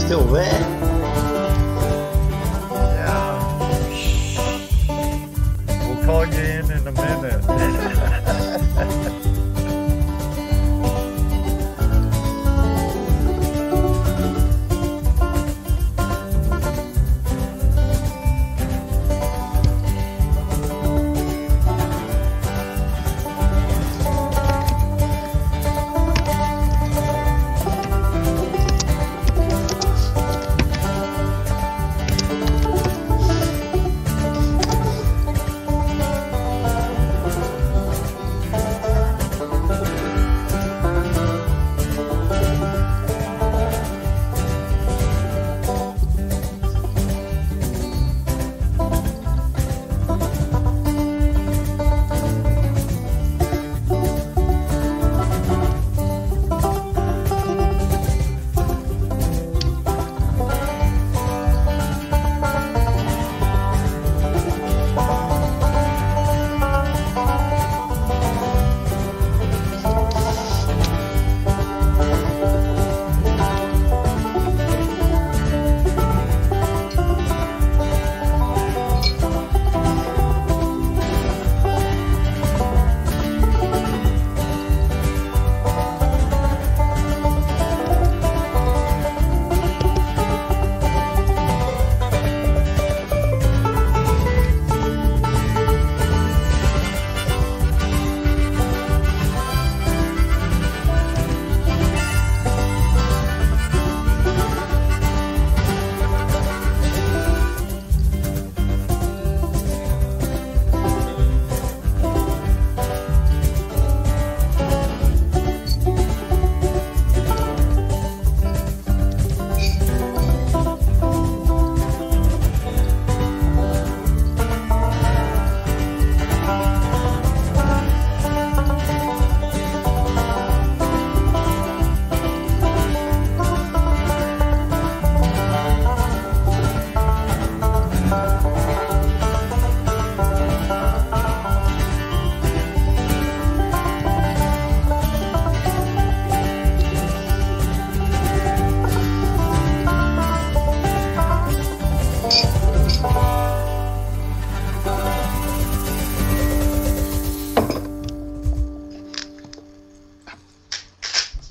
still there? Yeah. We'll call you in a minute.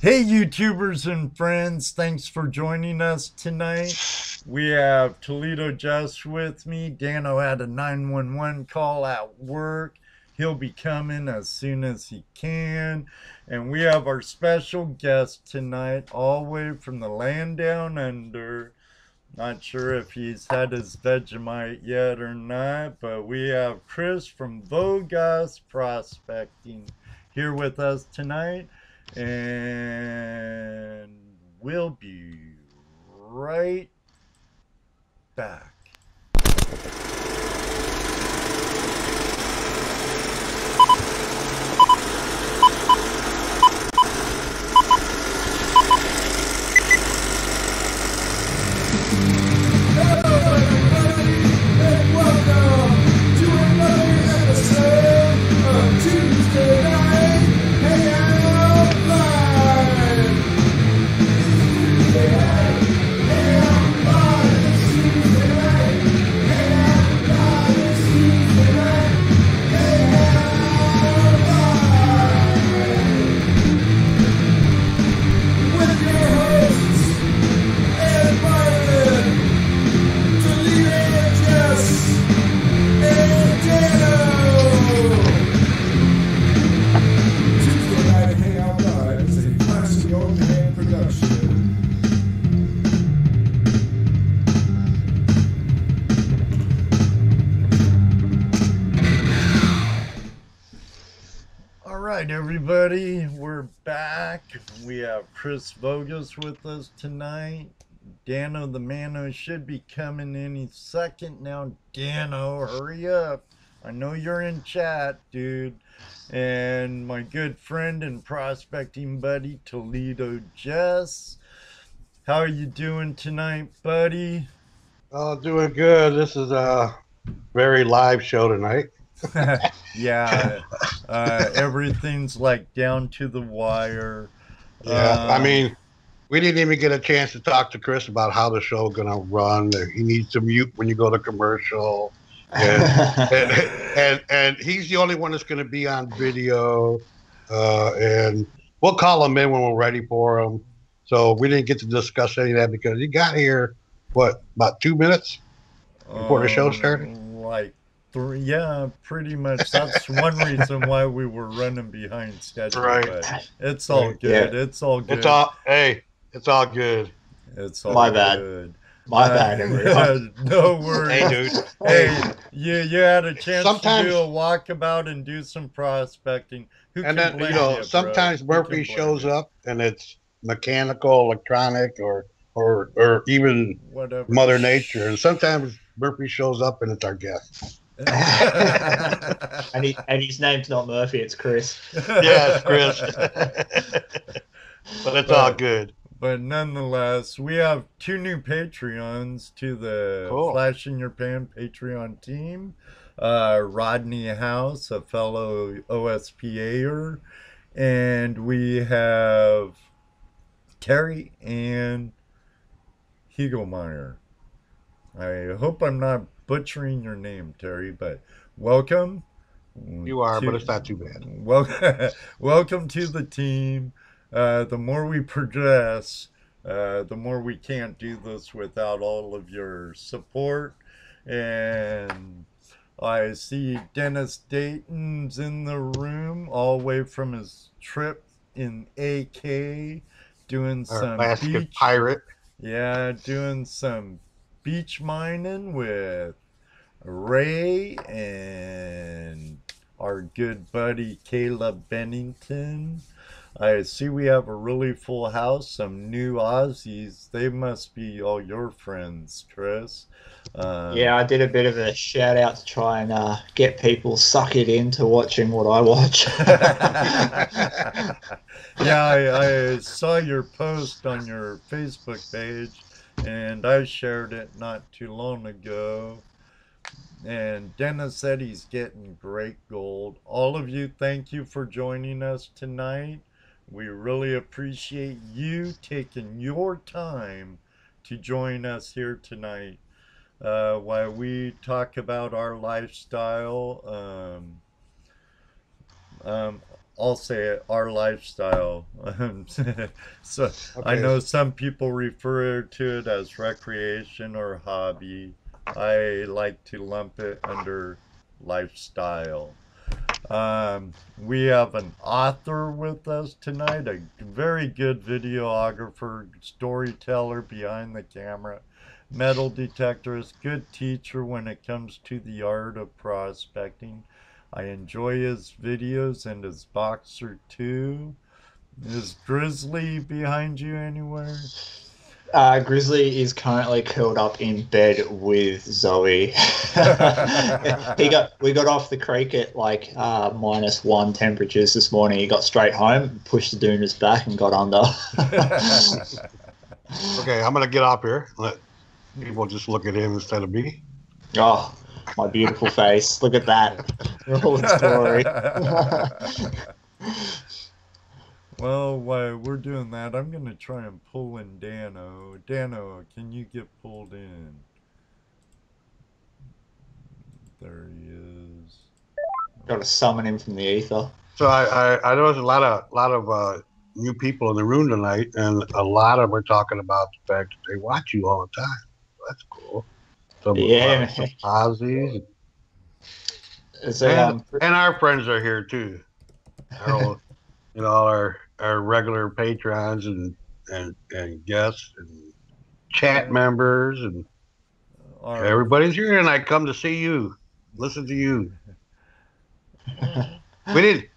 Hey YouTubers and friends, thanks for joining us tonight. We have Toledo Jess with me. Dano had a 911 call at work. He'll be coming as soon as he can. And we have our special guest tonight, all the way from the land down under. Not sure if he's had his Vegemite yet or not, but we have Chris from Vo-Gus Prospecting here with us tonight. And we'll be right back. Hello everybody, and welcome to another episode of Tuesday Night Hangout Live. Tuesday Night Hangout Live. Tuesday Night Hangout Live. Tuesday Night Hangout Live. With your hosts, Ed Martin, Toledo Jess, and Dano. Tuesday Night Hangout Live is a classic on-demand production. All right, everybody, we're back. We have Chris Vo-Gus with us tonight. Dano the Mano should be coming any second now. Dano, hurry up. I know you're in chat, dude. And my good friend and prospecting buddy, Toledo Jess. How are you doing tonight, buddy? Oh, doing good. This is a very live show tonight. Yeah, everything's like down to the wire. Yeah, I mean, We didn't even get a chance to talk to Chris about how the show gonna run. He needs to mute when you go to commercial, and he's the only one that's gonna be on video. And we'll call him in when we're ready for him. So we didn't get to discuss any of that because he got here, about 2 minutes before the show started? Like 3, yeah, pretty much. That's one reason why we were running behind schedule. Right. But it's all good. Yeah. It's all good. It's all good. It's all My good. Bad. My bad, everyone. No worries. Hey, dude. Hey, you had a chance to do a walkabout and do some prospecting. And then, sometimes Murphy shows up and it's mechanical, electronic, or even whatever. Mother Nature. And sometimes Murphy shows up and it's our guest. and his name's not Murphy, it's Chris. Yeah, it's Chris. But it's all good. But nonetheless, we have 2 new Patreons to the Flash in Your Pan Patreon team. Rodney House, a fellow OSPAer, and we have Terry and Hegelmeyer. I hope I'm not butchering your name, Terry, but welcome. You are, but it's not too bad. Welcome to the team. The more we progress, the more we can't do this without all of your support. And I see Dennis Dayton's in the room, all the way from his trip in AK, doing some Alaskan pirate. Yeah, doing some beach mining with Ray and our good buddy Caleb Bennington. I see we have a really full house, some new Aussies. They must be all your friends, Chris. Yeah, I did a bit of a shout out to try and get people suckered into watching what I watch. Yeah, I saw your post on your Facebook page, and I shared it not too long ago. And Dennis said he's getting great gold. All of you, thank you for joining us tonight. We really appreciate you taking your time to join us here tonight while we talk about our lifestyle. I'll say it, our lifestyle. So okay. I know some people refer to it as recreation or hobby. I like to lump it under lifestyle. We have an author with us tonight, a very good videographer, storyteller behind the camera, metal detectorist, good teacher when it comes to the art of prospecting. I enjoy his videos and his boxer too. Is Grizzly behind you anywhere? Grizzly is currently curled up in bed with Zoe. We got off the creek at like -1 temperatures this morning. He got straight home, pushed the doonas back, and got under. Okay, I'm gonna get up here. Let people just look at him instead of me. Oh, my beautiful face! Look at that. Roll story. Well, while we're doing that, I'm going to try and pull in Dano. Dano, can you get pulled in? There he is. Got to summon him from the ether. So I know there's a lot of new people in the room tonight, and a lot of them are talking about the fact that they watch you all the time. That's cool. Some Aussies. And our friends are here too. Our regular patrons and guests and chat members and everybody's here tonight. Come to see you, listen to you. We didn't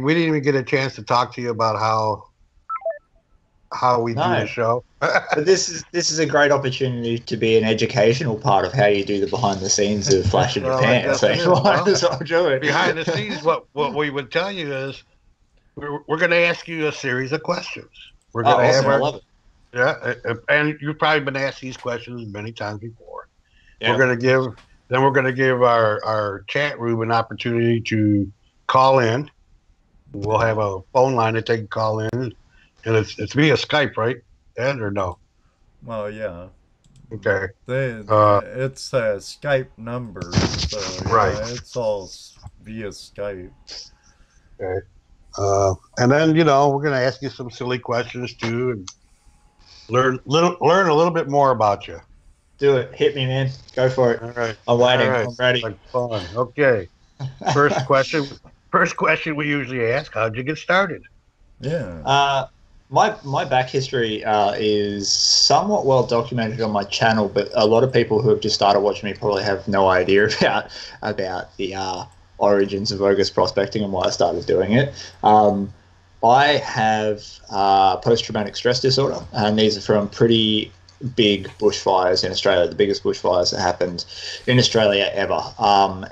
even get a chance to talk to you about how we do the show. But this is a great opportunity to be an educational part of how you do the behind the scenes of Flash in Japan. So do it. Behind the scenes, what we would tell you is we're going to ask you a series of questions. We're going to have I love it. Yeah, and you've probably been asked these questions many times before. Yeah. We're going to give our chat room an opportunity to call in. We'll have a phone line that they can call in And it's via Skype, right, Ed, or no? Well, yeah. Okay. It's a Skype number, so Right. it's all via Skype. Okay. And then we're going to ask you some silly questions too, and learn a little bit more about you. Do it. Hit me, man. Go for it. All right. I'm waiting. All right. I'm ready. Like fun. Okay. First question we usually ask: how'd you get started? Yeah. My back history is somewhat well documented on my channel, but a lot of people who have just started watching me probably have no idea about the origins of Vo-Gus prospecting and why I started doing it. I have post-traumatic stress disorder, and these are from pretty big bushfires in Australia, the biggest bushfires that happened in Australia ever.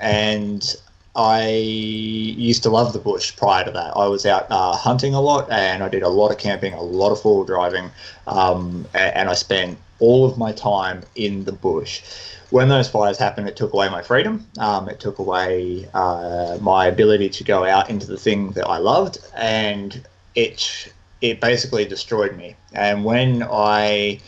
And I used to love the bush prior to that. I was out hunting a lot, and I did a lot of camping, a lot of four-wheel driving, and I spent all of my time in the bush. When those fires happened, it took away my freedom. It took away my ability to go out into the thing that I loved, and it basically destroyed me. And when I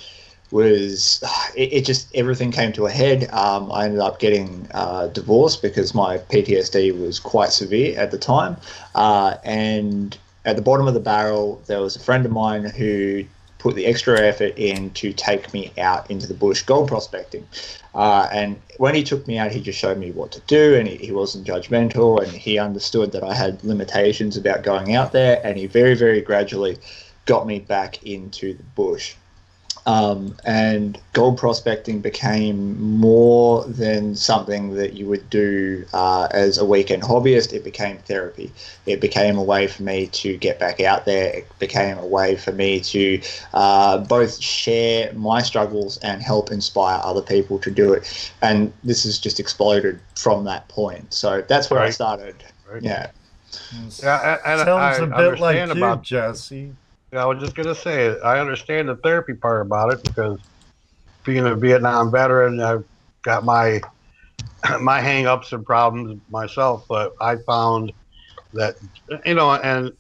it just everything came to a head. I ended up getting divorced because my PTSD was quite severe at the time. And at the bottom of the barrel, there was a friend of mine who put the extra effort in to take me out into the bush gold prospecting. And when he took me out, he just showed me what to do, and he wasn't judgmental, and he understood that I had limitations about going out there, and he very, very gradually got me back into the bush. And gold prospecting became more than something that you would do as a weekend hobbyist. It became therapy. It became a way for me to get back out there. It became a way for me to both share my struggles and help inspire other people to do it. And this has just exploded from that point. So that's where I started. Right. Yeah. Yeah, and sounds a bit like you, about Jesse. Yeah, I was just going to say, I understand the therapy part about it because being a Vietnam veteran, I've got my hang-ups and problems myself, but I found that, and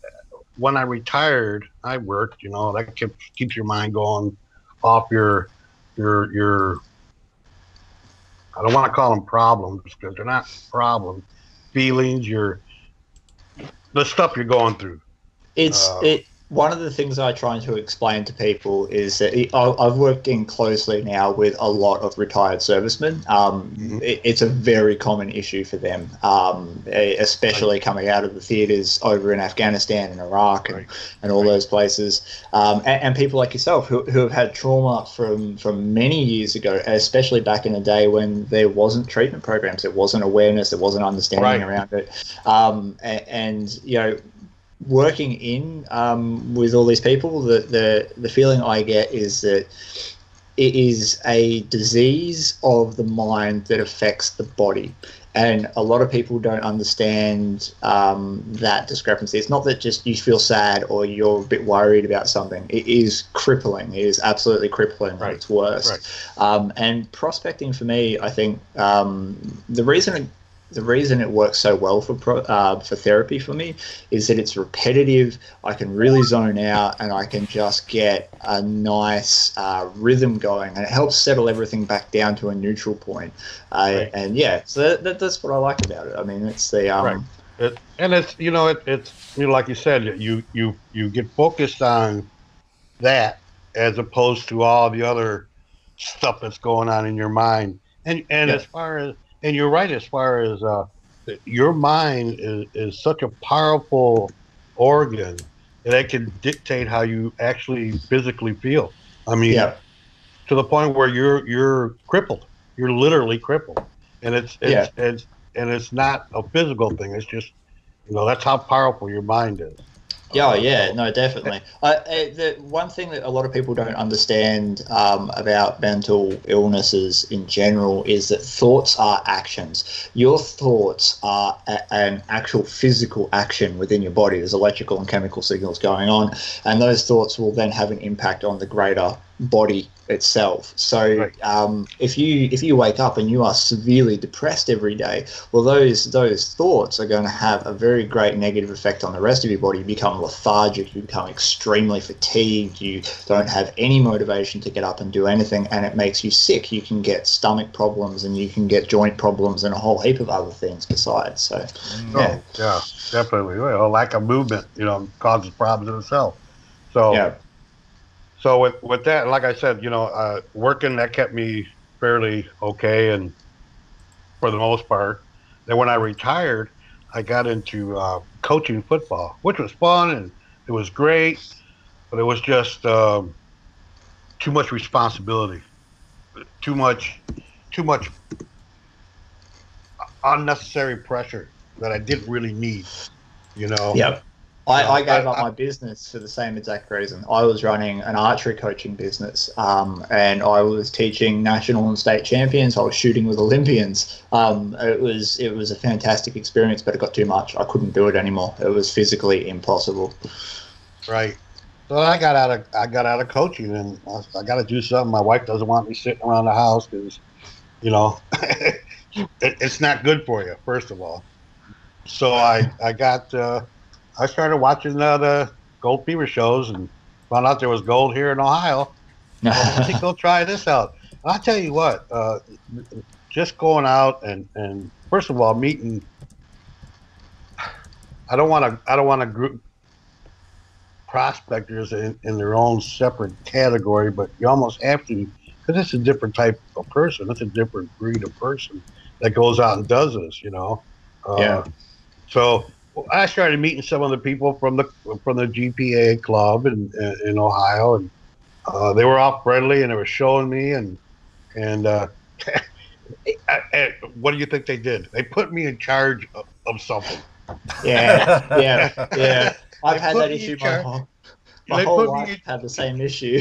when I retired, I worked, that keeps your mind going off your I don't want to call them problems because they're not problems, feelings, the stuff you're going through. One of the things I try to explain to people is that I've worked in closely now with a lot of retired servicemen. It's a very common issue for them, especially coming out of the theaters over in Afghanistan and Iraq and all those places. And people like yourself who have had trauma from many years ago, especially back in the day when there wasn't treatment programs, there wasn't awareness, there wasn't understanding around it. And working in with all these people, the feeling I get is that it is a disease of the mind that affects the body. And a lot of people don't understand that discrepancy. It's not that just you feel sad or you're a bit worried about something. It is crippling. It is absolutely crippling at its worst. And prospecting for me, I think the reason it works so well for therapy for me is that it's repetitive. I can really zone out, and I can just get a nice rhythm going, and it helps settle everything back down to a neutral point. And so that's what I like about it. I mean, it's the it's like you said, you get focused on that as opposed to all the other stuff that's going on in your mind. And as far as And you're right, as far as your mind is such a powerful organ that it can dictate how you actually physically feel. I mean, to the point where you're crippled. You're literally crippled, and it's not a physical thing. It's just, that's how powerful your mind is. No, definitely. The one thing that a lot of people don't understand about mental illnesses in general is that thoughts are actions. Your thoughts are an actual physical action within your body. There's electrical and chemical signals going on, and those thoughts will then have an impact on the greater body itself. So Right. if you wake up and you are severely depressed every day, well, those thoughts are going to have a very great negative effect on the rest of your body. You become lethargic, you become extremely fatigued, you don't have any motivation to get up and do anything, and it makes you sick. You can get stomach problems and you can get joint problems and a whole heap of other things besides. So Oh, yeah, definitely. Well, lack of movement, causes problems in itself. So, yeah. so with that, like I said, working, that kept me fairly okay, and for the most part. Then when I retired, I got into coaching football, which was fun and it was great, but it was just too much responsibility, too much, too much unnecessary pressure that I didn't really need. Yep. I gave up my business for the same exact reason. I was running an archery coaching business, and I was teaching national and state champions. I was shooting with Olympians. It was a fantastic experience, but it got too much. I couldn't do it anymore. It was physically impossible. Right. So I got out of coaching, and I got to do something. My wife doesn't want me sitting around the house because, it's not good for you, first of all. So I started watching the gold fever shows and found out there was gold here in Ohio. I think I'll try this out. And I'll tell you what, just going out and first of all meeting. I don't want to group prospectors in their own separate category, but you almost have to, because it's a different type of person. It's a different breed of person that goes out and does this. Yeah. So I started meeting some of the people from the GPAA club in Ohio, and they were all friendly, and they were showing me, and what do you think they did? They put me in charge of something. Yeah. I've had that issue my whole life. Had the same issue.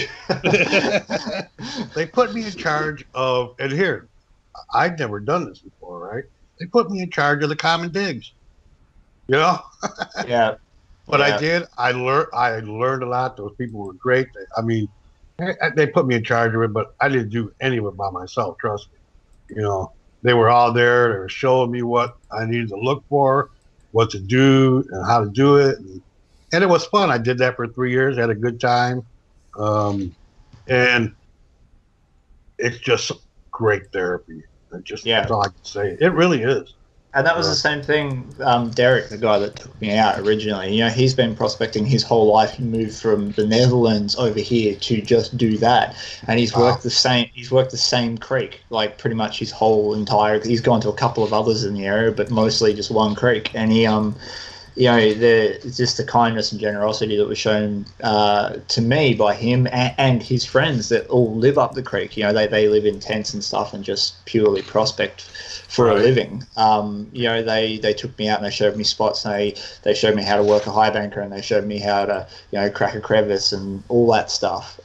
They put me in charge of, and here, I'd never done this before, right? They put me in charge of the common digs. Yeah. But I did. I learned a lot. Those people were great. They put me in charge of it, but I didn't do any of it by myself. Trust me. They were all there. They were showing me what I needed to look for, what to do, and how to do it. And it was fun. I did that for 3 years. Had a good time. And it's just great therapy. That's all I can say. It really is. And that was the same thing. Derek, the guy that took me out originally, he's been prospecting his whole life. He moved from the Netherlands over here to just do that, and he's worked the same. He's worked the same creek, like pretty much his whole entire. He's gone to a couple of others in the area, but mostly just one creek. And he, just the kindness and generosity that was shown to me by him and his friends that all live up the creek. They live in tents and stuff and just purely prospect for a living. They took me out and they showed me spots. And they showed me how to work a high banker, and they showed me how to crack a crevice and all that stuff.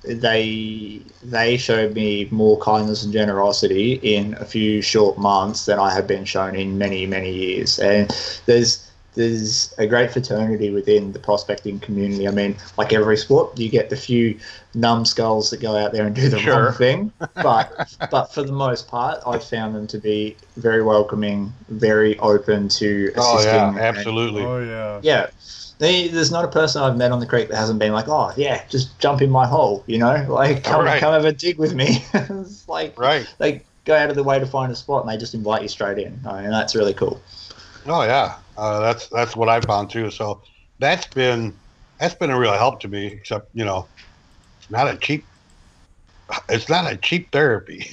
They showed me more kindness and generosity in a few short months than I have been shown in many, many years. And there's a great fraternity within the prospecting community. I mean, like every sport, you get the few numbskulls that go out there and do the wrong thing. But for the most part, I've found them to be very welcoming, very open to assisting. Oh, yeah, absolutely. Yeah. There's not a person I've met on the creek that hasn't been like, oh, yeah, just jump in my hole, come have a dig with me. It's like, they go out of the way to find a spot and they just invite you straight in. And that's really cool. Oh, yeah. That's what I found too. So that's been a real help to me, except, it's not a cheap therapy.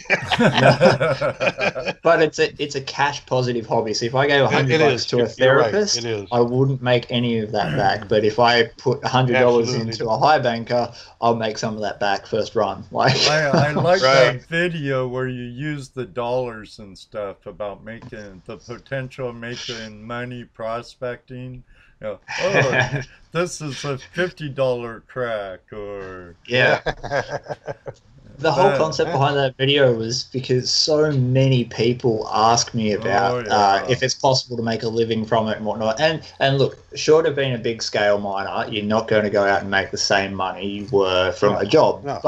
But it's a cash positive hobby. So if I gave $100 to a therapist, I wouldn't make any of that back. But if I put $100 into a high banker, I'll make some of that back first run. I like that video where you use the dollars and stuff about making the potential of making money prospecting. This is a $50 crack, or The whole concept behind that video was because so many people ask me about if it's possible to make a living from it and whatnot. And look, short of being a big scale miner, you're not going to go out and make the same money you were from a job. No.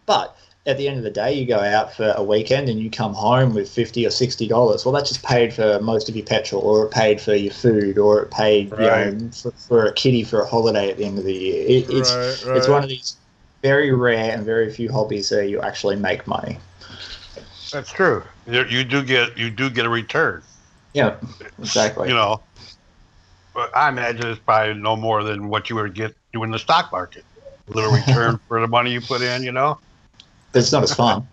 But at the end of the day, you go out for a weekend and you come home with $50 or $60. Well, that just paid for most of your petrol, or it paid for your food, or it paid for a kitty for a holiday at the end of the year. It's one of these very rare and very few hobbies that you actually make money. That's true. You do get a return. Yeah, exactly. You know, but I imagine it's probably no more than what you would get doing the stock market. A little return for the money you put in, you know. It's not as fun.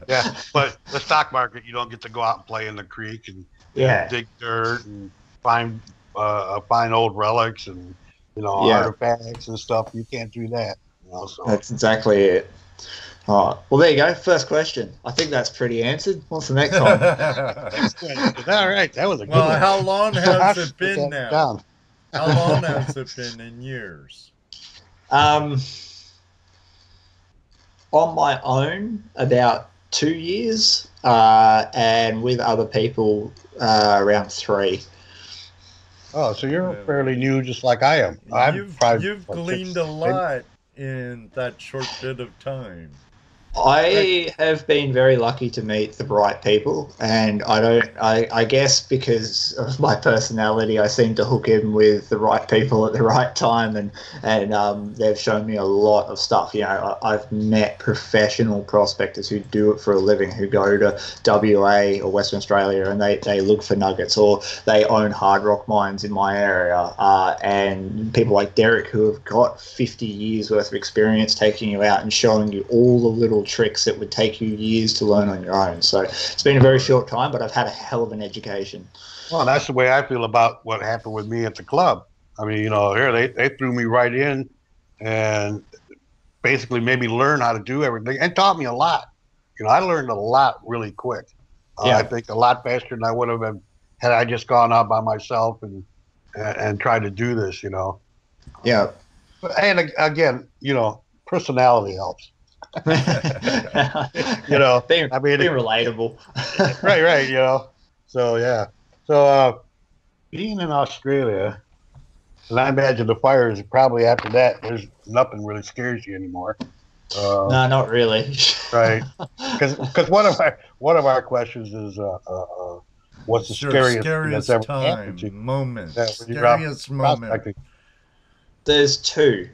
yeah. But the stock market, you don't get to go out and play in the creek and dig dirt and find old relics and artifacts and stuff. You can't do that. You know, so. That's exactly it. All right. Well, there you go. First question. I think that's pretty answered. What's the next one? All right. That was a good one. How long has it been now? How long has it been in years? On my own, about 2 years, and with other people, around 3. Oh, so you're fairly new, just like I am. You've gleaned a lot in that short bit of time. I have been very lucky to meet the right people, and I guess because of my personality, I seem to hook in with the right people at the right time, and they've shown me a lot of stuff. You know, I've met professional prospectors who do it for a living, who go to WA or Western Australia and they look for nuggets, or they own hard rock mines in my area, and people like Derek, who have got 50 years worth of experience taking you out and showing you all the little tricks that would take you years to learn on your own. So it's been a very short time, but I've had a hell of an education. Well, that's the way I feel about what happened with me at the club. I mean, you know, here they threw me right in and basically made me learn how to do everything and taught me a lot. You know, I learned a lot really quick. I think a lot faster than I would have been had I just gone out by myself and tried to do this, you know. Yeah. And again, you know, personality helps. You know, being relatable. right, you know. So yeah. So being in Australia, and I imagine the fires probably after that, there's nothing really scares you anymore. No, not really. Right. Because one of our questions is what's the scariest thing that's ever happened to you? Scariest moment. There's two.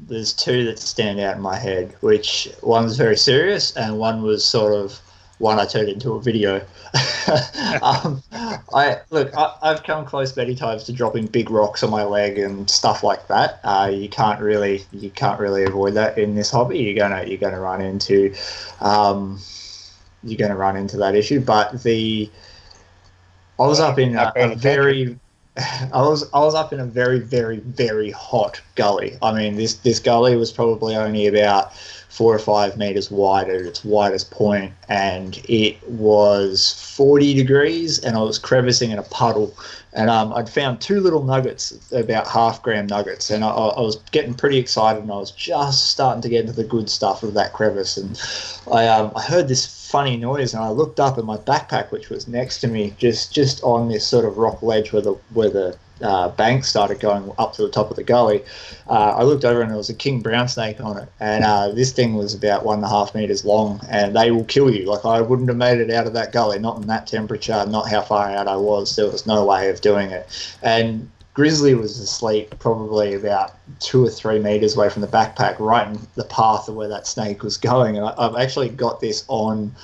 There's two that stand out in my head, which one's very serious and one was sort of one I turned into a video. I've come close many times to dropping big rocks on my leg and stuff like that. You can't really avoid that in this hobby. You're gonna run into that issue. But I was up in a very very, very hot gully. I mean, this gully was probably only about 4 or 5 meters wide at its widest point, and it was 40 degrees, and I was crevicing in a puddle, and I'd found 2 little nuggets, about half-gram nuggets, and I was getting pretty excited, and I was just starting to get into the good stuff of that crevice, and I heard this funny noise, and I looked up at my backpack, which was next to me, just on this sort of rock ledge where the bank started going up to the top of the gully. I looked over and there was a king brown snake on it, and this thing was about 1.5 meters long, and they will kill you. Like, I wouldn't have made it out of that gully, not in that temperature, not how far out I was. There was no way of doing it. And Grizzly was asleep probably about 2 or 3 meters away from the backpack, right in the path of where that snake was going. And I've actually got this on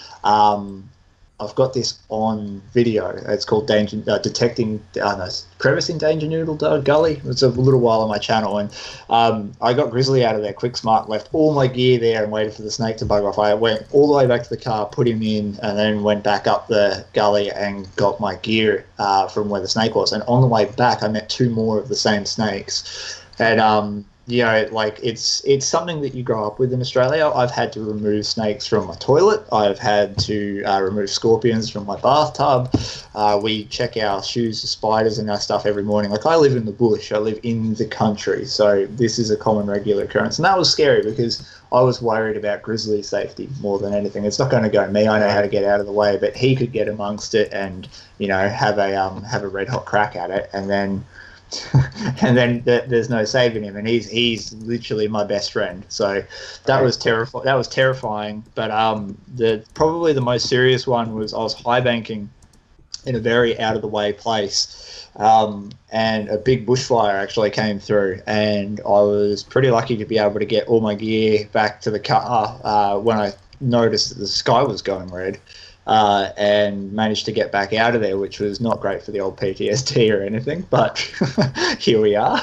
video. It's called Crevicing Danger Noodle Gully. It's a little while on my channel, and I got Grizzly out of there quick smart, left all my gear there and waited for the snake to bug off. I went all the way back to the car, put him in, and then went back up the gully and got my gear from where the snake was. And on the way back, I met 2 more of the same snakes. And like it's something that you grow up with in Australia. I've had to remove snakes from my toilet. I've had to remove scorpions from my bathtub. We check our shoes for spiders and our stuff every morning. Like, I live in the bush. I live in the country. So this is a common, regular occurrence. And that was scary because I was worried about grizzly safety more than anything. It's not going to go me. I know how to get out of the way, but he could get amongst it and, have a red hot crack at it. And then there's no saving him, and he's literally my best friend. So that was terrifying. But probably the most serious one was I was high banking in a very out of the way place, and a big bushfire actually came through, and I was pretty lucky to be able to get all my gear back to the car when I noticed that the sky was going red. And managed to get back out of there, which was not great for the old PTSD or anything, but here we are.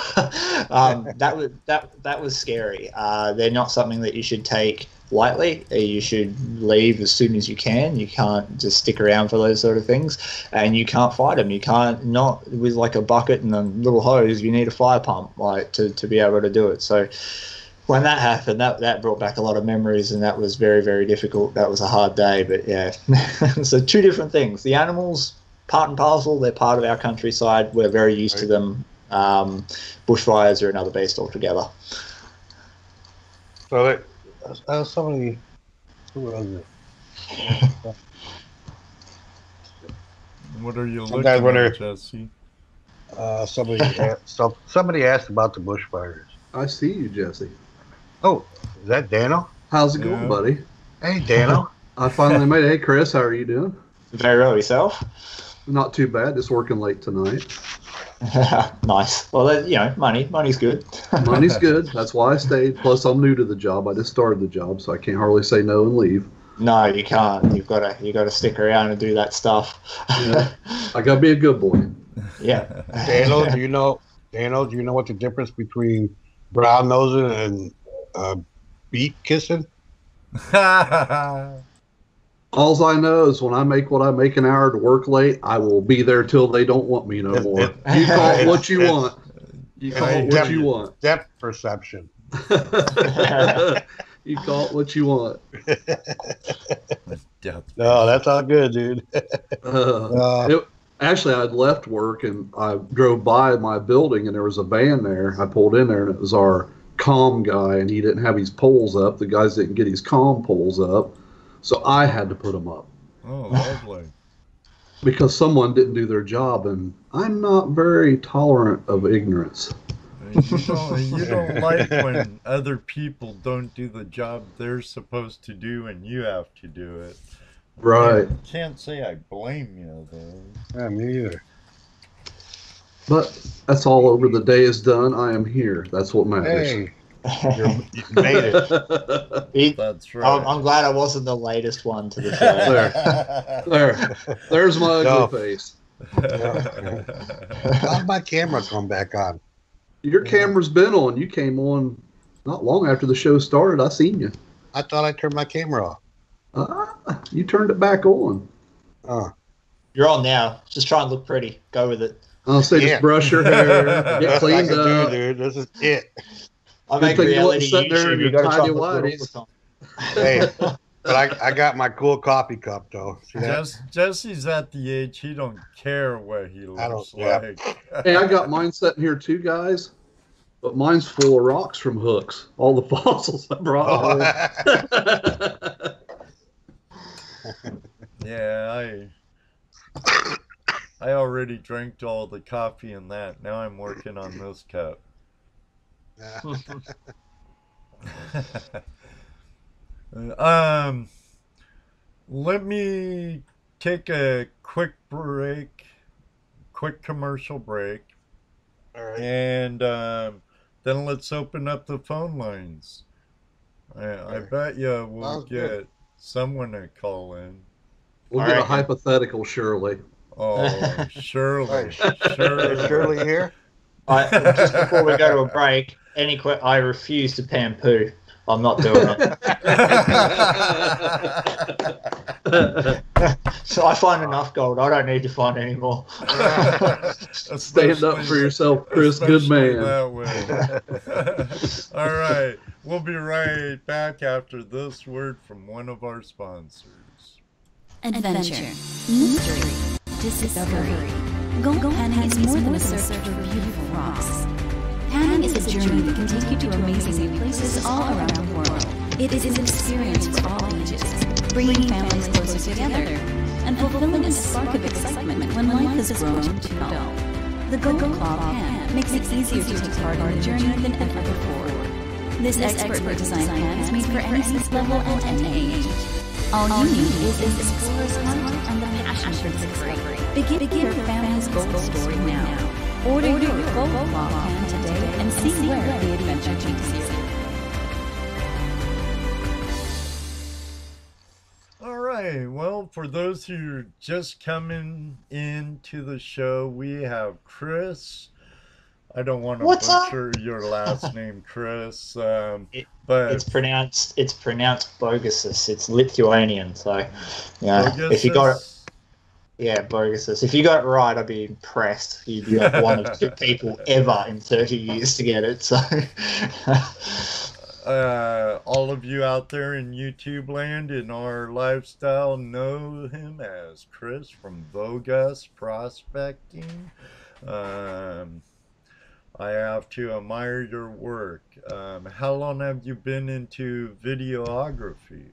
That was scary. They're not something that you should take lightly. You should leave as soon as you can. You can't just stick around for those sort of things, and you can't fight them. You can't, not with like a bucket and a little hose. You need a fire pump, like, to be able to do it. So when that happened, that brought back a lot of memories, and that was very, very difficult. That was a hard day, but yeah. So two different things. The animals, part and parcel, they're part of our countryside. We're very used to them. Bushfires are another beast altogether. So somebody, who was it? What are you looking at, Jesse? Somebody asked about the bushfires. I see you, Jesse. Oh, is that Dano? How's it going, buddy? Hey, Dano. I finally made it. Hey, Chris, how are you doing? Very well, yourself? Not too bad. Just working late tonight. Nice. Well, money's good. Money's good. That's why I stayed. Plus, I'm new to the job. I just started the job, so I can't hardly say no and leave. No, you can't. You've got to stick around and do that stuff. Yeah. I got to be a good boy. Yeah. Dano, do you know what the difference between brown nosing and beat kissing? All I know is when I make what I make an hour to work late, I will be there till they don't want me no more. You call it what you want. You call it what you want. Depth perception. You call it what you want. No, that's all good, dude. Actually, I'd left work and I drove by my building and there was a van there. I pulled in there and it was our comm guy, and he didn't have his poles up. The guys didn't get his comm poles up, so I had to put them up. Oh, lovely. Because someone didn't do their job, and I'm not very tolerant of ignorance. You don't like when other people don't do the job they're supposed to do and you have to do it. Right. Can't say I blame you, though. Yeah, me either. But that's all over. The day is done. I am here. That's what matters. Hey, you made it. That's right. I'm glad I wasn't the latest one to the show. There's my ugly face. How'd my camera come back on? Your camera's been on. You came on not long after the show started. I seen you. I thought I turned my camera off. You turned it back on. You're on now. Just try and look pretty. Go with it. I'll say just brush your hair, get cleaned up. Dude, this is it. I make reality YouTube. You got to try and look good all the time. Hey, but I got my cool coffee cup though. See that? Jesse's at the age he don't care what he looks like. Hey, I got mine sitting here too, guys. But mine's full of rocks from hooks. All the fossils I brought. Yeah, I already drank all the coffee in that. Now I'm working on this cup. Let me take a quick commercial break. All right. And then let's open up the phone lines. I bet you we'll get someone to call in. We'll get a hypothetical, Shirley. Oh, Shirley. Shirley here? Just before we go to a break, I refuse to pan poo. I'm not doing it. So I find enough gold. I don't need to find any more. Stand up for yourself, Chris. Good man. That way. All right. We'll be right back after this word from one of our sponsors. Adventure, mystery, discovery. Gold panning is more than a search for beautiful rocks. Panning is a journey that can take you to amazing new places all around the world. It is an experience for all ages, bringing families closer together and fulfilling a spark of excitement when life has grown too dull. The Gold Claw pan makes it easier to take part in the journey than ever before. This expertly designed pan is made for any skill level and any age. All you need is an explorer's heart and the passion for discovery. Begin your family's gold story now. Order your Gold Claw pan today and see where the adventure takes you. All right. Well, for those who are just coming into the show, we have Chris. I don't want to butcher your last name, Chris. But it's pronounced Vo-Gus. It's Lithuanian, so yeah. If you got it, yeah, Vo-Gus. If you got it right, I'd be impressed. You'd be like one of 2 people ever in 30 years to get it. So all of you out there in YouTube land in our lifestyle know him as Chris from Vo-Gus Prospecting. I have to admire your work. How long have you been into videography?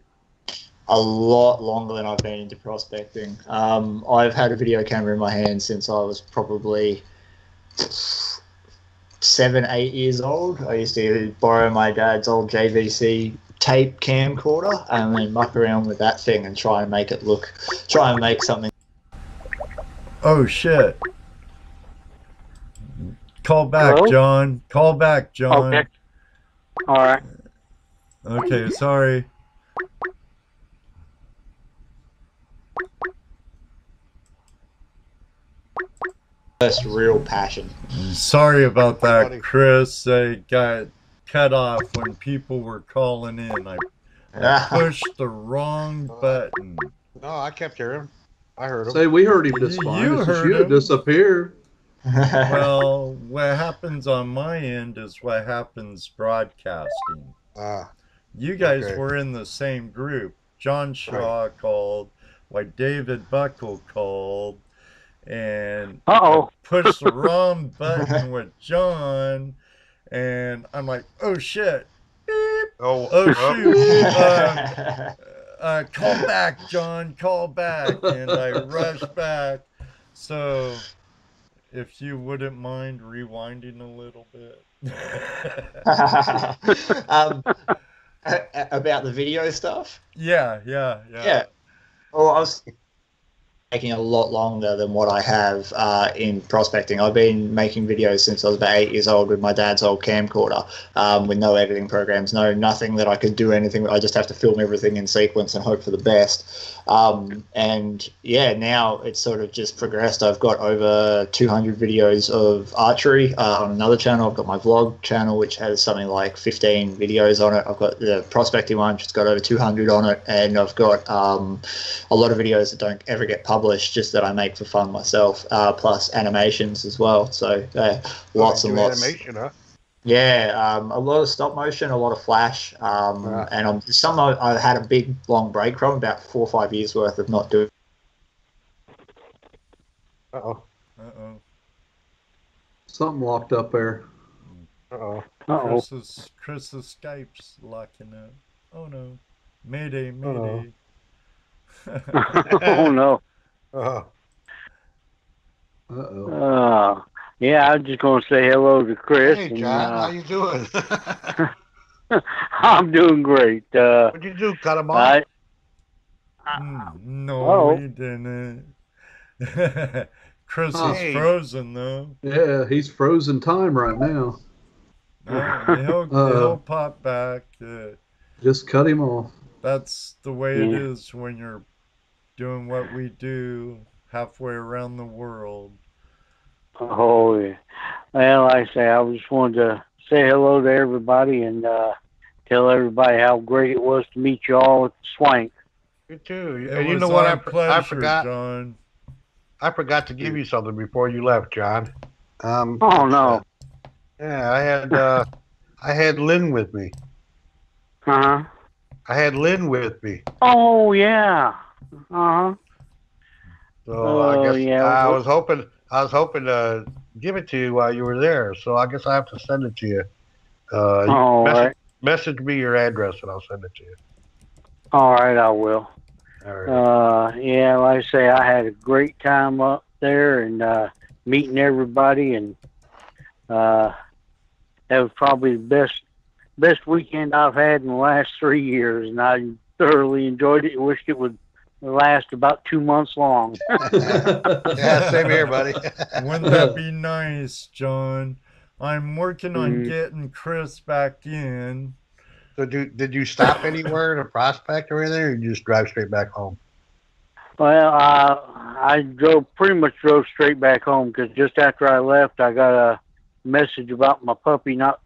A lot longer than I've been into prospecting. I've had a video camera in my hand since I was probably 7, 8 years old. I used to borrow my dad's old JVC tape camcorder and then muck around with that thing and try and make something. Oh shit. Call back, hello? John. Call back, John. Okay. All right. Okay, sorry. First real passion. Sorry about that, Chris. I got cut off when people were calling in. I pushed the wrong button. No, I kept hearing. I heard him. Say, we heard him just fine. You heard him. Disappear. Well, what happens on my end is what happens broadcasting. You guys were in the same group. John Shaw called, David Buckle called, and I pushed the wrong button with John, and I'm like, oh shit, beep, oh shoot, call back, John, call back, and I rushed back. So if you wouldn't mind rewinding a little bit. About the video stuff? Yeah. Well, I was making a lot longer than what I have in prospecting. I've been making videos since I was about 8 years old with my dad's old camcorder, with no editing programs, nothing that I could do anything. I just have to film everything in sequence and hope for the best. And yeah, now it's sort of just progressed. I've got over 200 videos of archery on another channel. I've got my vlog channel, which has something like 15 videos on it. I've got the prospecting one, which has got over 200 on it. And I've got a lot of videos that don't ever get published, just that I make for fun myself, plus animations as well. So lots and lots. Animation, huh? Yeah, a lot of stop motion, a lot of flash, and I had a big long break from about 4 or 5 years worth of not doing. Something locked up there. Chris's Skype's locking up. Oh no! Mayday! Oh no! Yeah, I'm just going to say hello to Chris. Hey, John, how you doing? I'm doing great. What'd you do, cut him off? No, he didn't. Chris is frozen, though. Yeah, he's frozen time right now. He'll pop back. Just cut him off. That's the way it is when you're doing what we do halfway around the world. Oh, yeah. Well, like I say, I just wanted to say hello to everybody and tell everybody how great it was to meet you all at the Swank. You too. It And you was know what? our I pleasure, forgot. John. I forgot to give you something before you left, John. Oh no. Yeah, I had Lynn with me. Uh huh. I had Lynn with me. Oh yeah. Uh huh. So I guess yeah. I was hoping to give it to you while you were there. So I guess I have to send it to you. All right. Message me your address and I'll send it to you. All right, I will. All right. Yeah, like I say, I had a great time up there and meeting everybody, and that was probably the best weekend I've had in the last 3 years, and I thoroughly enjoyed it. I wished it would last about 2 months long. Yeah, same here, buddy. Wouldn't that be nice, John? I'm working on getting Chris back in. So did you stop anywhere to prospect or anything, or you just drive straight back home? Well, I pretty much drove straight back home because just after I left, I got a message about my puppy that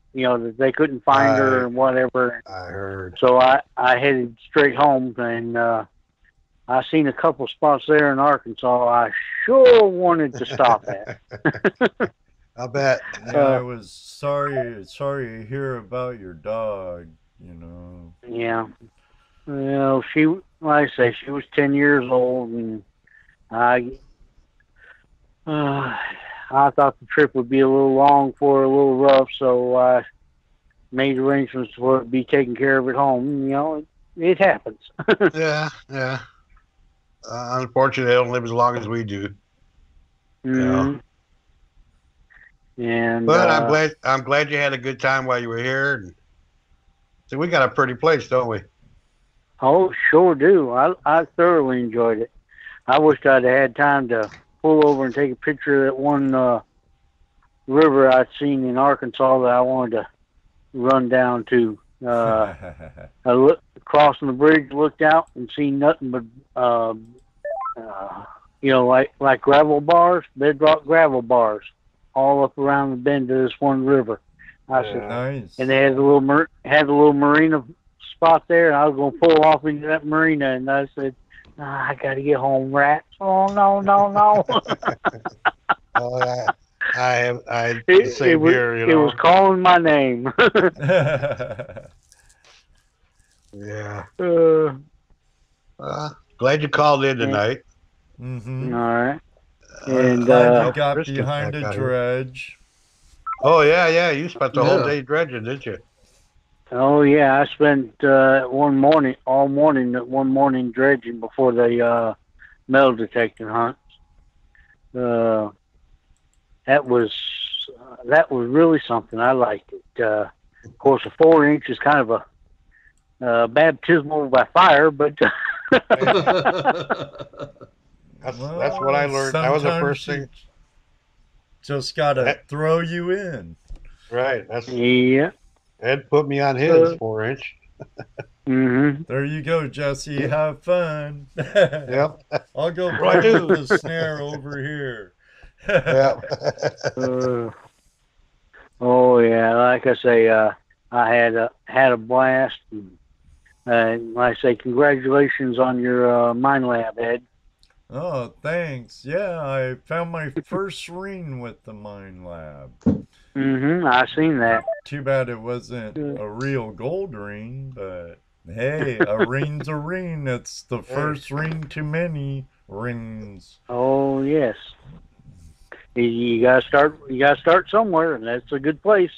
they couldn't find her and whatever. I heard. So I headed straight home, and I seen a couple spots there in Arkansas I sure wanted to stop at. I bet. Yeah, I was sorry to hear about your dog, Yeah. Well, like I say, she was 10 years old, and I thought the trip would be a little long for her, a little rough, so I made arrangements for her to be taken care of at home. It happens. Yeah. Unfortunately, they don't live as long as we do. Mm-hmm. And but I'm glad you had a good time while you were here. And, see, we got a pretty place, don't we? Oh, sure do. I thoroughly enjoyed it. I wished I'd had time to pull over and take a picture of that one river I'd seen in Arkansas that I wanted to run down to. I crossing the bridge, looked out and seen nothing but like gravel bars, bedrock gravel bars, all up around the bend of this one river. I said, nice. And they had a little marina spot there, and I was going to pull off into that marina, and I said, I got to get home, rats. Oh, no. Oh, yeah. I It was calling my name. Yeah. All Glad you called in tonight. Mm-hmm. right. And And you got Chris gets behind back a out here. dredge. Oh, yeah. You spent the whole day dredging, didn't you? oh yeah, I spent all morning dredging before the metal detecting hunts. That was really something. I liked it. Of course, a 4-inch is kind of a baptismal by fire, but That's what I learned. That was the first thing. Just gotta throw you in. Right. That's yeah. Ed put me on his 4-inch. Mm-hmm. There you go, Jesse. Have fun. Yep. I'll go practice the snare over here. Yep. Oh yeah, like I say, I had a blast. And like I say, congratulations on your mine lab, Ed. Oh, thanks. Yeah, I found my first ring with the mine lab. Mm-hmm. I seen that. Too bad it wasn't a real gold ring, but hey, a ring's a ring. It's the first ring too many rings. Oh yes. You gotta start somewhere, and that's a good place.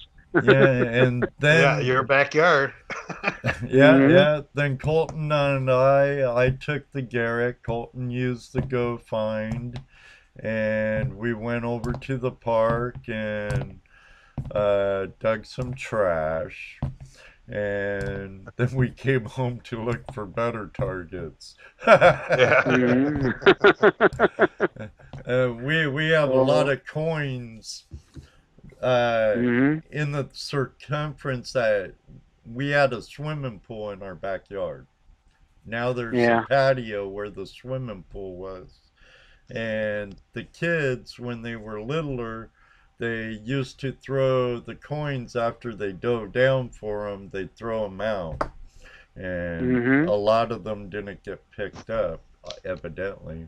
Yeah, and then your backyard. yeah. Then Colton and I took the Garrett. Colton used the Go Find, and we went over to the park and dug some trash. And then we came home to look for better targets. We have a lot of coins in the circumference that we had a swimming pool in our backyard. Now there's a patio where the swimming pool was. And the kids, when they were littler, they used to throw the coins after they dove down for them. They'd throw them out, and a lot of them didn't get picked up, evidently.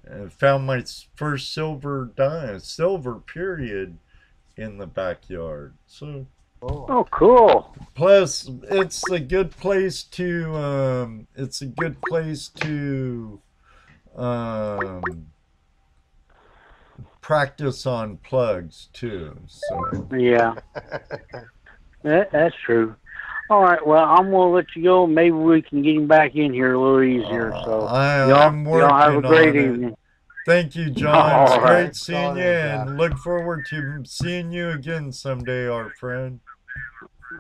And found my first silver period in the backyard. So. Oh, cool! Plus, it's a good place to practice on plugs too. So yeah, that's true. All right, well, I'm gonna let you go. Maybe we can get him back in here a little easier. So I'm working y'all have a great on evening. it. Thank you, John. It's All great right. seeing you, and look forward to seeing you again someday, our friend.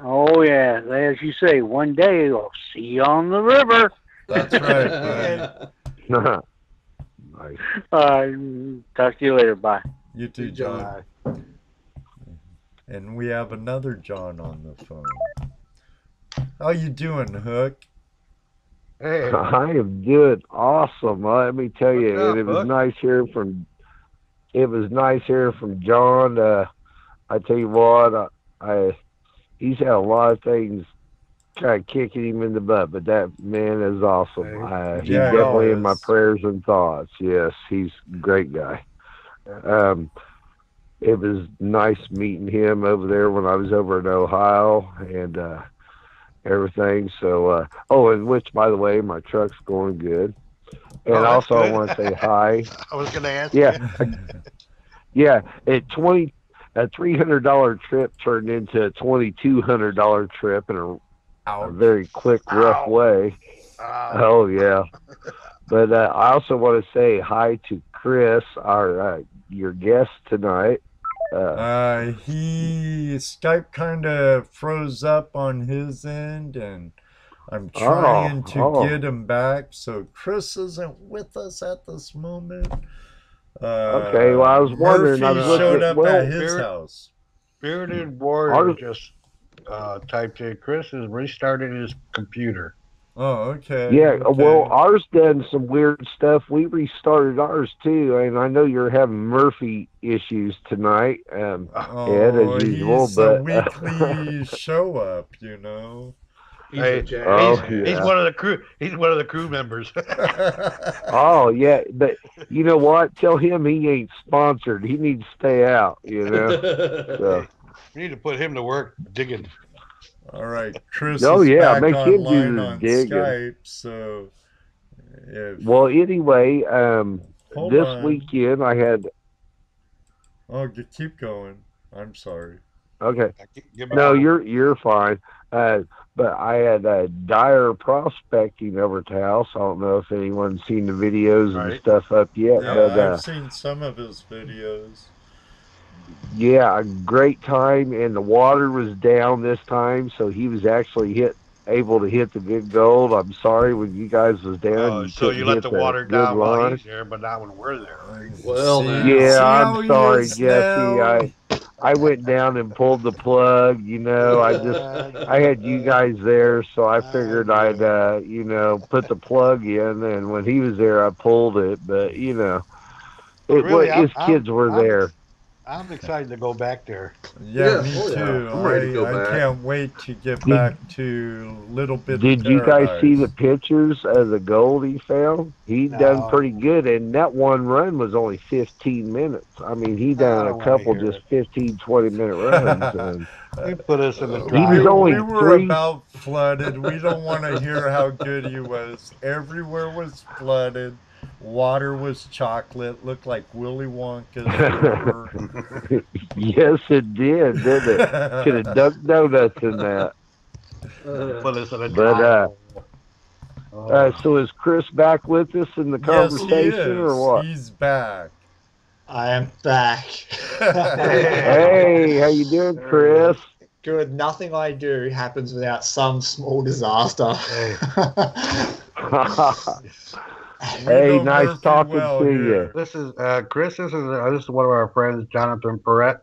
Oh yeah, as you say, one day I'll see you on the river. That's right. Nice. Talk to you later. Bye. You too, John. And we have another John on the phone. How you doing, Hook? Hey. I am doing awesome. Let me tell you, What's up, it was Hook? nice hearing from. It was nice hearing from John. I tell you what, he's had a lot of things kind of kicking him in the butt, but that man is awesome. He's Yeah, he definitely in is. my prayers and thoughts. Yes, he's a great guy. It was nice meeting him over there when I was over in Ohio and everything. So, and which, by the way, my truck's going good. And Oh, that's also, I good. want to say hi. I was going to ask Yeah, you. yeah. A $300 trip turned into a $2,200 trip in a very quick, rough way. Oh yeah. But I also want to say hi to Chris, your guest tonight. Skype kind of froze up on his end, and I'm trying to get him back. So Chris isn't with us at this moment. Okay, well, I was wondering. Murphy showed up at his Spirit- house. Bearded Warrior just typed in, Chris has restarted his computer. Oh, okay. Yeah, okay. well, ours done some weird stuff. We restarted ours too, and I know you're having Murphy issues tonight, Ed, as usual. He's But a weekly show up, you know. He's Hey, a jackass. He's one of the crew. He's one of the crew members. oh yeah, but you know what? Tell him he ain't sponsored. He needs to stay out. You know. So. We need to put him to work digging. All right, Chris Oh, is yeah, back make him do online the on digging. Skype, so Well, anyway, Hold this on. weekend I had. Keep going. I'm sorry. Okay. Give No, me- you're fine. But I had Dire Prospecting over at the house. I don't know if anyone's seen the videos and Right. stuff up yet. Yeah, but I've seen some of his videos. yeah, a great time, and the water was down this time, so he was actually able to hit the good gold. I'm sorry when you guys was down. so you couldn't let hit the water good down while line. he's there, but not when we're there. Well, See- now. see Yeah, how I'm he sorry, is Jesse. now? I went down and pulled the plug. You know, I had you guys there, so I figured I'd put the plug in. And when he was there, I pulled it. But Really, his kids were there. I'm excited to go back there. Yeah, Yeah, me oh, yeah. too. I'm ready to go I back. can't wait to get back to Little Bit Did of you guys see the Paradise. pictures of the gold he found? He No. done pretty good, and that one run was only 15 minutes. I mean, he done I a don't couple wanna hear just 15, 20-minute runs. And He put us in the He was drive. only we were three- about flooded. We don't want to hear how good he was. Everywhere was flooded. Water was chocolate. Looked like Willy Wonka's river. yes, it did, didn't it? Could have dunked donuts in that. Put us in the But, drive. so is Chris back with us in the Yes, he conversation or is. what? He's back. I am back. Hey, how you doing, Chris? Good. Nothing I do happens without some small disaster. Hey, know nice Murphy talking well to here. you. This is Chris. This is one of our friends, Jonathan Perrette.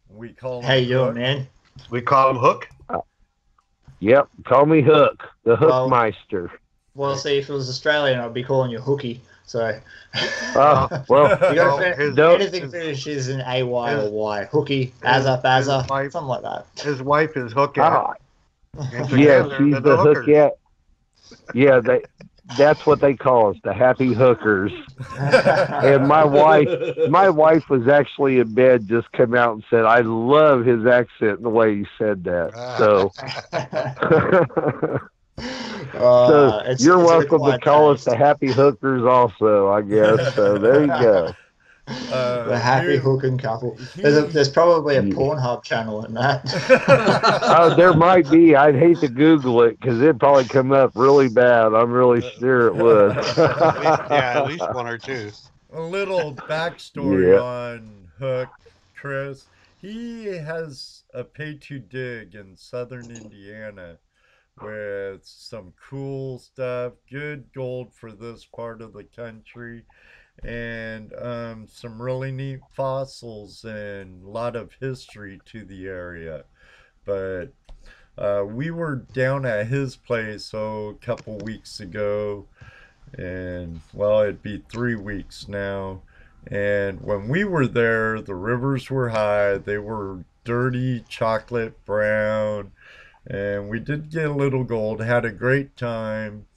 We call him How you doing, Hook. man? We call him Hook. Yep, call me Hook, the Well- Hookmeister. Well, see, if it was Australian, I'd be calling you Hooky. So, well, you got to no, anything finishes in AY or Y. Hooky, Azza, Bazza, something like that. His wife is Hookette. yeah, together, she's they're the hookers. hookette. Yeah, that's what they call us, the happy hookers. And my wife was actually in bed, just came out and said, I love his accent and the way he said that. So, you're welcome to call us the happy hookers also, I guess. So there you go. The happy hooking couple. There's probably a Pornhub channel in that. There might be. I'd hate to Google it because it'd probably come up really bad. I'm really sure it would. At least one or two. A little backstory on Hook, Chris. He has a pay-to-dig in southern Indiana with some cool stuff, good gold for this part of the country, and some really neat fossils and a lot of history to the area. But we were down at his place a couple weeks ago, and well, it'd be 3 weeks now. And when we were there, the rivers were high. They were dirty chocolate brown, and we did get a little gold. Had a great time.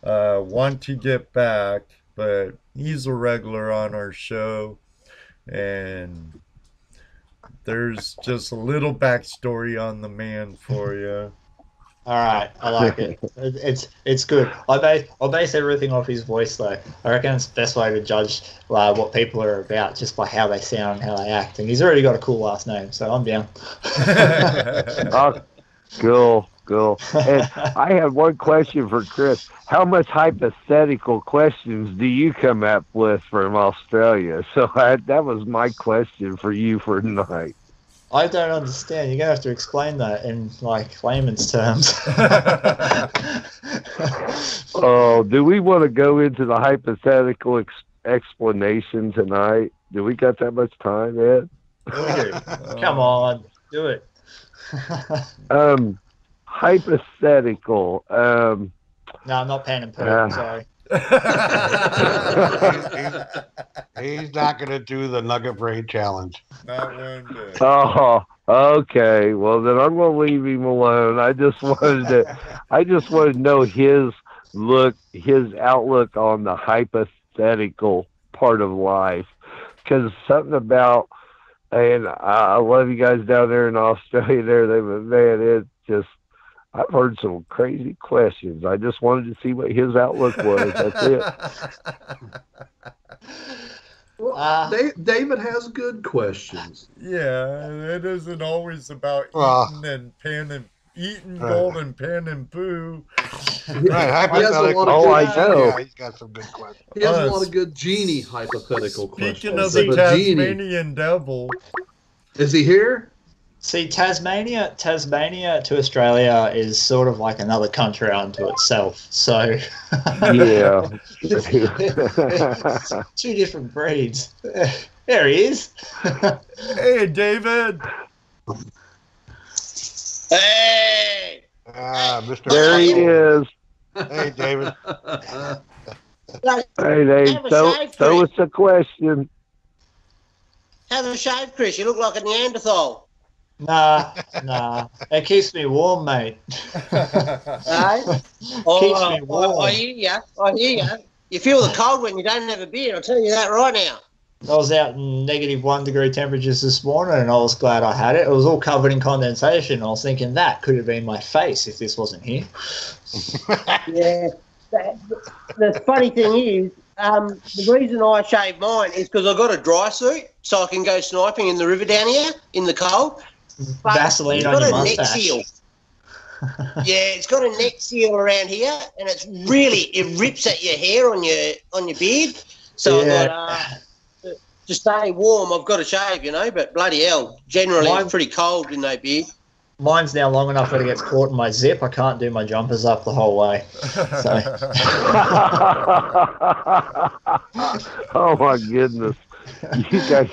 Want to get back, but he's a regular on our show, and there's just a little backstory on the man for you. All right, I like it. It's good. I base everything off his voice, though. I reckon it's the best way to judge what people are about, just by how they sound and how they act. And he's already got a cool last name, so I'm down. Cool. And I have one question for Chris. How much hypothetical questions do you come up with from Australia? So that was my question for you for tonight. I don't understand. You're going to have to explain that in, like, layman's terms. Oh, do we want to go into the hypothetical explanation tonight? Do we got that much time, Ed? Come on, do it. Hypothetical. No, I'm not pen and paper. Sorry. He's not going to do the Nugget Brain Challenge. Not one bit. Oh, okay. Well, then I'm going to leave him alone. I just wanted to know his outlook on the hypothetical part of life, because something about, and I love you guys down there in Australia. Man, I've heard some crazy questions. I just wanted to see what his outlook was. That's it. Well, David has good questions. Yeah, it isn't always about eating gold and pan and poo. Right, He has a lot of I know. Yeah, he's got some good questions. He has a lot of good genie hypothetical questions. Speaking of the Tasmanian devil, is he here? See, Tasmania to Australia is sort of like another country unto itself. So, yeah, it's two different breeds. There he is. Hey, David. Hey. Mr. There he is. Hey, David. Hey, Dave. So it's a question. Have a shave, Chris. You look like a Neanderthal. Nah. It keeps me warm, mate. Right? Keeps me warm. I hear you. You feel the cold when you don't have a beer. I'll tell you that right now. I was out in -1 degree temperatures this morning, and I was glad I had it. It was all covered in condensation. I was thinking that could have been my face if this wasn't here. Yeah. The funny thing is, the reason I shave mine is because I've got a dry suit, so I can go sniping in the river down here in the cold. But Vaseline on your mustache. Neck seal. Yeah, it's got a neck seal around here, and it rips at your hair on your beard. So yeah. I thought, to stay warm, I've got to shave, but bloody hell, generally it's pretty cold in that beard. Mine's now long enough that it gets caught in my zip. I can't do my jumpers up the whole way. So. Oh, my goodness. You guys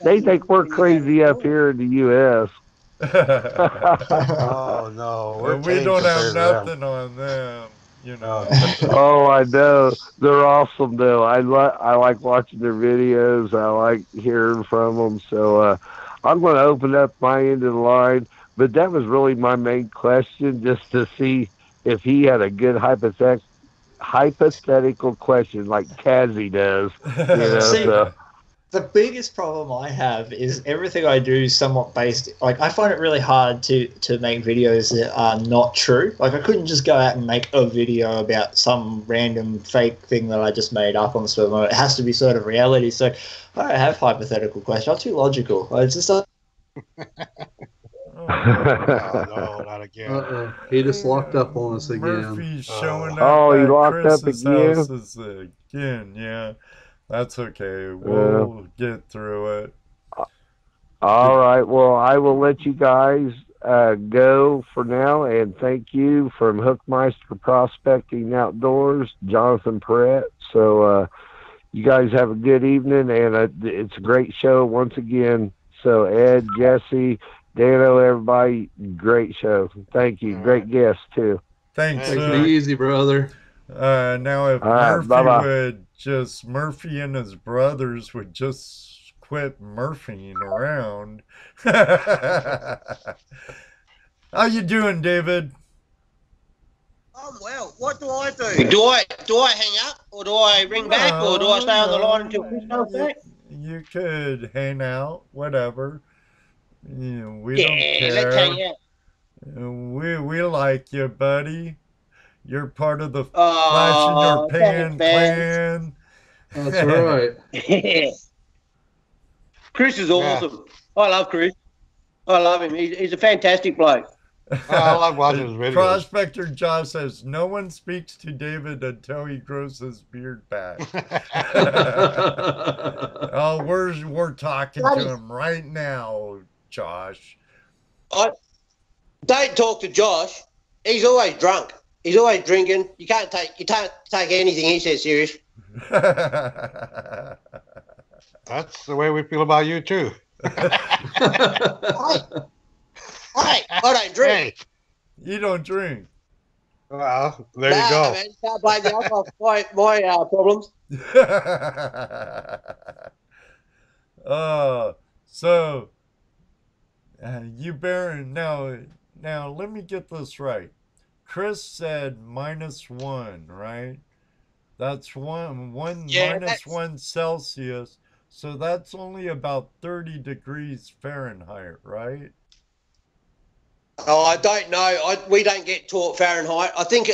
they think we're crazy up here in the U.S. Oh, no. We don't have nothing on them. you know. Oh, I know. They're awesome, though. I like watching their videos. I like hearing from them. So I'm going to open up my end of the line. But that was really my main question, just to see if he had a good hypothetical question like Kazzy does. You know, See, so. The biggest problem I have is everything I do is somewhat based. Like, I find it really hard to make videos that are not true. Like, I couldn't just go out and make a video about some random fake thing that I just made up on the spot. It has to be sort of reality. So I don't have hypothetical questions. I'm too logical. I just no, not again. He just locked up on us again. Murphy's showing up. Oh, he locked Chris's up again? houses again, yeah. That's okay. We'll get through it. All right. Well, I will let you guys go for now, and thank you from Hookmeister Prospecting Outdoors, Jonathan Perrett. So you guys have a good evening, and it's a great show once again. So Ed, Jesse, Dano, everybody, great show. Thank you. Great guest, too. Thanks. Take it easy, brother. Now, if Murphy and his brothers would just quit Murphying around. How you doing, David? I'm well. What do I do? Do I hang up, or do I ring back, or do I stay on the line until Chris comes back? You could hang out, whatever. You know, we don't care. Let's hang out. We like you, buddy. You're part of the Flash in Your Pan clan. That's right. Chris is awesome. Yeah. I love Chris. I love him. He's a fantastic bloke. I love watching his videos. Prospector Josh says, no one speaks to David until he grows his beard back. Oh, we're talking to him right now, Josh. Don't talk to Josh. He's always drunk. He's always drinking. You can't take anything he says serious. That's the way we feel about you too. Hey, I don't drink. Hey. You don't drink. Well, there you go. Man, you can't blame the alcohol for my problems. So you Baron, now let me get this right. Chris said -1, right? That's one minus 1 Celsius. So that's only about 30 degrees Fahrenheit, right? Oh, I don't know. We don't get taught Fahrenheit. I think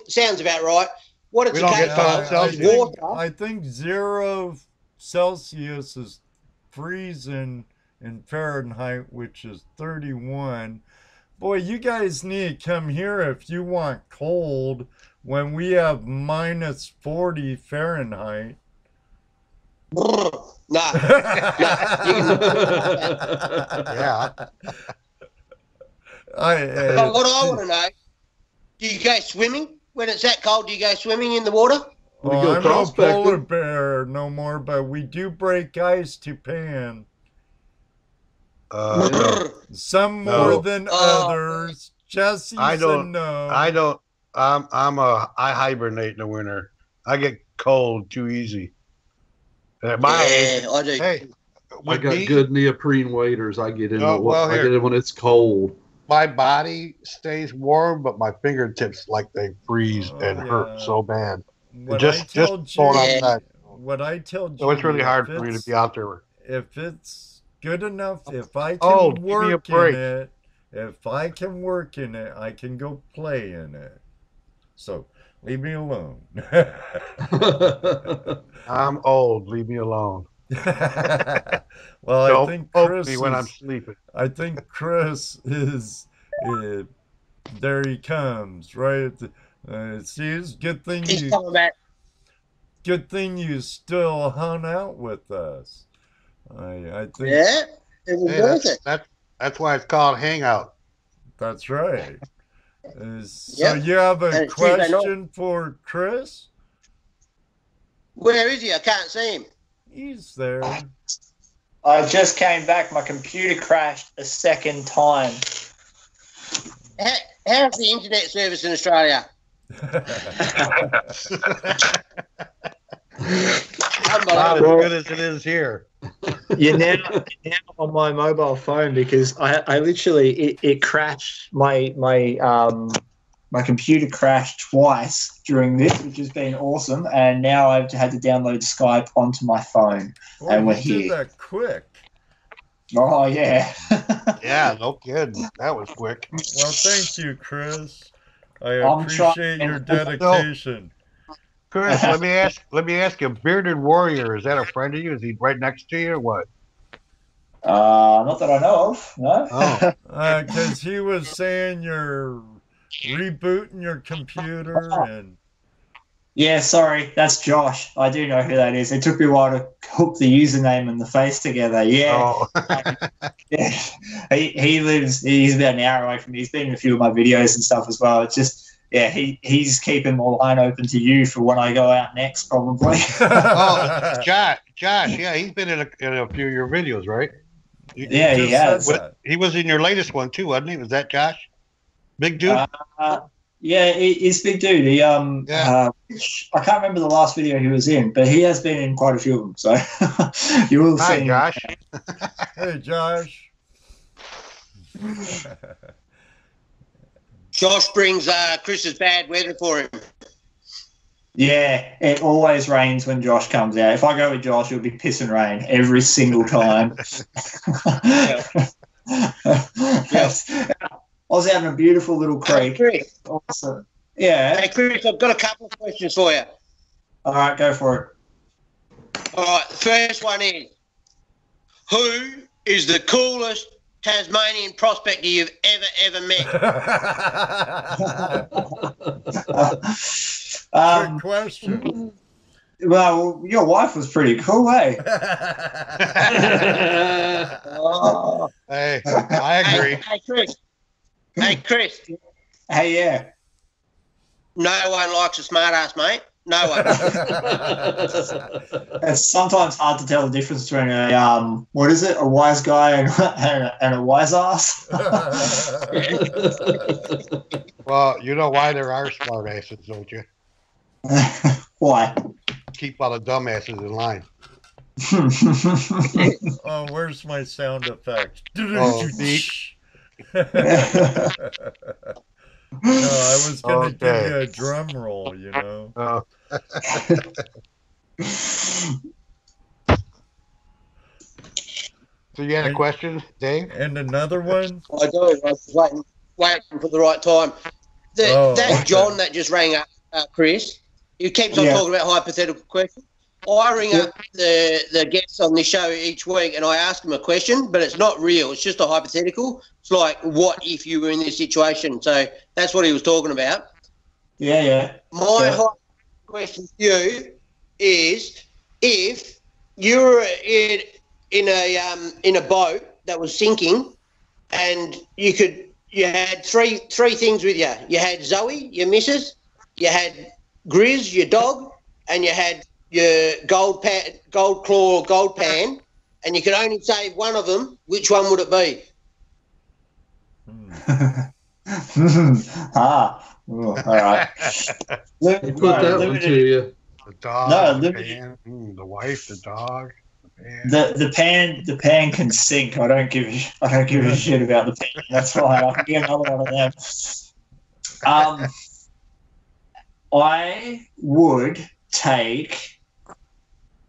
sounds about right. What it's water. I think 0 Celsius is freezing in Fahrenheit, which is 31. Boy, you guys need to come here if you want cold when we have -40 Fahrenheit. Nah. Yeah. What I want to know, do you go swimming when it's that cold? Do you go swimming in the water? Well, I'm no polar bear no more, but we do break ice to pan. Some more than others. Jesse said no. I don't. I hibernate in the winter. I get cold too easy. At my age, I do. Hey, I got good neoprene waders. I get in. I get in when it's cold. My body stays warm, but my fingertips they freeze and hurt so bad. What I tell you, so it's really hard for me to be out there. If it's good enough, if I can work in it, I can go play in it. So leave me alone. I'm old. Leave me alone. Well, Don't I think poke Chris me when I'm sleeping. I think Chris is. There he comes, right? See, it's good thing He's coming back. Good thing you still hung out with us. I think. Yeah, it was worth it. That's why it's called Hangout. That's right. So you have a question for Chris? Where is he? I can't see him. He's there. I just came back. My computer crashed a second time. How's the internet service in Australia? Not as good as it is here. You're now on my mobile phone because I literally it crashed my computer crashed twice during this, which has been awesome, and now I've had to download Skype onto my phone, and we're here. Did that quick. Oh yeah. Yeah, no kidding. That was quick. Well, thank you, Chris. I appreciate your dedication. Chris, let me ask you, Bearded Warrior, is that a friend of you? Is he right next to you or what? Not that I know of, no. Oh. Because he was saying you're rebooting your computer and... Yeah, sorry, that's Josh. I do know who that is. It took me a while to hook the username and the face together. Yeah. Oh. Yeah. He's about an hour away from me. He's been in a few of my videos and stuff as well. It's just, yeah, he's keeping my line open to you for when I go out next, probably. Oh, Josh, yeah, he's been in a few of your videos, right? Yeah, he has. He was in your latest one too, wasn't he? Was that Josh? Big dude? Yeah, he's a big dude. He I can't remember the last video he was in, but he has been in quite a few of them. So you will see. Hi, Josh. Hey, Josh. Josh brings Chris's bad weather for him. Yeah, it always rains when Josh comes out. If I go with Josh, it'll be piss and rain every single time. Yes. I was out in a beautiful little creek. Hey, Chris. Awesome. Yeah. Hey, Chris, I've got a couple of questions for you. All right, go for it. All right, the first one is, who is the coolest Tasmanian prospector you've ever met? Good question. Well, your wife was pretty cool, eh? Oh. Hey, I agree. Hey, Chris. Hey, yeah. No one likes a smart-ass, mate. No one. It's sometimes hard to tell the difference between a a wise guy and a wise ass. Well, you know why there are smart asses, don't you? Why? Keep all the dumb asses in line. Oh, where's my sound effect? Oh, No, I was going to give you a drum roll, you know. Oh. So you had a question, Dave? And another one? I do. I was waiting for the right time. That John that just rang up, Chris, he keeps on talking about hypothetical questions. I ring up the guests on this show each week and I ask them a question, but it's not real. It's just a hypothetical. It's like, what if you were in this situation? So that's what he was talking about. Yeah. My question to you is, if you were in a boat that was sinking and you had three things with you. You had Zoe, your missus, you had Grizz, your dog, and you had your gold claw, gold pan, and you could only save one of them. Which one would it be? All right. Put that one to you. The dog, the pan, the wife, the dog, the pan. The pan can sink. I don't give a shit about the pan. That's fine. I can get another one of them.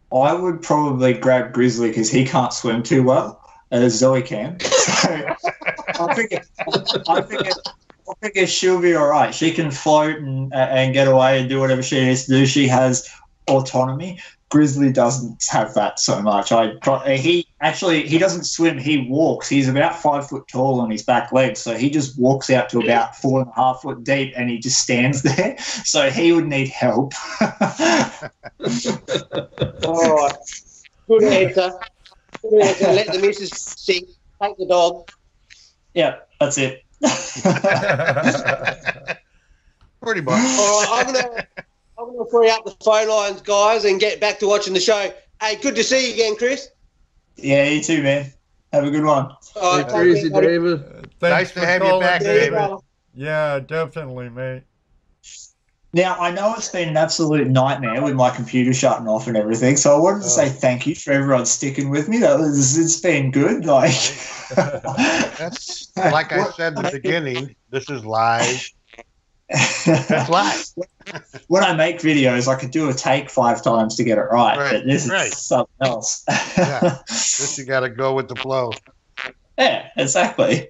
I would probably grab Grizzly because he can't swim too well, as Zoe can. So I figure she'll be all right. She can float and get away and do whatever she needs to do. She has autonomy. Grizzly doesn't have that so much. He doesn't swim. He walks. He's about 5 foot tall on his back legs, so he just walks out to about 4.5 foot deep, and he just stands there. So he would need help. All right. Good answer. Let the missus sink. Take the dog. Yeah, that's it. Pretty much. All right, I'm gonna free up the phone lines, guys, and get back to watching the show. Hey, good to see you again, Chris. Yeah, you too, man. Have a good one. All right, crazy, David. Nice to have you back, David. Yeah, definitely, mate. Now, I know it's been an absolute nightmare with my computer shutting off and everything, so I wanted to say thank you for everyone sticking with me. It's been good. Like, That's like I said in the beginning, this is live. That's live. When I make videos, I could do a take 5 times to get it right, but this is something else. Yeah. This you got to go with the flow. Yeah, exactly.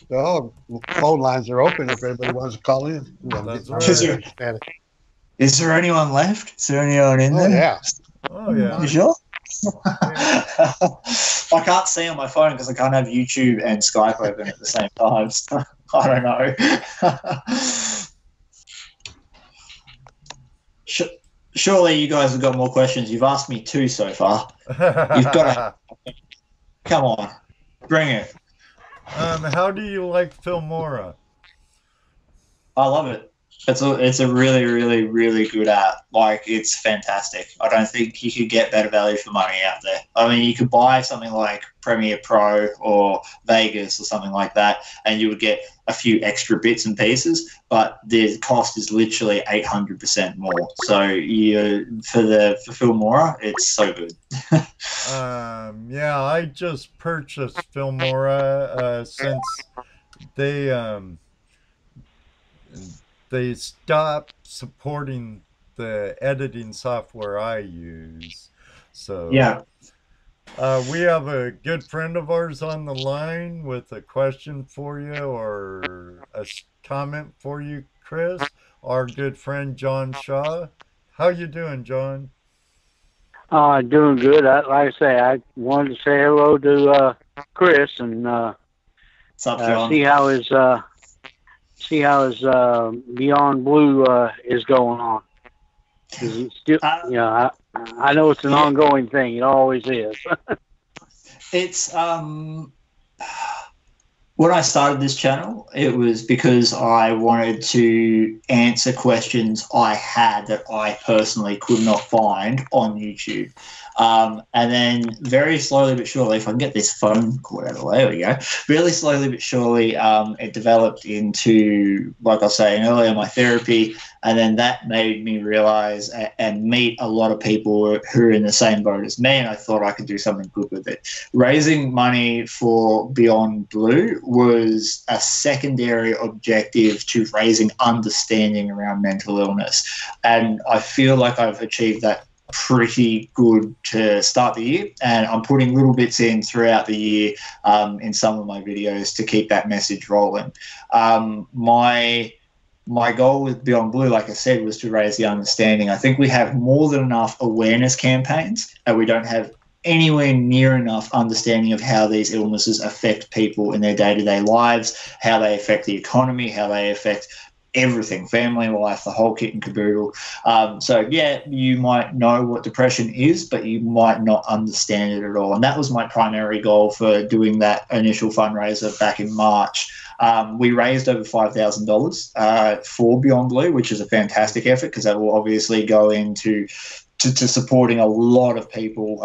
So phone lines are open if anybody wants to call in. That's right. Is there anyone left? Is there anyone in there? Yeah. Oh, yeah. You sure? I can't see on my phone because I can't have YouTube and Skype open at the same time. So I don't know. Surely you guys have got more questions. You've asked me 2 so far. You've got to. Come on. Bring it. How do you like Filmora? I love it. It's a really, really, really good app. Like, it's fantastic. I don't think you could get better value for money out there. I mean, you could buy something like Premiere Pro or Vegas or something like that, and you would get a few extra bits and pieces, but the cost is literally 800% more. So for Filmora, it's so good. Yeah, I just purchased Filmora since they stopped supporting the editing software I use. So yeah. We have a good friend of ours on the line with a question for you or a comment for you, Chris. Our good friend John Shaw. How you doing, John? Doing good. Like I say, I wanted to say hello to Chris and What's up, John? see how his Beyond Blue is going on. It's still, I know it's an ongoing thing. It always is. It's when I started this channel, it was because I wanted to answer questions I had that I personally could not find on YouTube. And then very slowly but surely, if I can get this phone cord out of the way, there we go. Really slowly but surely, it developed into, like I was saying earlier, my therapy. And then that made me realize and meet a lot of people who are in the same boat as me. And I thought I could do something good with it. Raising money for Beyond Blue was a secondary objective to raising understanding around mental illness. And I feel like I've achieved that pretty good to start the year, and I'm putting little bits in throughout the year in some of my videos to keep that message rolling. My goal with Beyond Blue, like I said, was to raise the understanding. I think we have more than enough awareness campaigns, and we don't have anywhere near enough understanding of how these illnesses affect people in their day-to-day lives, how they affect the economy, how they affect everything, family life, the whole kit and caboodle. So yeah, you might know what depression is, but you might not understand it at all. And that was my primary goal for doing that initial fundraiser back in March. We raised over $5,000 for Beyond Blue, which is a fantastic effort because that will obviously go into to supporting a lot of people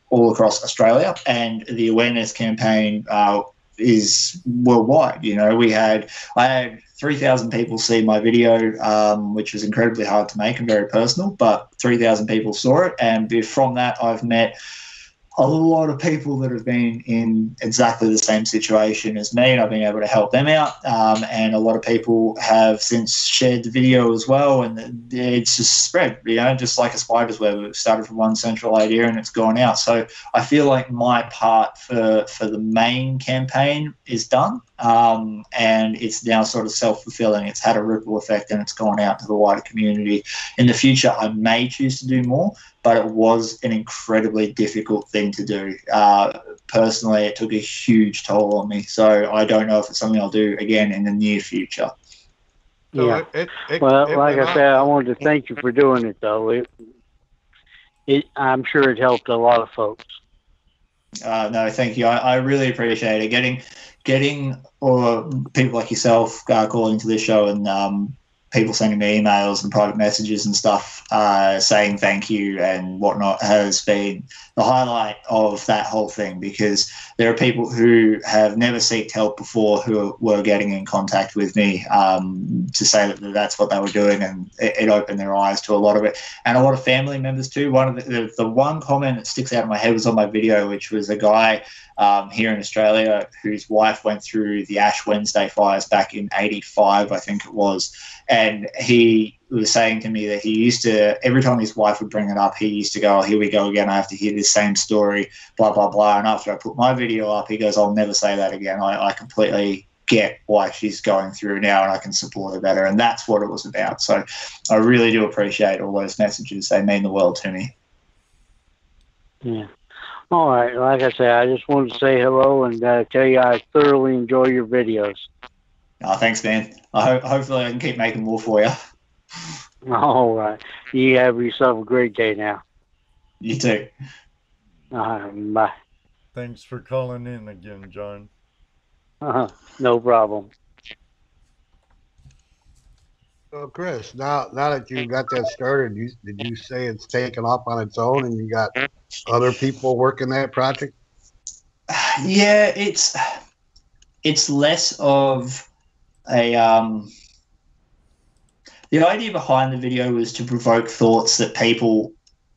all across Australia. And the awareness campaign is worldwide. You know, I had 3,000 people see my video, which was incredibly hard to make and very personal, but 3,000 people saw it. And from that, I've met a lot of people that have been in exactly the same situation as me, and I've been able to help them out. And a lot of people have since shared the video as well, and it's just spread, you know, just like a spider's web. It started from one central idea and it's gone out. So I feel like my part for the main campaign is done, and it's now sort of self-fulfilling. It's had a ripple effect and it's gone out to the wider community. In the future, I may choose to do more, but it was an incredibly difficult thing to do. Personally, it took a huge toll on me. So I don't know if it's something I'll do again in the near future. Yeah. Like I said, I wanted to thank you for doing it, though. I'm sure it helped a lot of folks. No, thank you. I really appreciate it. Getting people like yourself calling to this show and people sending me emails and private messages and stuff saying thank you and whatnot has been the highlight of that whole thing, because there are people who have never sought help before who were getting in contact with me to say that that's what they were doing, and it opened their eyes to a lot of it. And a lot of family members too. One of the one comment that sticks out in my head was on my video, which was a guy here in Australia whose wife went through the Ash Wednesday fires back in '85, I think it was. And he was saying to me that he used to, every time his wife would bring it up, he used to go, oh, here we go again. I have to hear this same story, blah, blah, blah. And after I put my video up, he goes, I'll never say that again. I completely get why she's going through now, and I can support her better. And that's what it was about. So I really do appreciate all those messages. They mean the world to me. Yeah. All right. Like I said, I just wanted to say hello and tell you I thoroughly enjoy your videos. Oh, thanks, man. Hopefully I can keep making more for you. All right. You have yourself a great day now. You too. All right. Bye. Thanks for calling in again, John. No problem. So, Chris, now that you got that started, did you say it's taken off on its own and you got other people working that project? Yeah, it's less of a the idea behind the video was to provoke thoughts that people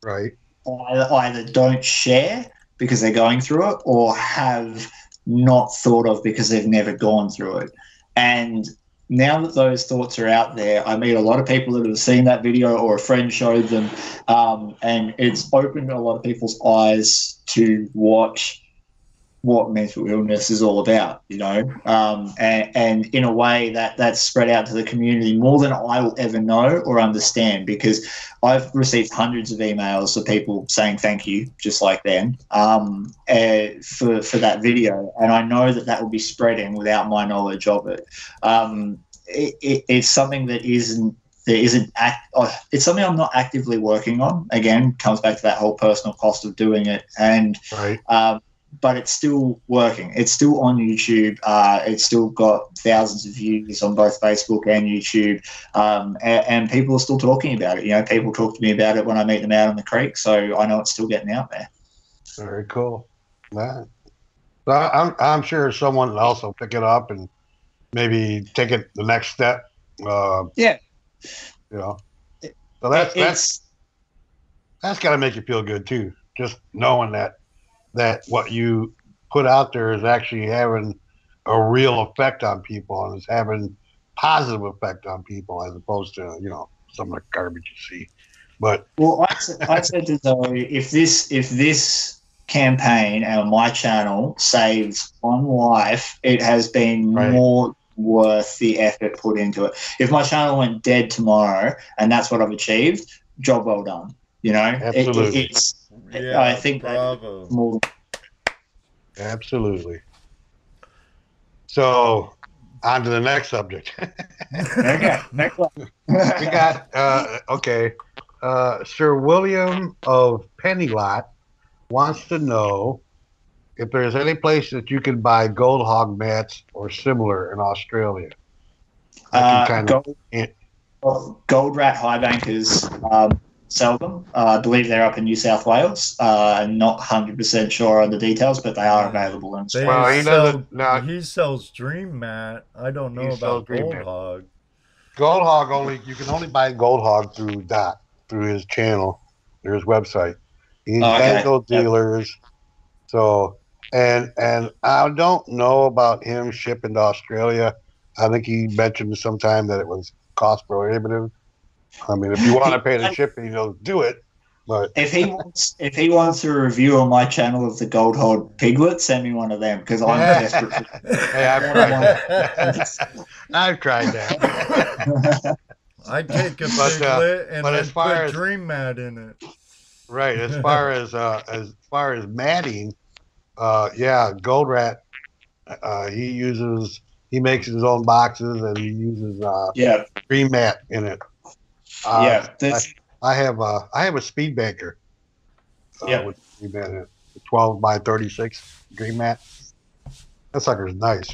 either don't share because they're going through it, or have not thought of because they've never gone through it. And now that those thoughts are out there, I meet a lot of people that have seen that video or a friend showed them, and it's opened a lot of people's eyes to what mental illness is all about, you know, and in a way that's spread out to the community more than I will ever know or understand, because I've received hundreds of emails of people saying thank you, just like them, for that video, and I know that will be spreading without my knowledge of it. It's something that it's something I'm not actively working on. Again, comes back to that whole personal cost of doing it, and but it's still working. It's still on YouTube. It's still got thousands of views on both Facebook and YouTube, and people are still talking about it. You know, people talk to me about it when I meet them out on the creek, so I know it's still getting out there. Very cool. Right. So I'm sure someone will also pick it up and maybe take it the next step. Yeah. You know, so that's got to make you feel good too. Just knowing that what you put out there is actually having a real effect on people, and is having positive effect on people, as opposed to, you know, some of the garbage you see. But well, I said to Zoe, if this campaign and my channel saves one life, it has been more worth the effort put into it. If my channel went dead tomorrow and that's what I've achieved, job well done. You know, absolutely. I think bravo. More. Absolutely. So, on to the next subject. Okay, next one. We got Sir William of Pennylot wants to know if there's any place that you can buy gold hog mats or similar in Australia. Gold Rat High Bankers sell them. I believe they're up in New South Wales. I'm not 100% sure on the details, but they are available in Australia. He sells Dream Mat. I don't know about Gold Hog. Gold Hog you can only buy Gold Hog through his channel, through his website. He has those dealers. So, and I don't know about him shipping to Australia. I think he mentioned sometime that it was cost prohibitive. I mean, if you want to pay the shipping, you'll do it. But if he wants a review on my channel of the Gold Hog piglet, send me one of them, because I'm desperate. Hey, I've tried that. I'd take a piglet and then put Dream Mat in it. Right. As far as matting, Gold Rat, he makes his own boxes, and he uses Dream Mat in it. I have a speed banker. With Dream Mat in it, 12 by 36 Dream Mat. That sucker's nice.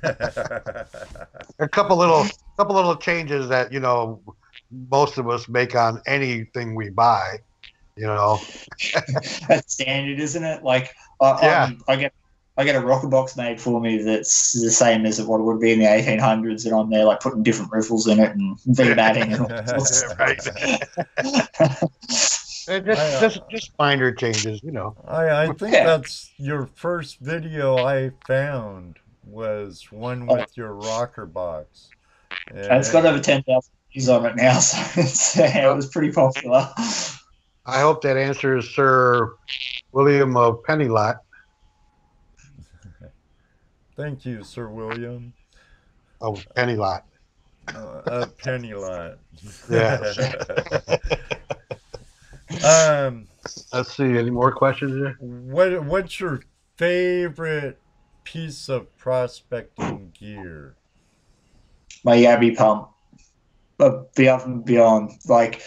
A couple little changes that most of us make on anything we buy. That's standard, isn't it? Like, Yeah. I get a rocker box made for me that's the same as what it would be in the 1800s, and I'm there like putting different riffles in it and V-matting and all sorts of Right. Just minor changes, I think that's your first video I found was one with your rocker box. It's got over 10,000 views on it now, so it was pretty popular. I hope that answers Sir William of Pennylot. Thank you, Sir William. Oh, Pennylot. Pennylot. Yeah. Let's see. Any more questions here? What's your favorite piece of prospecting gear? My Yabby pump. Above and beyond. Like,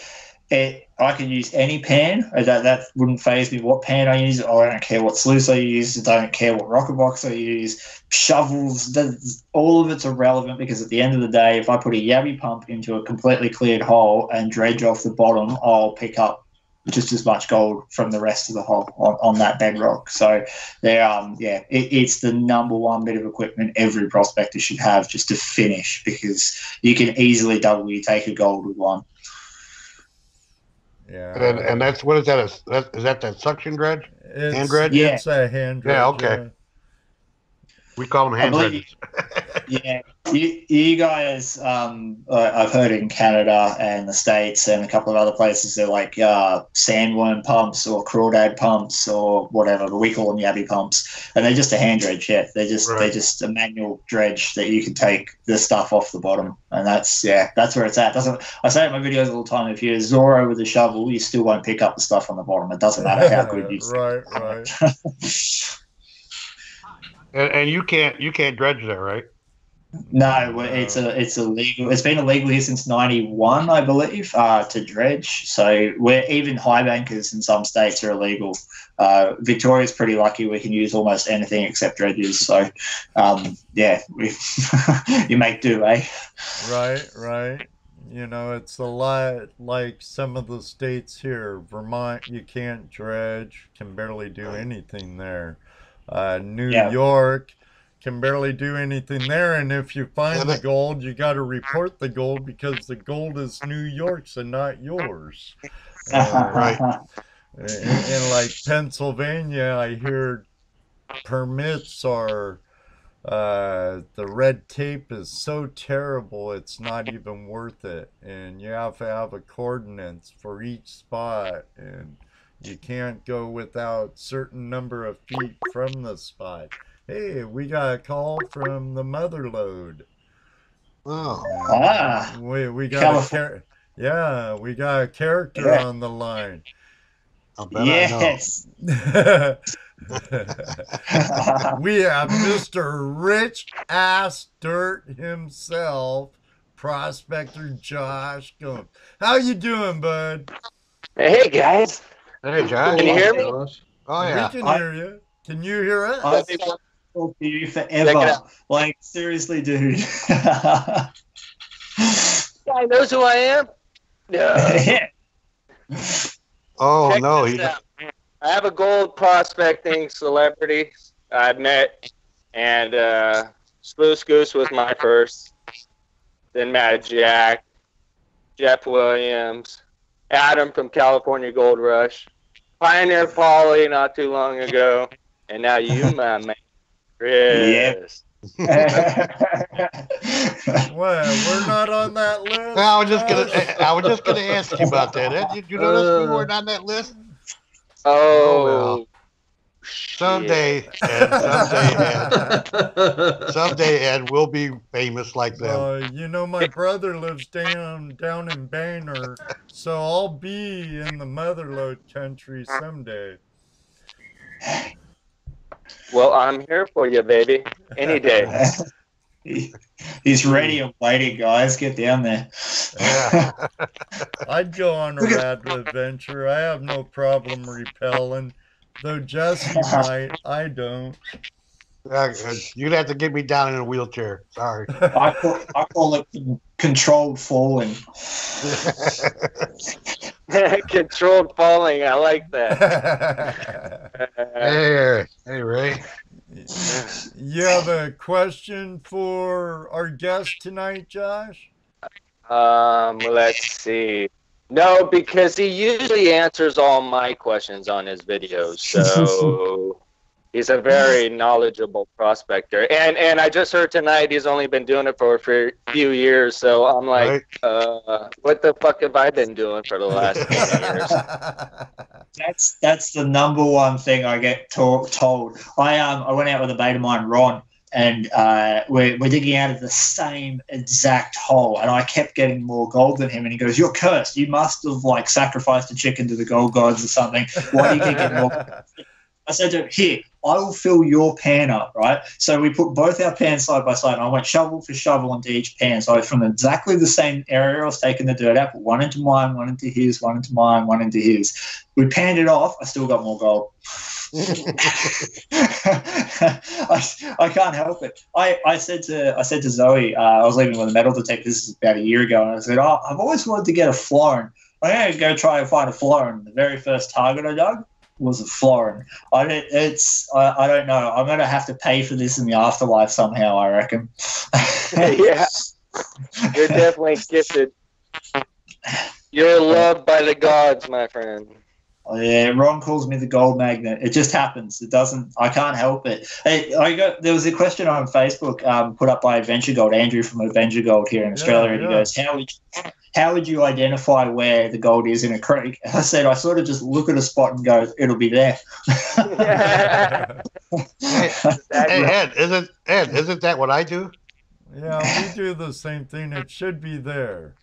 I could use any pan. That wouldn't faze me what pan I use. I don't care what sluice I use. I don't care what rocker box I use. Shovels, all of it's irrelevant, because at the end of the day, if I put a Yabby pump into a completely cleared hole and dredge off the bottom, I'll pick up just as much gold from the rest of the hole on that bedrock. So it's the number one bit of equipment every prospector should have just to finish, because you can easily double your take of gold with one. Yeah. And that's, what is that? Is that suction dredge? Hand dredge? Yeah. It's a hand dredge. Yeah, okay. Yeah. We call them hand dredges. Yeah. You guys, I've heard in Canada and the States and a couple of other places, they're like sandworm pumps or crawdad pumps or whatever, but we call them Yabby pumps. And they're just a hand dredge, yeah. They're just a manual dredge that you can take the stuff off the bottom. And that's where it's at. I say it in my videos all the time, if you're Zorro with a shovel, you still won't pick up the stuff on the bottom. It doesn't matter how good you Right. And you can't dredge there, right? No, it's illegal. It's been illegal here since '91, I believe, to dredge. So even high bankers in some states are illegal. Victoria's pretty lucky; we can use almost anything except dredges. So, you make do, eh? Right. It's a lot like some of the states here. Vermont, you can't dredge, can barely do anything there. New York can barely do anything there, and if you find the gold, you got to report the gold, because the gold is New York's and not yours. Right. In like Pennsylvania, I hear permits are the red tape is so terrible it's not even worth it, and you have to have a coordinates for each spot, and you can't go without certain number of feet from the spot. Hey, we got a call from the mother lode. Oh. We got we got a character on the line. Yes. We have Mr. Rich Ass Dirt himself, Prospector Josh. How you doing, bud? Hey, guys. Hey, Josh. Can you hear me? Oh, yeah. We can hear you. Can you hear us? I've been talking to you forever. Like, seriously, dude. Guy knows who I am? Yeah. Oh, Check no. this out. I have a gold prospecting celebrity I've met, and Spruce Goose was my first. Then Matt Jack, Jeff Williams, Adam from California Gold Rush, Pioneer Polly not too long ago, and now you, my man, Chris. Well, we're not on that list. I was just gonna ask you about that. Did you notice we weren't on that list? Oh, well. Someday, Ed, we'll be famous like them. My brother lives down in Wagner, so I'll be in the motherlode country someday. Well, I'm here for you, baby. Any day. He's ready and waiting, guys. Get down there. Yeah. I'd go on a rad adventure. I have no problem repelling. Though Jesse might, I don't. You'd have to get me down in a wheelchair. Sorry. I call it controlled falling. Controlled falling. I like that. Hey, Ray. You have a question for our guest tonight, Josh? Let's see. No, because he usually answers all my questions on his videos. So he's a very knowledgeable prospector. And I just heard tonight he's only been doing it for a few years. So I'm like, what the fuck have I been doing for the last 10 years? That's the number one thing I get told. I went out with a mate of mine, Ron, and we're digging out of the same exact hole, and I kept getting more gold than him, and he goes, "You're cursed. You must have like sacrificed a chicken to the gold gods or something. Why do you keep getting more?" I said to him, "Here, I will fill your pan up, right?" So we put both our pans side by side, and I went shovel for shovel into each pan. So from exactly the same area I was taking the dirt out, put one into mine, one into his, one into mine, one into his. We panned it off. I still got more gold. I can't help it. I said to Zoe, I was leaving with a metal detector. This is about a year ago, and I said, I've always wanted to get a florin. I'm going to go try and find a florin. The very first target I dug was a florin. I don't know. I'm going to have to pay for this in the afterlife somehow, I reckon. Yeah, you're definitely gifted. You're loved by the gods, my friend. Oh, yeah, Ron calls me the gold magnet. It just happens. It doesn't. I can't help it. There was a question on Facebook put up by Adventure Gold, Andrew from Adventure Gold here in Australia, and he goes, "How would you identify where the gold is in a creek?" I said, "I sort of just look at a spot and go, it'll be there." Hey, Ed, isn't that what I do? Yeah, we do the same thing. It should be there.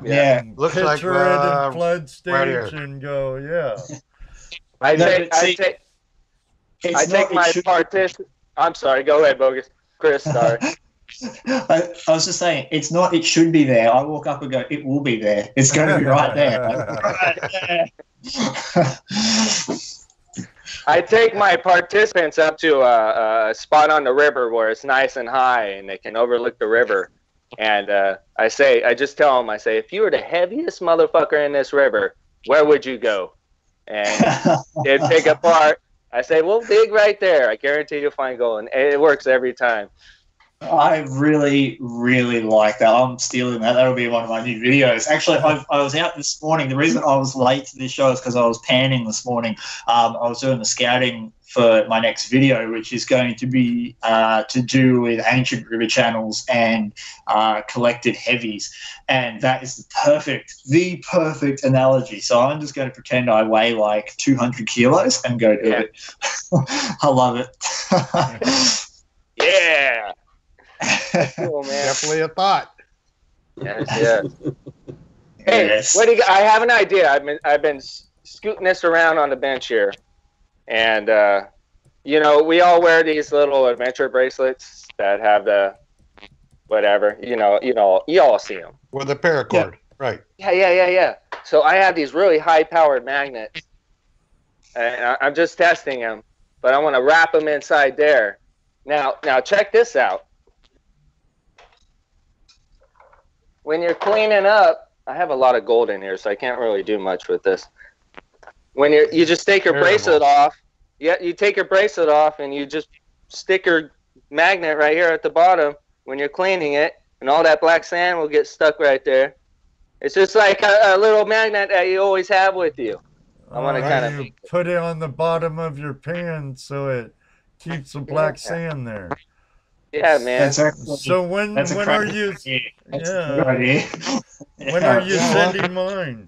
Yeah. Looks like picture it in flood right stage here. and go, yeah. I take my partition. I'm sorry. Go ahead, Vo-Gus. Chris, sorry. I was just saying, it's not. It should be there. I walk up and go, it will be there. It's going to be right there. Right there. I take my participants up to a spot on the river where it's nice and high and they can overlook the river. And I just tell them, if you were the heaviest motherfucker in this river, where would you go? And they pick apart. I say, well, dig right there. I guarantee you'll find gold. And it works every time. I really, really like that. I'm stealing that. That'll be one of my new videos. Actually, I was out this morning. The reason I was late to this show is because I was panning this morning. I was doing the scouting for my next video, which is going to be to do with ancient river channels and collected heavies. And that is the perfect analogy. So I'm just going to pretend I weigh like 200 kilos and go do it. I love it. Yeah. Cool, man. Definitely a thought. Yes, yeah. Hey, what do you? I have an idea. I've been scooting this around on the bench here, and we all wear these little adventure bracelets that have the whatever. You all see them. With the paracord, right? Yeah. So I have these really high-powered magnets, and I'm just testing them, but I want to wrap them inside there. Now check this out. When you're cleaning up, I have a lot of gold in here, so I can't really do much with this. When you just take your bracelet off, you take your bracelet off and you just stick your magnet right here at the bottom when you're cleaning it, and all that black sand will get stuck right there. It's just like a little magnet that you always have with you. I want to kind of put it on the bottom of your pan so it keeps the black sand there. Yeah, man. So when are you? When are you sending mine?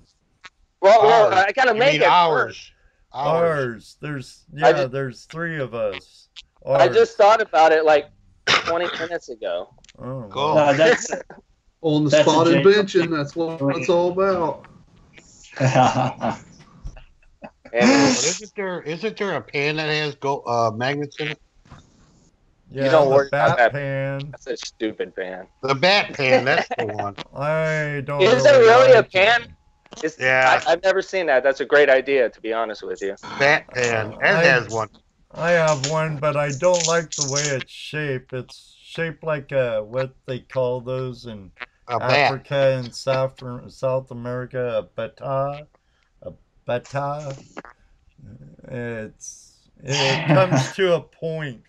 Well, I gotta make it ours. There's 3 of us. Ours. I just thought about it like 20 minutes ago. Oh, cool. Wow. That's on the spot and benching. That's what it's all about. Isn't there a pan that has magnets in it? Yeah, you don't worry bat about that pan. That's a stupid pan. The bat pan, that's the one. I don't. Is it really a pan? Yeah. I've never seen that. That's a great idea, to be honest with you. Bat pan. Ed has one. I have one, but I don't like the way it's shaped. It's shaped like what they call those in Africa and South America, a bata. A bata. It comes to a point,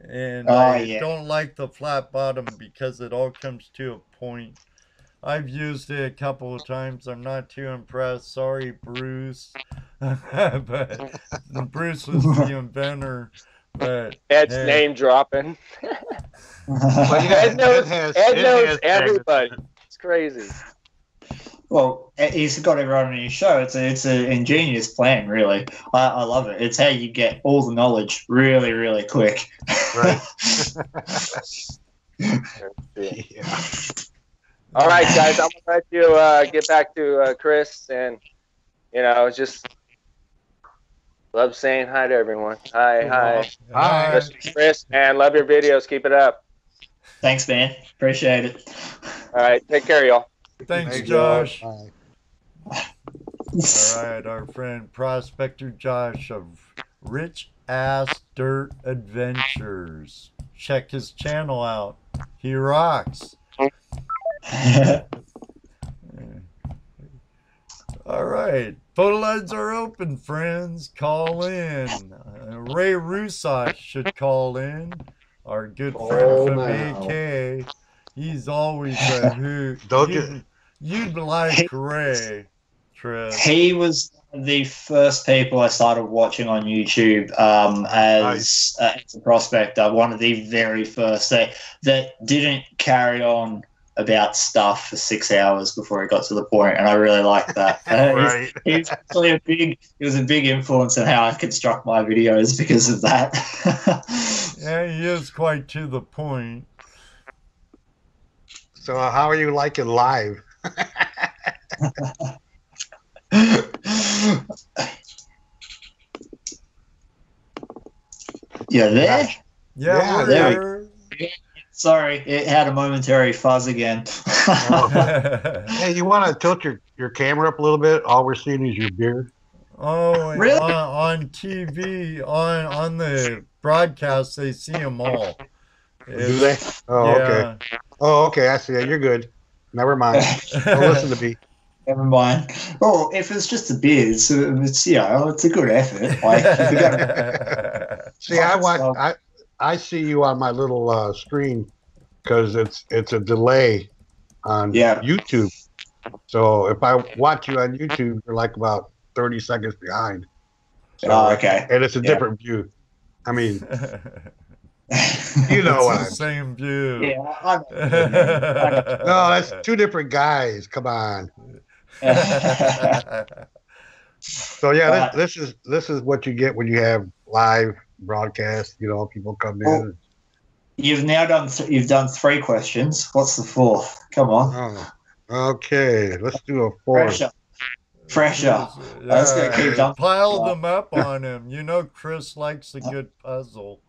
and I don't like the flat bottom because it all comes to a point. I've used it a couple of times. I'm not too impressed. Sorry, Bruce. But Bruce was the inventor. But Ed's name dropping. Ed knows everybody. It's crazy. Well, he's got everyone on his show. It's an ingenious plan, really. I love it. It's how you get all the knowledge really, really quick. Right. Yeah. All right, guys, I'm gonna let you get back to Chris, and just love saying hi to everyone. Hi, Chris, and love your videos. Keep it up. Thanks, man. Appreciate it. All right, take care, y'all. Thanks, Josh. All right, our friend Prospector Josh of Rich Ass Dirt Adventures. Check his channel out. He rocks. All right, photo lines are open, friends. Call in. Ray Rusach should call in. Our good friend from Behnke. He's always a hoot. You'd like Ray, Trish. He was the first people I started watching on YouTube as a prospector. One of the very first that didn't carry on about stuff for 6 hours before it got to the point, and I really liked that. Right. He was a big influence on how I construct my videos because of that. Yeah, he is quite to the point. So how are you liking live? Yeah, there? Yeah, we're there. Sorry, it had a momentary fuzz again. Hey, you want to tilt your camera up a little bit? All we're seeing is your beard. Oh, really? On TV, on the broadcast, they see them all. Do they? Oh, yeah. Okay. Oh, okay. I see it. You're good. Never mind. Don't listen to me. Never mind. Well, if it's just a beard, it's a good effort. Like, see, I see you on my little screen because it's a delay on YouTube. So if I watch you on YouTube, you're like about 30 seconds behind. So, okay. And it's a different view. I mean, you know what I'm saying. Same view. Yeah. No, that's two different guys. Come on. So yeah, this is what you get when you have live broadcast. People come in. You've now done three questions. What's the fourth? Come on. Oh, okay, let's do a fourth. Fresher. Let's go keep dumping. Pile them up on him. Chris likes a good puzzle.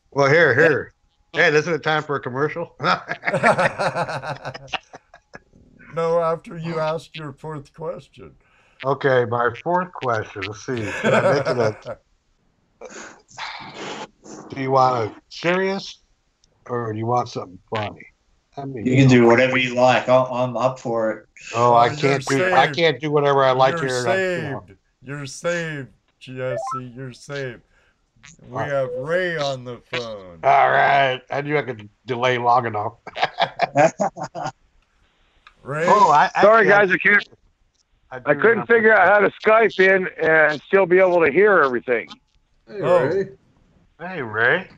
Well, here. Hey, isn't it time for a commercial? No, after you asked your fourth question. Okay, my fourth question. Let's see. Can I make it do you want a serious or do you want something funny? I mean, you can do whatever you like. I'm up for it. Oh, I can't do whatever I like here. Saved. You're saved, Jesse. You're saved. We have Ray on the phone. All right. I knew I could delay long enough. Ray? Sorry, guys. I couldn't figure out how to Skype in and still be able to hear everything. Hey, Ray. Hey, Ray.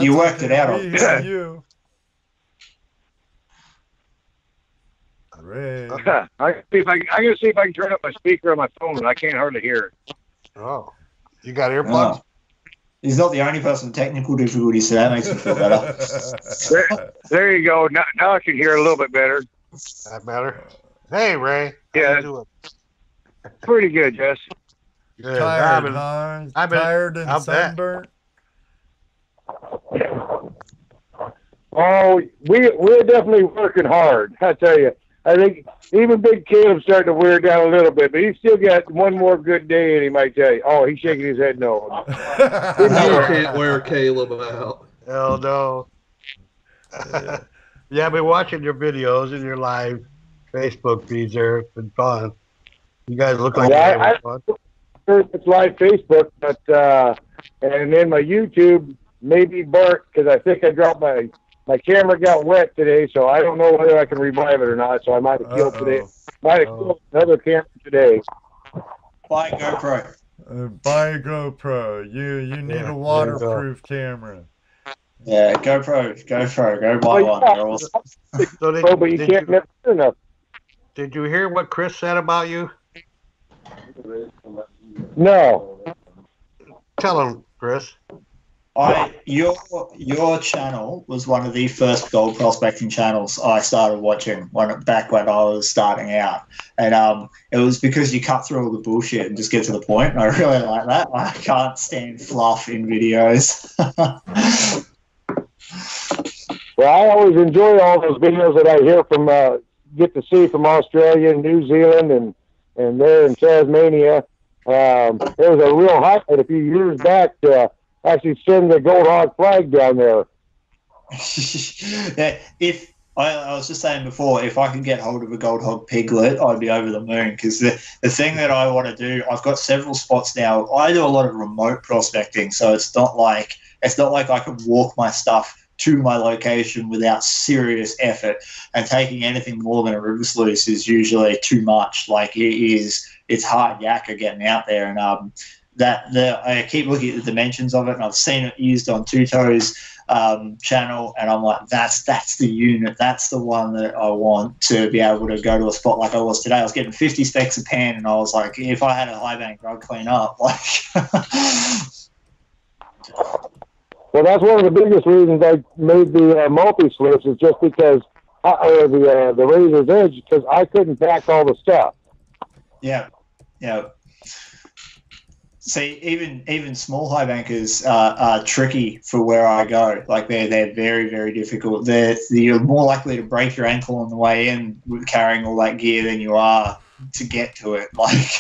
You worked it out. You. Ray. I'm gonna see if I can turn up my speaker on my phone. I can't hardly hear it. Oh, you got earplugs? Oh. He's not the only person with technical difficulties, so that makes me feel better. There you go. Now I can hear a little bit better. That better? Hey, Ray. Yeah. Pretty good, Jess. Good. Tired, tired and sunburnt? Oh, we're definitely working hard. I tell you, I think even Big Caleb's starting to wear down a little bit, but he's still got one more good day, and he might tell you. Oh, he's shaking his head no. You can't wear Caleb out. Hell no. Yeah, I've been watching your videos and your live Facebook feeds there. It's been fun. You guys look like you're having fun. It's live Facebook, but and then my YouTube maybe burnt because I think I dropped my camera got wet today, so I don't know whether I can revive it or not. So I might have killed today. Might have killed another camera today. Buy a GoPro. Buy a GoPro. You need a waterproof camera. Yeah, GoPro. Go buy one. They're awesome. So but you can't never do enough. Did you hear what Chris said about you? No. Tell him, Chris. Your channel was one of the first gold prospecting channels I started watching back when I was starting out, and it was because you cut through all the bullshit and just get to the point. And I really like that. I can't stand fluff in videos. Well, I always enjoy all those videos that I hear from get to see from Australia and New Zealand and there in Tasmania. There was a real highlight a few years back to actually send the Gold Hog flag down there. If I was just saying before, if I could get hold of a Gold Hog piglet, I'd be over the moon. Because the thing that I want to do, I've got several spots now. I do a lot of remote prospecting, so it's not like I can walk my stuff to my location without serious effort, and taking anything more than a river sluice is usually too much. Like it's hard yakka getting out there, and I keep looking at the dimensions of it, and I've seen it used on Two Toes channel, and I'm like, that's the unit, that's the one that I want to be able to go to a spot like I was today. I was getting 50 specks a pan, and I was like, if I had a high bank, I'd clean up. Like. Well, that's one of the biggest reasons I made the multi-slips is just because, the Razor's Edge, because I couldn't pack all the stuff. Yeah. See, even small high bankers are tricky for where I go. Like they're very, very difficult. You're more likely to break your ankle on the way in with carrying all that gear than you are to get to it. Like.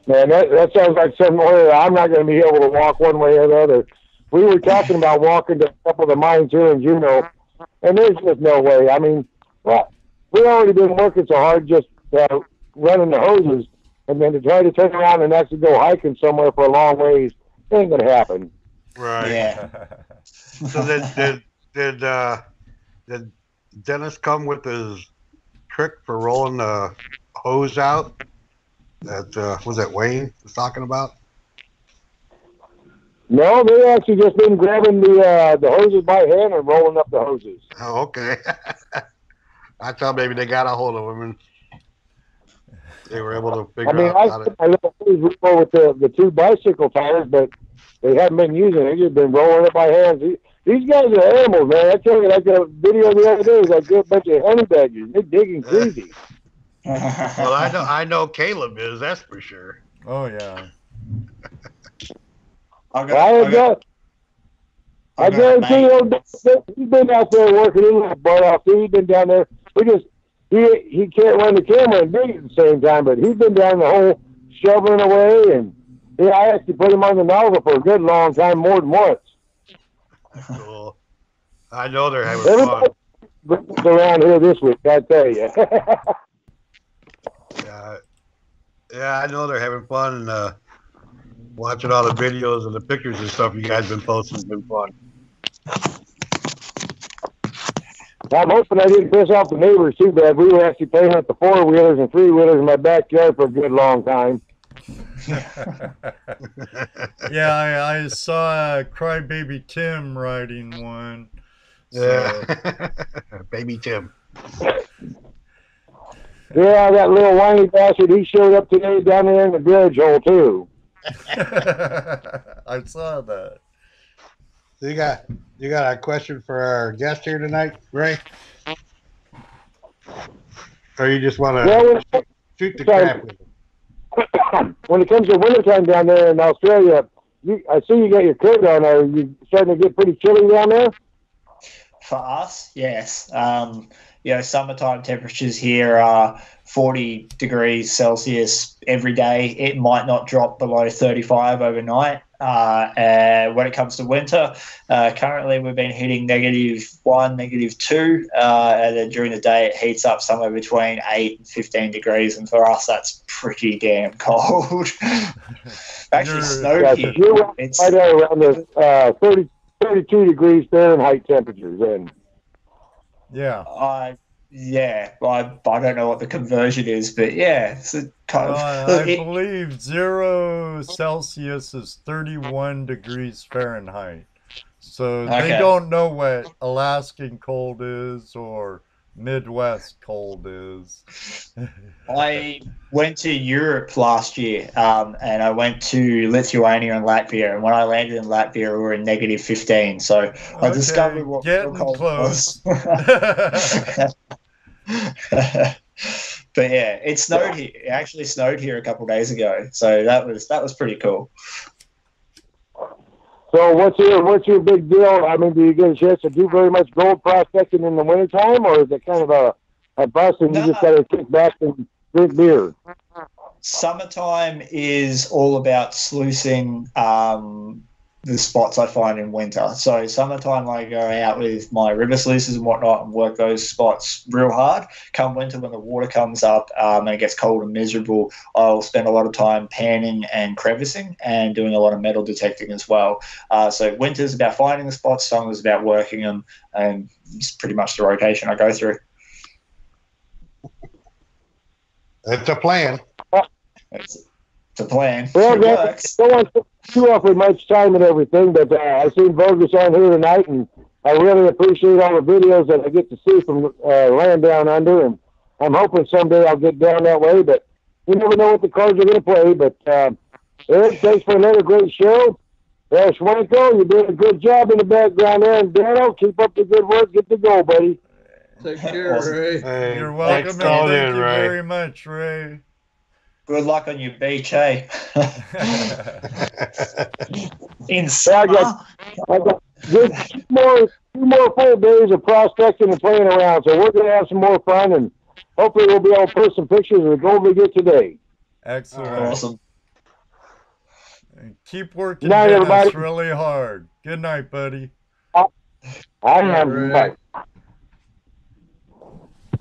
Man, that sounds like somewhere I'm not going to be able to walk one way or the other. We were talking about walking to a couple of the mines here in Juneau, and there's just no way. I mean, well, we've already been working so hard just running the hoses, and then to try to turn around and actually go hiking somewhere for a long ways, it ain't going to happen. Right. Yeah. So did Dennis come with his trick for rolling the hose out? That was that Wayne was talking about? No, they actually just been grabbing the hoses by hand and rolling up the hoses. Oh, okay. I thought maybe they got a hold of them and they were able to figure out how to. I little hose roll with the two bicycle tires, but they haven't been using it. They've just been rolling it by hand. These guys are animals, man. I tell you, like a video the other day, like a bunch of honey badgers. They're digging crazy. Well, I know Caleb is, that's for sure. Oh yeah. I guarantee you, he's been out there working his little butt off. He's been down there. He can't run the camera and dig at the same time, but he's been down the hole shoveling away, and I actually put him on the nozzle for a good long time, more than once. Cool. I know they're having fun. Everybody's around here this week, I tell you. Yeah, I know they're having fun, and watching all the videos and the pictures and stuff you guys been posting has been fun. I'm hoping I didn't piss off the neighbors too bad. We were actually playing with the 4-wheelers and 3-wheelers in my backyard for a good long time. Yeah, I saw Crybaby Tim riding one. So. Yeah, Baby Tim. Yeah, that little whiny bastard, he showed up today down there in the dredge hole, too. I saw that. So you got a question for our guest here tonight, Ray? Or you just want to shoot the crap with him? When it comes to wintertime down there in Australia, I see you got your coat on. Are you starting to get pretty chilly down there? For us, yes. Summertime temperatures here are 40 degrees Celsius every day. It might not drop below 35 overnight. When it comes to winter, currently we've been hitting -1, -2, and then during the day it heats up somewhere between 8 and 15 degrees, and for us that's pretty damn cold. Actually, snowed here. It's right around the 32 degrees Fahrenheit temperatures then. Yeah. I don't know what the conversion is, but yeah, it's a kind of. I believe 0 Celsius is 31 degrees Fahrenheit. So they don't know what Alaskan cold is or Midwest cold is. I went to Europe last year, and I went to Lithuania and Latvia. And when I landed in Latvia, we were in -15. So I discovered what real cold was. But yeah, it snowed here. It actually snowed here a couple of days ago, so that was pretty cool. So what's your big deal? I mean, do you get a chance to do very much gold prospecting in the wintertime, or is it kind of a bust and you just got to kick back and drink beer? Summertime is all about sluicing the spots I find in winter. So summertime I go out with my river sluices and whatnot and work those spots real hard. Come winter, when the water comes up and it gets cold and miserable, I'll spend a lot of time panning and crevicing and doing a lot of metal detecting as well. So winter's about finding the spots, summer's about working them, and it's pretty much the rotation I go through. It's a plan. It's a plan. Well, don't want to too awfully much time and everything, but I've seen Vo-Gus on here tonight, and I really appreciate all the videos that I get to see from land down under, and I'm hoping someday I'll get down that way, but you never know what the cards are going to play. But Eric, thanks for another great show. Schwenko, you're doing a good job in the background there, and Dano, keep up the good work. Get the goal, buddy. Take care, Ray. Hey, you're welcome, and thank you very much, Ray. Good luck on your beach, hey? In summer. I got two more full days of prospecting and playing around, so we're going to have some more fun, and hopefully we'll be able to post some pictures of the gold we get today. Excellent. Awesome. And keep working everybody. really hard. Good night, buddy. I am. Right.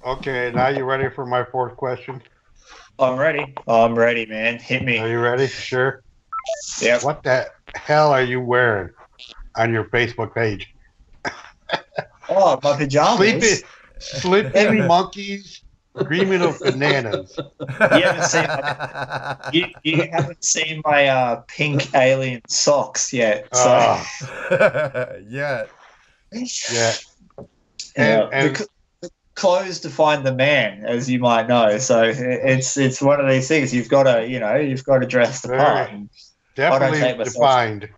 Okay, now you ready for my fourth question? I'm ready. I'm ready, man. Hit me. Are you ready? Sure. Yeah. What the hell are you wearing on your Facebook page? Oh, my pajamas. Sleeping monkeys dreaming of bananas. You haven't seen my pink alien socks yet. So. Yet. Yeah. And clothes define the man, as you might know. So it's one of these things. You've got to dress the part. Definitely defined.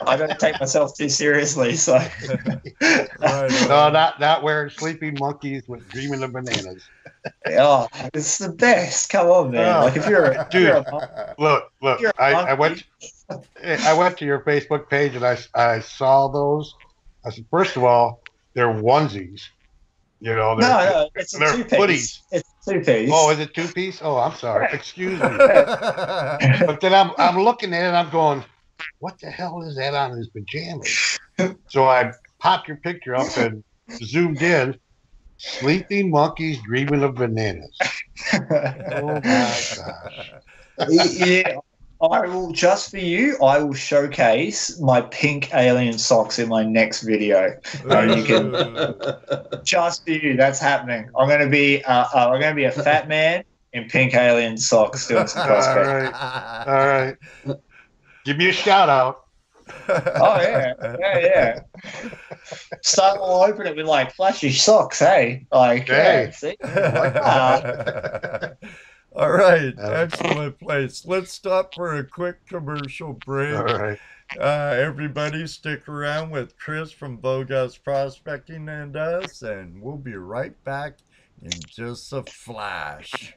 I don't take myself too seriously. So no, not wearing sleeping monkeys with dreaming of bananas. Oh, it's the best. Come on, man. Like if you're a dude, look. I went to your Facebook page and I saw those. I said, first of all, they're onesies. You know, no, it's a two-piece. It's a two-piece. Oh, is it two-piece? Oh, I'm sorry. Excuse me. But then I'm looking at it and I'm going, what the hell is that on his pajamas? So I popped your picture up and zoomed in. Sleeping monkeys dreaming of bananas. Oh, my gosh. Yeah. I will, just for you, I will showcase my pink alien socks in my next video. You can, just for you, that's happening. I'm going to be a fat man in pink alien socks doing some prospecting. All right. Give me a shout out. Oh yeah. Start all open it with like flashy socks, hey? Like, hey. Yeah, see? All right, excellent place. Let's stop for a quick commercial break. All right. Everybody stick around with Chris from Vo-Gus Prospecting and us, and we'll be right back in just a flash.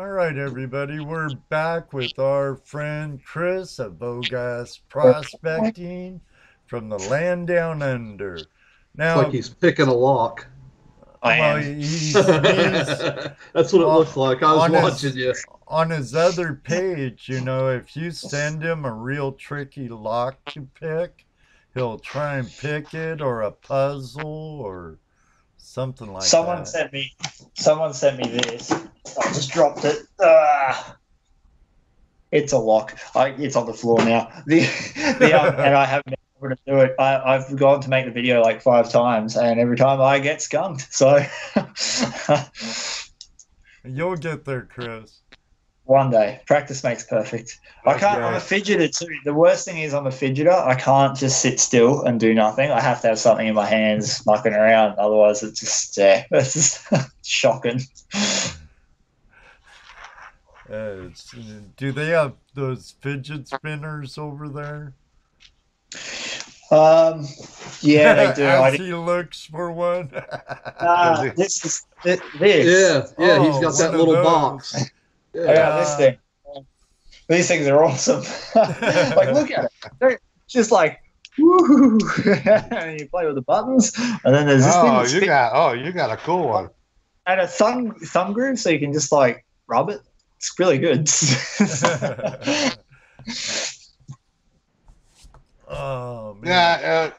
All right, everybody, we're back with our friend Chris of Vo-Gus Prospecting from the land down under. Now, It's like he's picking a lock. he's That's what it looks like. I was watching you. On his other page, you know, if you send him a real tricky lock to pick, he'll try and pick it, or a puzzle or something like that. Someone sent me this. I just dropped it. It's a lock. It's on the floor now. And I haven't been able to do it. I've gone to make the video like 5 times, and every time I get skunked. So you'll get there, Chris. One day. Practice makes perfect. I can't. I'm a fidgeter too. The worst thing is I'm a fidgeter. I can't just sit still and do nothing. I have to have something in my hands mucking around. Otherwise, it's just it's just shocking. Do they have those fidget spinners over there? Yeah, they do. As he looks for one. This. Yeah, he's got that little box. Yeah, this thing. These things are awesome. Like, look at it. They're just like, woo! And you play with the buttons, and then there's this thing. You got a cool one. And a thumb groove, so you can just like rub it. It's really good. Oh man.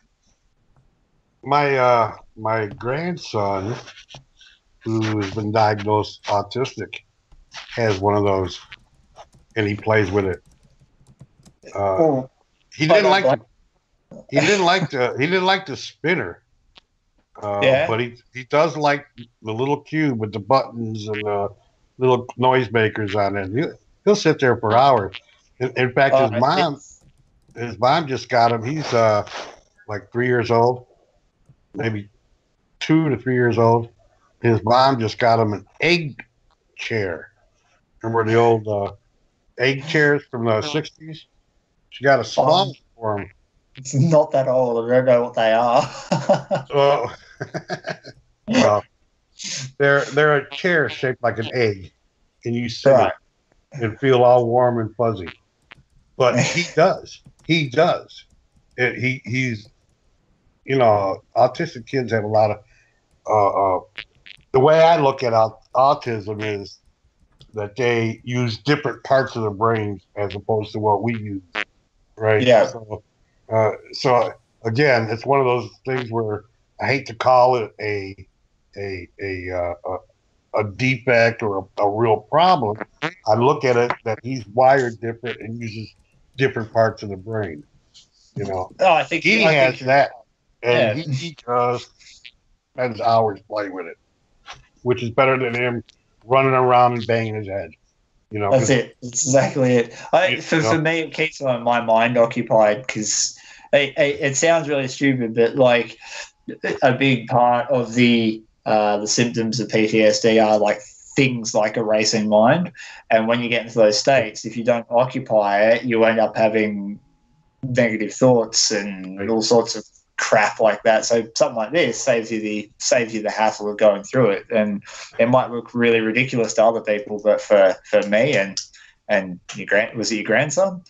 Yeah, my grandson, who has been diagnosed autistic, has one of those, and he plays with it. He didn't like the spinner. But he does like the little cube with the buttons and the little noisemakers on it. He'll sit there for hours. In fact, his mom just got him. He's like 3 years old, maybe 2 to 3 years old. His mom just got him an egg chair. Remember the old egg chairs from the 60s? She got a small one for him. It's not that old. I don't know what they are. Well, they're a chair shaped like an egg, and you sit it and feel all warm and fuzzy. But he does. He's, you know, autistic kids have a lot of. The way I look at autism is that they use different parts of their brains as opposed to what we use, right? Yeah. So again, it's one of those things where I hate to call it a defect or a real problem. I look at it that he's wired different and uses different parts of the brain. You know, I think he has that, and he spends hours playing with it, which is better than him running around and banging his head. You know, that's it. That's exactly it. For me, it keeps my mind occupied because it sounds really stupid, but like a big part of the symptoms of PTSD are like things like a racing mind, and when you get into those states, if you don't occupy it, you end up having negative thoughts and all sorts of crap like that. So something like this saves you the hassle of going through it, and it might look really ridiculous to other people, but for me and your grandson?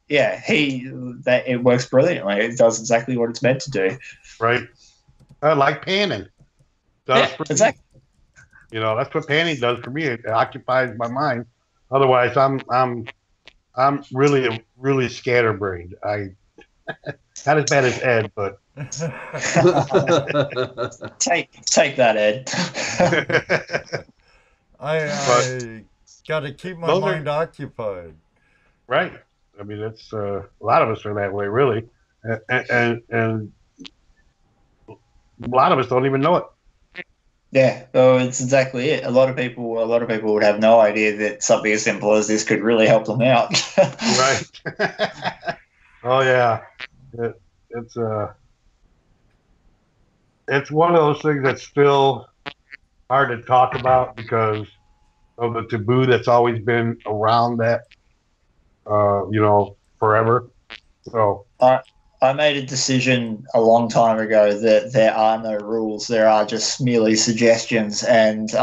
It works brilliantly. It does exactly what it's meant to do. Right. Like panning. Exactly. You know, that's what panning does for me. It occupies my mind. Otherwise, I'm really scatterbrained. Not as bad as Ed, but take that, Ed. I got to keep my mind occupied. Right. I mean, it's a lot of us are that way, really, and a lot of us don't even know it. Yeah, it's exactly it. A lot of people would have no idea that something as simple as this could really help them out. Right. Oh yeah, it's one of those things that's still hard to talk about because of the taboo that's always been around that, forever. So I made a decision a long time ago that there are no rules. There are just merely suggestions, and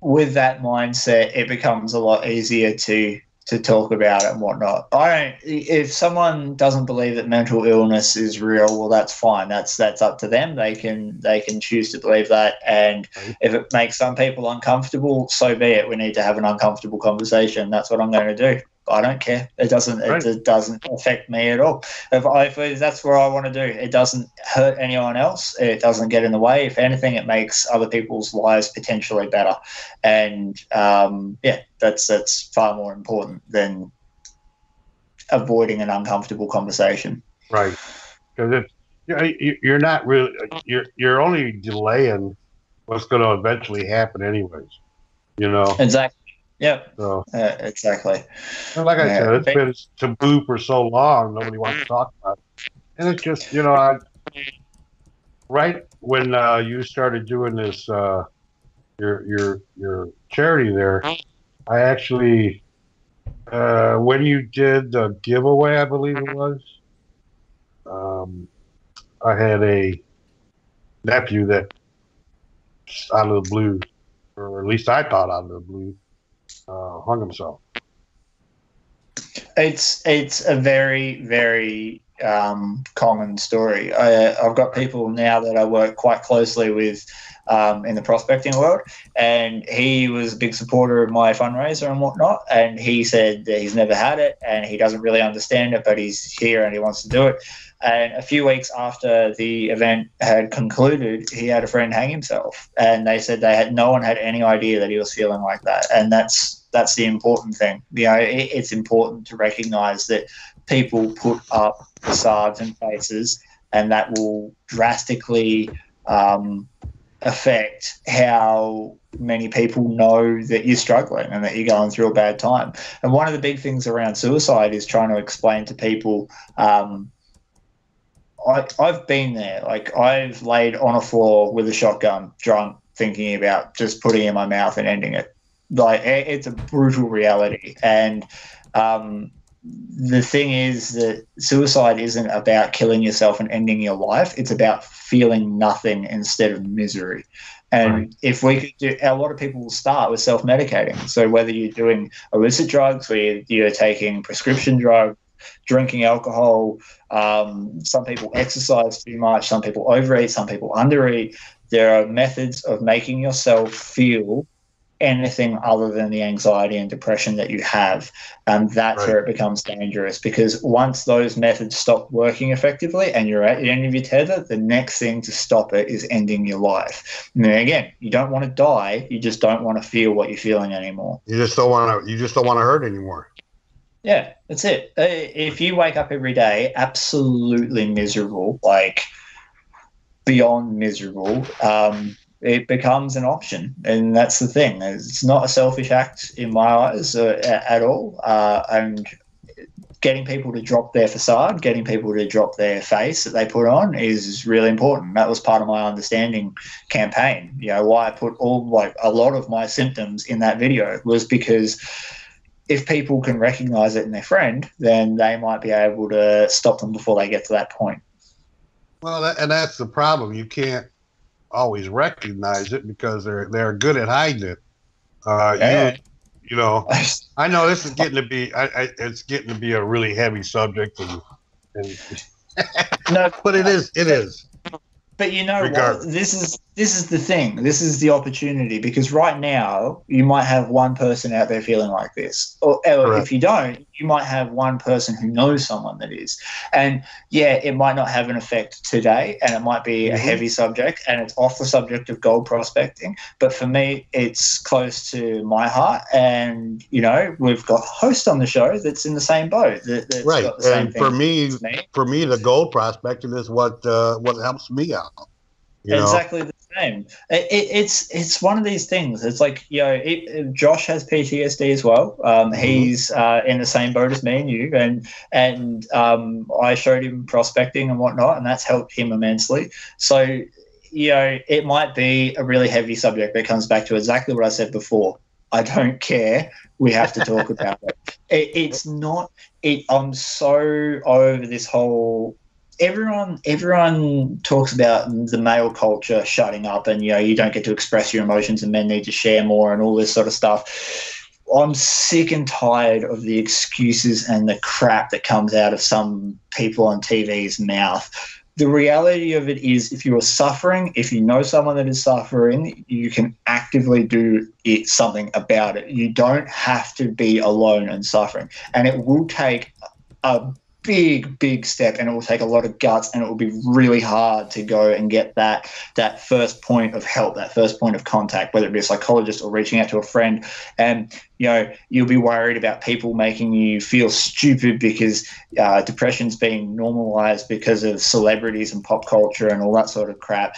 with that mindset, it becomes a lot easier to talk about it and whatnot. If someone doesn't believe that mental illness is real, well, that's fine. That's up to them. They can choose to believe that. And if it makes some people uncomfortable, so be it. We need to have an uncomfortable conversation. That's what I'm going to do. I don't care. It doesn't affect me at all. If that's what I want to do, it doesn't hurt anyone else. It doesn't get in the way. If anything, it makes other people's lives potentially better. And that's far more important than avoiding an uncomfortable conversation. Right. Because you're not really you're only delaying what's going to eventually happen, anyways. You know. Exactly. Yep. So, exactly. Like I said, it's been taboo for so long, nobody wants to talk about it. And it's just, right when you started doing this, your charity there, I actually, when you did the giveaway, I believe it was, I had a nephew that, out of the blue, or at least I thought out of the blue, hung himself. It's a very, very common story. I've got people now that I work quite closely with in the prospecting world, and he was a big supporter of my fundraiser and whatnot, and he said that he's never had it and he doesn't really understand it, but he's here and he wants to do it. And a few weeks after the event had concluded, he had a friend hang himself, and they said no one had any idea that he was feeling like that. And that's the important thing. It's important to recognize that people put up facades and faces, and that will drastically affect how many people know that you're struggling and that you're going through a bad time. And one of the big things around suicide is trying to explain to people, I've been there. Like, I've laid on a floor with a shotgun, drunk, thinking about just putting it in my mouth and ending it. Like, it's a brutal reality. And the thing is that suicide isn't about killing yourself and ending your life. It's about feeling nothing instead of misery. And if we could do, a lot of people will start with self-medicating. So whether you're doing illicit drugs, where you're taking prescription drugs, drinking alcohol, some people exercise too much, some people overeat, some people undereat. There are methods of making yourself feel anything other than the anxiety and depression that you have, and that's where it becomes dangerous, because once those methods stop working effectively and you're at the end of your tether, the next thing to stop it is ending your life. And then again, you don't want to die, you just don't want to feel what you're feeling anymore. You just don't want to hurt anymore. Yeah, that's it. If you wake up every day absolutely miserable, like beyond miserable, it becomes an option. And that's the thing. It's not a selfish act in my eyes at all. And getting people to drop their facade, getting people to drop their face that they put on is really important. That was part of my understanding campaign. Why I put a lot of my symptoms in that video was because if people can recognize it in their friend, then they might be able to stop them before they get to that point. Well, and that's the problem. You can't always recognize it because they're good at hiding it. I know this is getting to be it's getting to be a really heavy subject, and no, but it is. But you know what? This is the thing. This is the opportunity, because right now you might have one person out there feeling like this, or if you don't, you might have one person who knows someone that is. And yeah, it might not have an effect today, and it might be a heavy subject, and it's off the subject of gold prospecting. But for me, it's close to my heart, and we've got a host on the show that's in the same boat. That's got the same and for me, the gold prospecting is what helps me out. Exactly the same. It's one of these things. It's like, Josh has PTSD as well. He's in the same boat as me and you, and I showed him prospecting and whatnot, and that's helped him immensely. So, it might be a really heavy subject that comes back to exactly what I said before. I don't care. We have to talk about it. It's not. I'm so over this whole everyone talks about the male culture shutting up, and you don't get to express your emotions, and men need to share more, and all this sort of stuff. I'm sick and tired of the excuses and the crap that comes out of some people on TV's mouth. The reality of it is, if you are suffering, if you know someone that is suffering, you can actively do something about it. You don't have to be alone and suffering. And it will take a big step, and it will take a lot of guts, and it will be really hard to go and get that first point of help, that first point of contact, whether it be a psychologist or reaching out to a friend. And you'll be worried about people making you feel stupid because depression's being normalized because of celebrities and pop culture and all that sort of crap.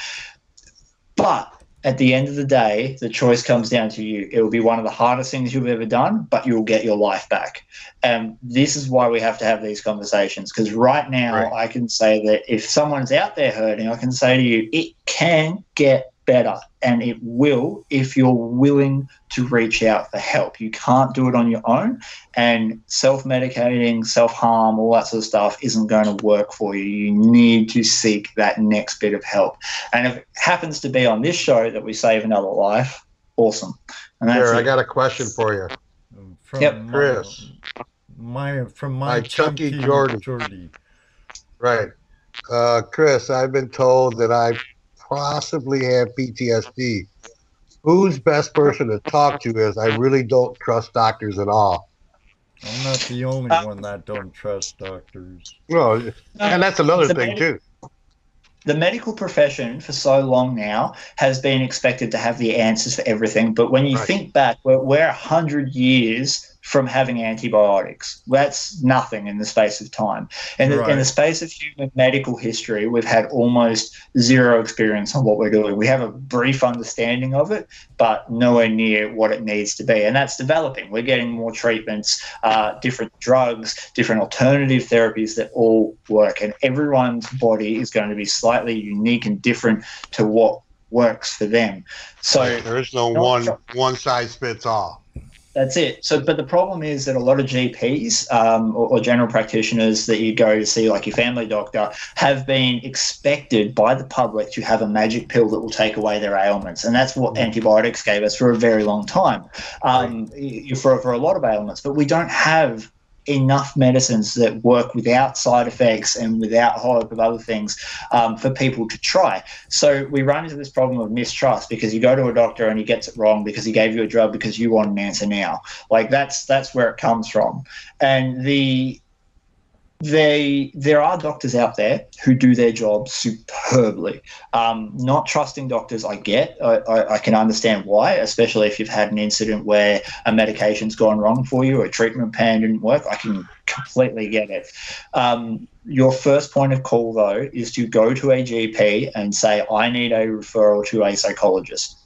But at the end of the day, the choice comes down to you. It will be one of the hardest things you've ever done, but you'll get your life back. And this is why we have to have these conversations, because right now I can say that if someone's out there hurting, I can say to you, it can get better, and it will if you're willing to reach out for help. You can't do it on your own, and self-medicating, self-harm, all that sort of stuff isn't going to work for you. You need to seek that next bit of help. And if it happens to be on this show that we save another life, awesome. And that's I got a question for you. From Chris. From my Chunky Jordy. Right. Chris, I've been told that I possibly have PTSD. Who's best person to talk to is I really don't trust doctors at all. I'm not the only one that don't trust doctors. Well, and that's another thing too. The medical profession for so long now has been expected to have the answers for everything. But when you think back, we're 100 years from having antibiotics. That's nothing in the space of time. And in the space of human medical history, we've had almost zero experience on what we're doing. We have a brief understanding of it, but nowhere near what it needs to be. And that's developing. We're getting more treatments, different drugs, different alternative therapies that all work. And everyone's body is going to be slightly unique and different to what works for them. So there is no one size fits all. That's it. So, but the problem is that a lot of GPs or general practitioners that you go to see, like your family doctor, have been expected by the public to have a magic pill that will take away their ailments. And that's what antibiotics gave us for a very long time, for a lot of ailments. But we don't have enough medicines that work without side effects and without a whole lot of other things for people to try. So we run into this problem of mistrust, because you go to a doctor and he gets it wrong because he gave you a drug because you want an answer now. Like that's where it comes from. And there are doctors out there who do their job superbly. Not trusting doctors, I get. I can understand why, especially if you've had an incident where a medication's gone wrong for you or a treatment plan didn't work. I can completely get it. Your first point of call, though, is to go to a GP and say, I need a referral to a psychologist.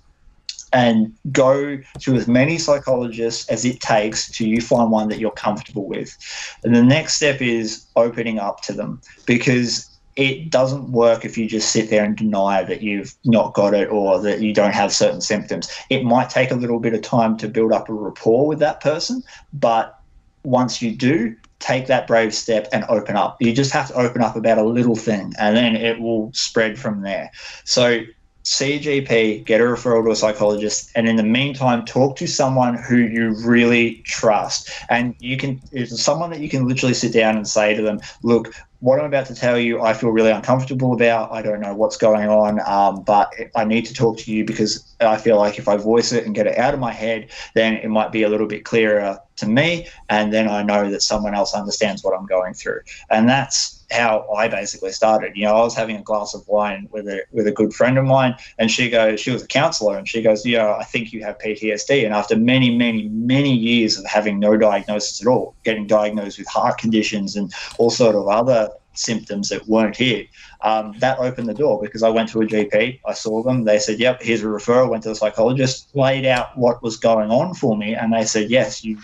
And go to as many psychologists as it takes till you find one that you're comfortable with. And the next step is opening up to them, because it doesn't work if you just sit there and deny that you've not got it or that you don't have certain symptoms. It might take a little bit of time to build up a rapport with that person, but once you do, take that brave step and open up. You just have to open up about a little thing, and then it will spread from there. So see a GP, get a referral to a psychologist, and in the meantime, talk to someone who you really trust. And it's someone that you can literally sit down and say to them, look, what I'm about to tell you, I feel really uncomfortable about. I don't know what's going on, but I need to talk to you because I feel like if I voice it and get it out of my head, then it might be a little bit clearer to me, and then I know that someone else understands what I'm going through. And that's how I basically started. I was having a glass of wine with a good friend of mine, and she was a counselor, and she goes, I think you have PTSD. And after many, many, many years of having no diagnosis at all, getting diagnosed with heart conditions and all sort of other symptoms that weren't here, that opened the door, because I went to a GP, I saw them, they said, yep, here's a referral, went to the psychologist, laid out what was going on for me, and they said, yes, you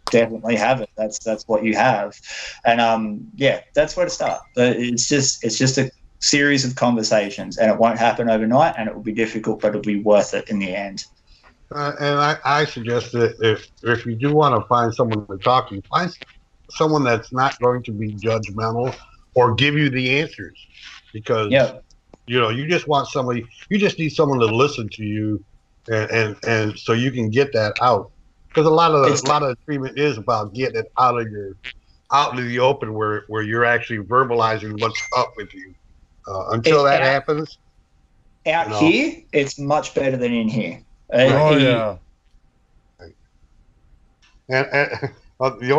definitely have it. That's what you have. And that's where to start. But it's just a series of conversations, and it won't happen overnight, and it will be difficult, but it'll be worth it in the end. And I suggest that if you do want to find someone to talk to, find someone that's not going to be judgmental or give you the answers, because you just want somebody. You just need someone to listen to you, and so you can get that out. Because a lot of the treatment is about getting it out into the open, where you're actually verbalizing what's up with you. Until that happens, here it's much better than in here. Yeah. And the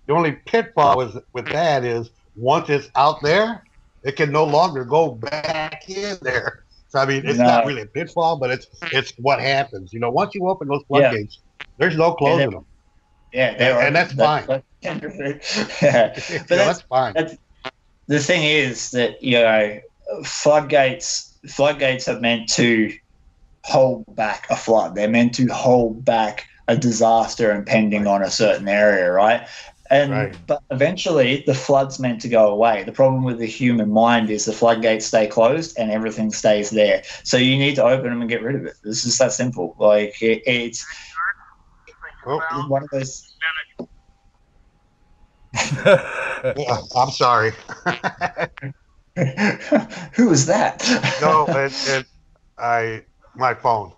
only pitfall with that is once it's out there, it can no longer go back in there. So I mean, it's not really a pitfall, but it's what happens. Once you open those floodgates, there's no closing them. Yeah, and that's fine. But that's fine. The thing is that floodgates are meant to hold back a flood. They're meant to hold back a disaster impending on a certain area, right? But eventually the flood's meant to go away. The problem with the human mind is the floodgates stay closed and everything stays there. So you need to open them and get rid of it. It's just that simple. Like it's one of those. I'm sorry. Who was that? No, my phone.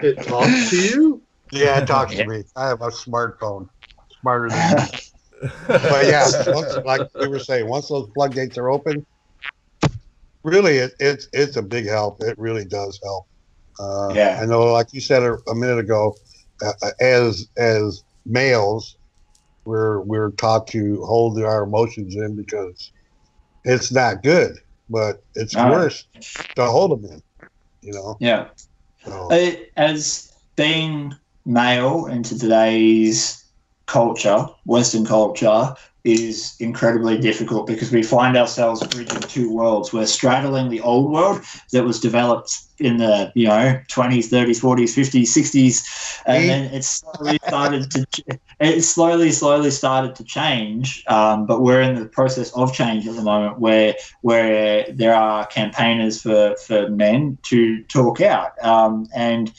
It talks to you? Yeah, it talks to me. I have a smartphone, smarter than me. But yeah, like we were saying, once those floodgates are open, really, it's a big help. It really does help. I know, like you said a minute ago, as males, we're taught to hold our emotions in because it's not good, but it's worse to hold them in. Yeah. So. As being male into today's culture, Western culture, is incredibly difficult because we find ourselves bridging two worlds. We're straddling the old world that was developed in the 20s, 30s, 40s, 50s, 60s, and then it slowly started to change. But we're in the process of change at the moment, where there are campaigners for men to talk out, and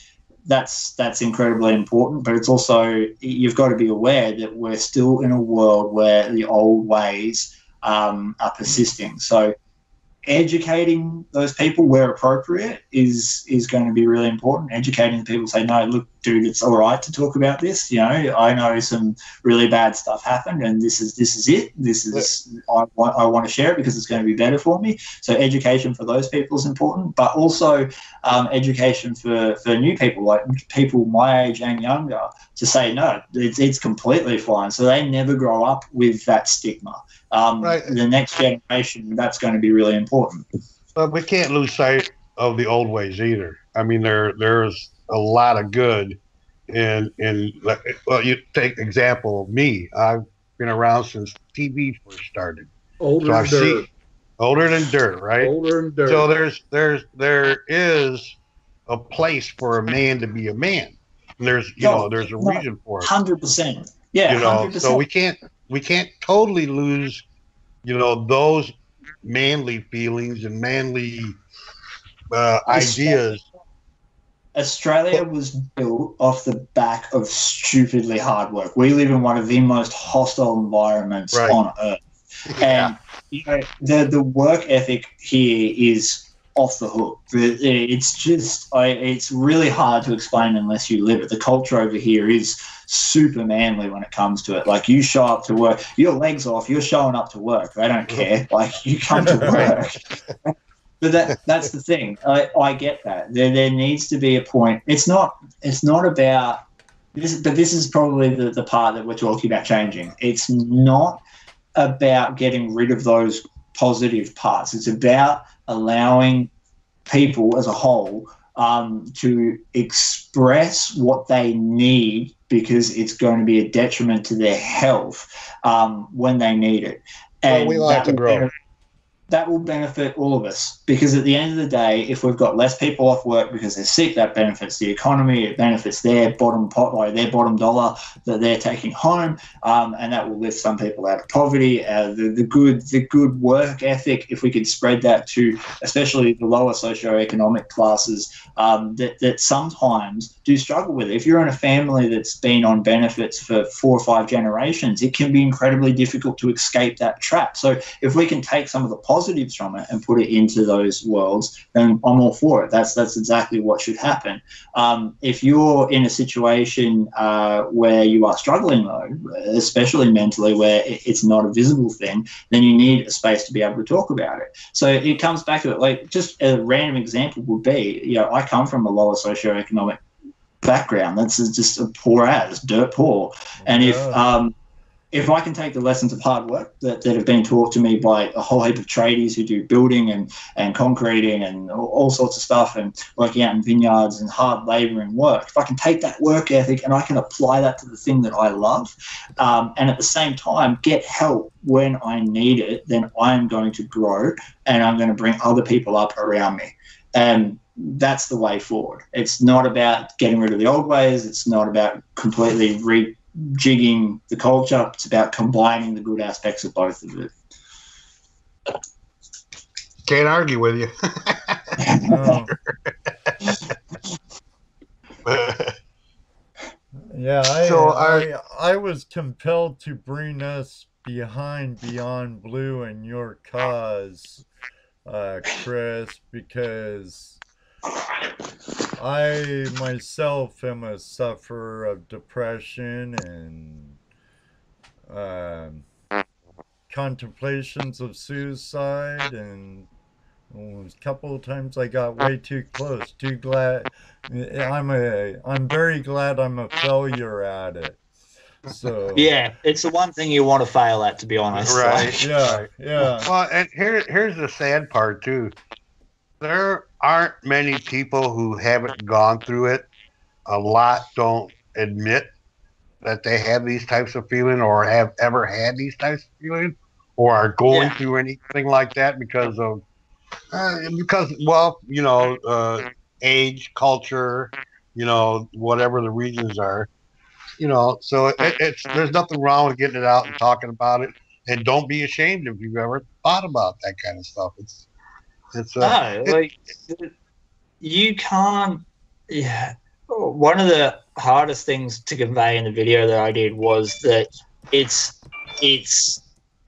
that's incredibly important, but it's also, you've got to be aware that we're still in a world where the old ways are persisting. So educating those people where appropriate is going to be really important. Educating people, say, no, look, dude, it's all right to talk about this. I know some really bad stuff happened, and this is it. I want to share it because it's going to be better for me. So education for those people is important, but also education for new people, like people my age and younger, to say, no, it's completely fine. So they never grow up with that stigma. The next generation, that's going to be really important. But we can't lose sight of the old ways either. I mean, there's a lot of good in you take example of me. I've been around since TV first started. Older than dirt, right? Older than dirt. So there is a place for a man to be a man. And there's a reason for it. 100%. Yeah. 100%. So we can't totally lose, those manly feelings and manly ideas. Australia was built off the back of stupidly hard work. We live in one of the most hostile environments on earth. And the work ethic here is off the hook. It's really hard to explain unless you live it. The culture over here is super manly when it comes to it. Like, you show up to work, your legs off, you're showing up to work. They don't care. Like, you come to work. But that's the thing. I get that. There needs to be a point. It's not about this, but this is probably the part that we're talking about changing. It's not about getting rid of those positive parts. It's about allowing people as a whole to express what they need, because it's going to be a detriment to their health when they need it. And we like to grow. that will benefit all of us, because at the end of the day, if we've got less people off work because they're sick, that benefits the economy, it benefits their bottom pot, like their bottom dollar that they're taking home, and that will lift some people out of poverty. The good work ethic, if we could spread that to especially the lower socioeconomic classes that sometimes do struggle with it. If you're in a family that's been on benefits for 4 or 5 generations, it can be incredibly difficult to escape that trap. So if we can take some of the positives from it and put it into those worlds, then I'm all for it. That's exactly what should happen. If you're in a situation where you are struggling, though, especially mentally, where it's not a visible thing, then you need a space to be able to talk about it. So it comes back to it. Like, just a random example would be, I come from a lower socioeconomic background. That's just a poor as, dirt poor. And if I can take the lessons of hard work that have been taught to me by a whole heap of tradies who do building and concreting and all sorts of stuff and working out in vineyards and hard labour and work, if I can take that work ethic and I can apply that to the thing that I love, and at the same time get help when I need it, then I'm going to grow and I'm going to bring other people up around me. And that's the way forward. It's not about getting rid of the old ways. It's not about completely rejigging the culture. It's about combining the good aspects of both of it. Can't argue with you. Yeah, I was compelled to bring us behind Beyond Blue and your cause, Chris, because I myself am a sufferer of depression and contemplations of suicide, and a couple of times I got way too close. I'm very glad I'm a failure at it. So yeah, it's the one thing you want to fail at, to be honest. Right. Yeah. Well, and here's the sad part too. There aren't many people who haven't gone through it. A lot don't admit that they have these types of feeling or have ever had these types of feeling or are going through anything like that because of age, culture, whatever the reasons are. So there's nothing wrong with getting it out and talking about it, and don't be ashamed if you've ever thought about that kind of stuff. You can't. Yeah, one of the hardest things to convey in the video that I did was that it's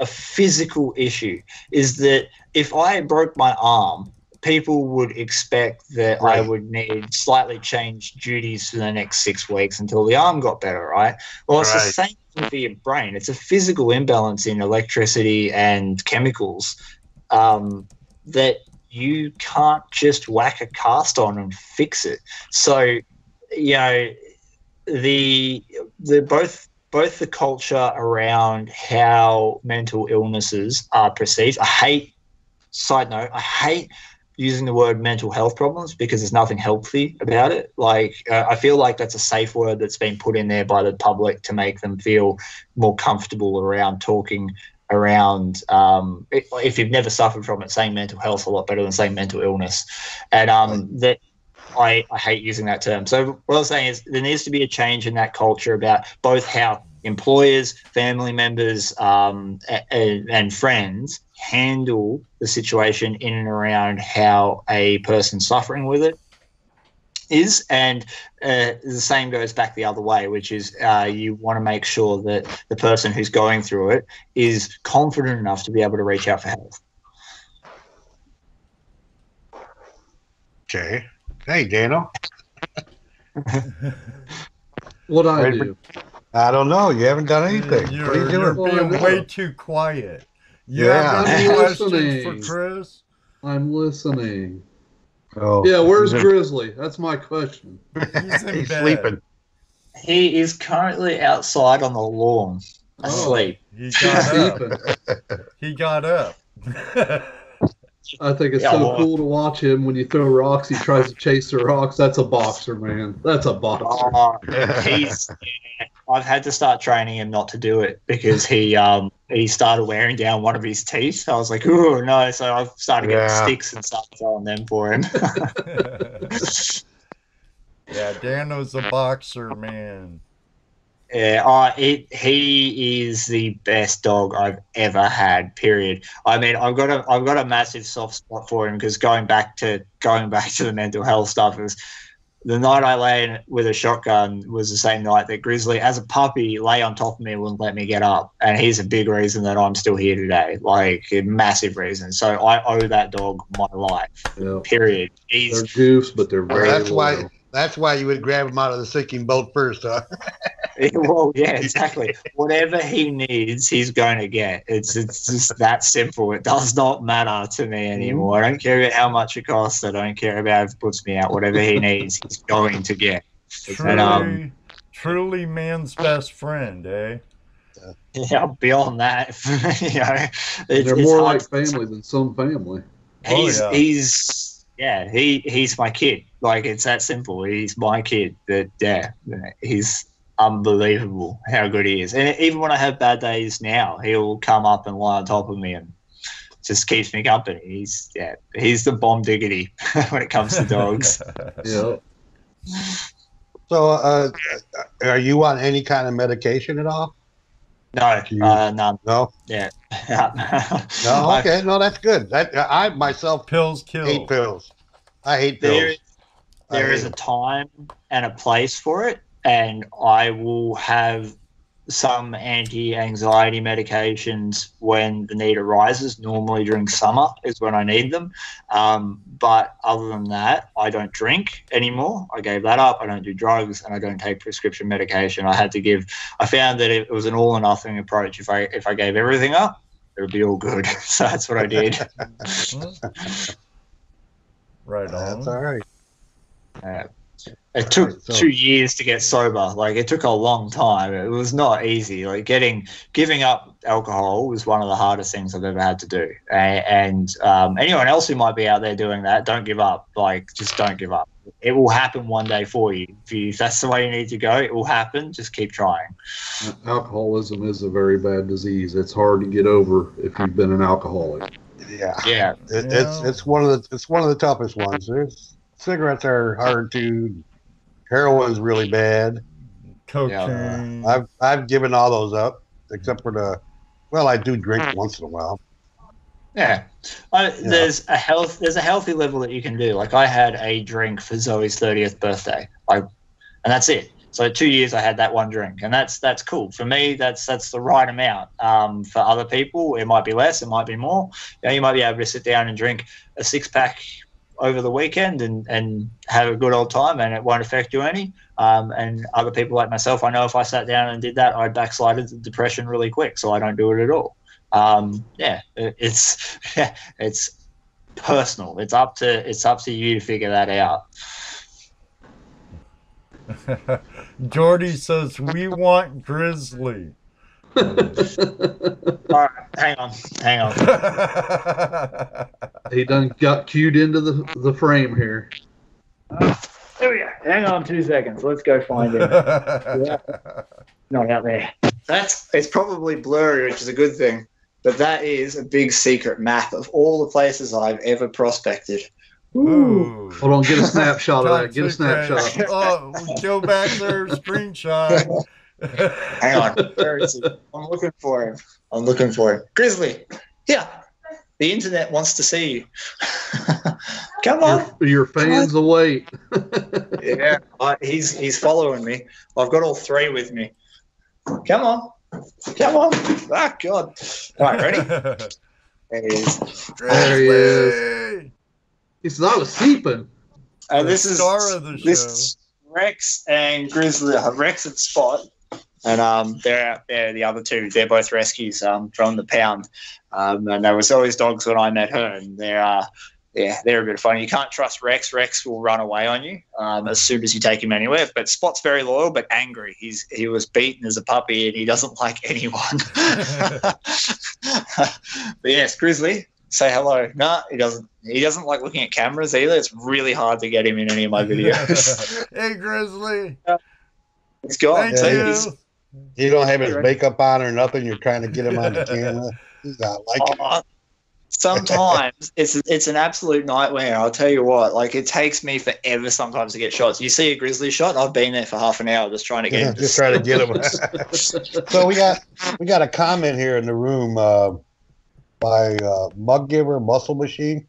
a physical issue. Is that if I broke my arm, people would expect that I would need slightly changed duties for the next 6 weeks until the arm got better, right? Well, it's the same thing for your brain. It's a physical imbalance in electricity and chemicals that you can't just whack a cast on and fix it. So, both the culture around how mental illnesses are perceived. Side note, I hate using the word mental health problems because there's nothing healthy about it. I feel like that's a safe word that's been put in there by the public to make them feel more comfortable around talking around, if you've never suffered from it, saying mental health is a lot better than saying mental illness. And that I hate using that term. So what I was saying is there needs to be a change in that culture about both how employers, family members, and friends handle the situation in and around how a person suffering with it is, and the same goes back the other way, which is you want to make sure that the person who's going through it is confident enough to be able to reach out for help. Okay. Hey, Dano. What I do? I don't know. You haven't done anything. You're being way too quiet. You have any questions for Chris? I'm listening. Oh, yeah, where's Grizzly? That's my question. He's sleeping. He is currently outside on the lawn, asleep. He got up. He got up. I think it's so cool to watch him when you throw rocks. He tries to chase the rocks. That's a boxer, man. That's a boxer. I've had to start training him not to do it because he he started wearing down one of his teeth. I was like, oh no! So I started getting sticks and stuff throwing them for him. Yeah, Dano's a boxer, man. Yeah, he is the best dog I've ever had. Period. I mean, I've got a massive soft spot for him because going back to the mental health stuff, is the night I lay with a shotgun was the same night that Grizzly, as a puppy, lay on top of me and wouldn't let me get up, and he's a big reason that I'm still here today. Like a massive reason. So I owe that dog my life. Yeah. Period. They're goofs, but they're very loyal. That's why you would grab him out of the sinking boat first, huh? Well, yeah, exactly. Whatever he needs, he's going to get. It's just that simple. It does not matter to me anymore. I don't care about how much it costs. I don't care about if it puts me out. Whatever he needs, he's going to get. Truly man's best friend, eh? Yeah, beyond that, they're more like family than some family. He's my kid. Like, it's that simple. He's my kid. He's unbelievable how good he is. And even when I have bad days now, he'll come up and lie on top of me and just keeps me company. He's the bomb diggity when it comes to dogs. Yeah. So, are you on any kind of medication at all? No, none. No? Yeah. No, okay. No, that's good. I myself pills kill. hate pills. I hate pills. There is a time and a place for it, and I will have some anti-anxiety medications when the need arises. Normally during summer is when I need them. But other than that, I don't drink anymore. I gave that up. I don't do drugs, and I don't take prescription medication. I found that it was an all or nothing approach. If I gave everything up, it would be all good. So that's what I did. Right on. That's all right. It took 2 years to get sober. Like, it took a long time. It was not easy. Like, giving up alcohol was one of the hardest things I've ever had to do. And anyone else who might be out there doing that, don't give up. Like, just don't give up. It will happen one day for you. If that's the way you need to go, it will happen. Just keep trying. Alcoholism is a very bad disease. It's hard to get over if you've been an alcoholic. Yeah. It's one of the toughest ones. Cigarettes are hard to. Heroin's really bad. Cocaine. I've given all those up except for I do drink once in a while. Yeah. There's a healthy level that you can do. Like, I had a drink for Zoe's 30th birthday. And that's it. So 2 years I had that one drink, and that's cool. For me, that's the right amount. For other people, it might be less, it might be more. You might be able to sit down and drink a 6-pack over the weekend and have a good old time, and it won't affect you any. And other people like myself, I know if I sat down and did that, I'd backslide into depression really quick, so I don't do it at all. It's personal. It's up to you to figure that out. Jordy says, we want Grizzly. All right, hang on. He done got cued into the frame here. There we go. Hang on 2 seconds. Let's go find him. Not out there. It's probably blurry, which is a good thing. But that is a big secret map of all the places I've ever prospected. Ooh. Hold on, get a snapshot of that. Get a snapshot. Oh, go back there, screenshot. Hang on. Where is he? I'm looking for him. Grizzly, here. The internet wants to see you. Come on. Your fans await. Yeah, he's following me. I've got all three with me. Come on. Ah, God. All right, ready? There he is. There he is. He's not sleeping. This is star of the show. This is Rex and Grizzly. Rex and Spot. And they're out there, the other two. They're both rescues from the pound. And they were Zoe's dogs when I met her. And they're a bit of fun. You can't trust Rex. Rex will run away on you as soon as you take him anywhere. But Spot's very loyal but angry. He was beaten as a puppy and he doesn't like anyone. But yes, Grizzly, say hello. No, he doesn't. He doesn't like looking at cameras either. It's really hard to get him in any of my videos. Hey, Grizzly. He's gone. Thank you. You don't have his makeup on or nothing. You're trying to get him on the camera. He's not liking it. Sometimes it's an absolute nightmare. I'll tell you what. Like, it takes me forever sometimes to get shots. You see a grizzly shot, I've been there for half an hour just trying to get him. Just trying to get him. So we got a comment here in the room by Mug Giver Muscle Machine.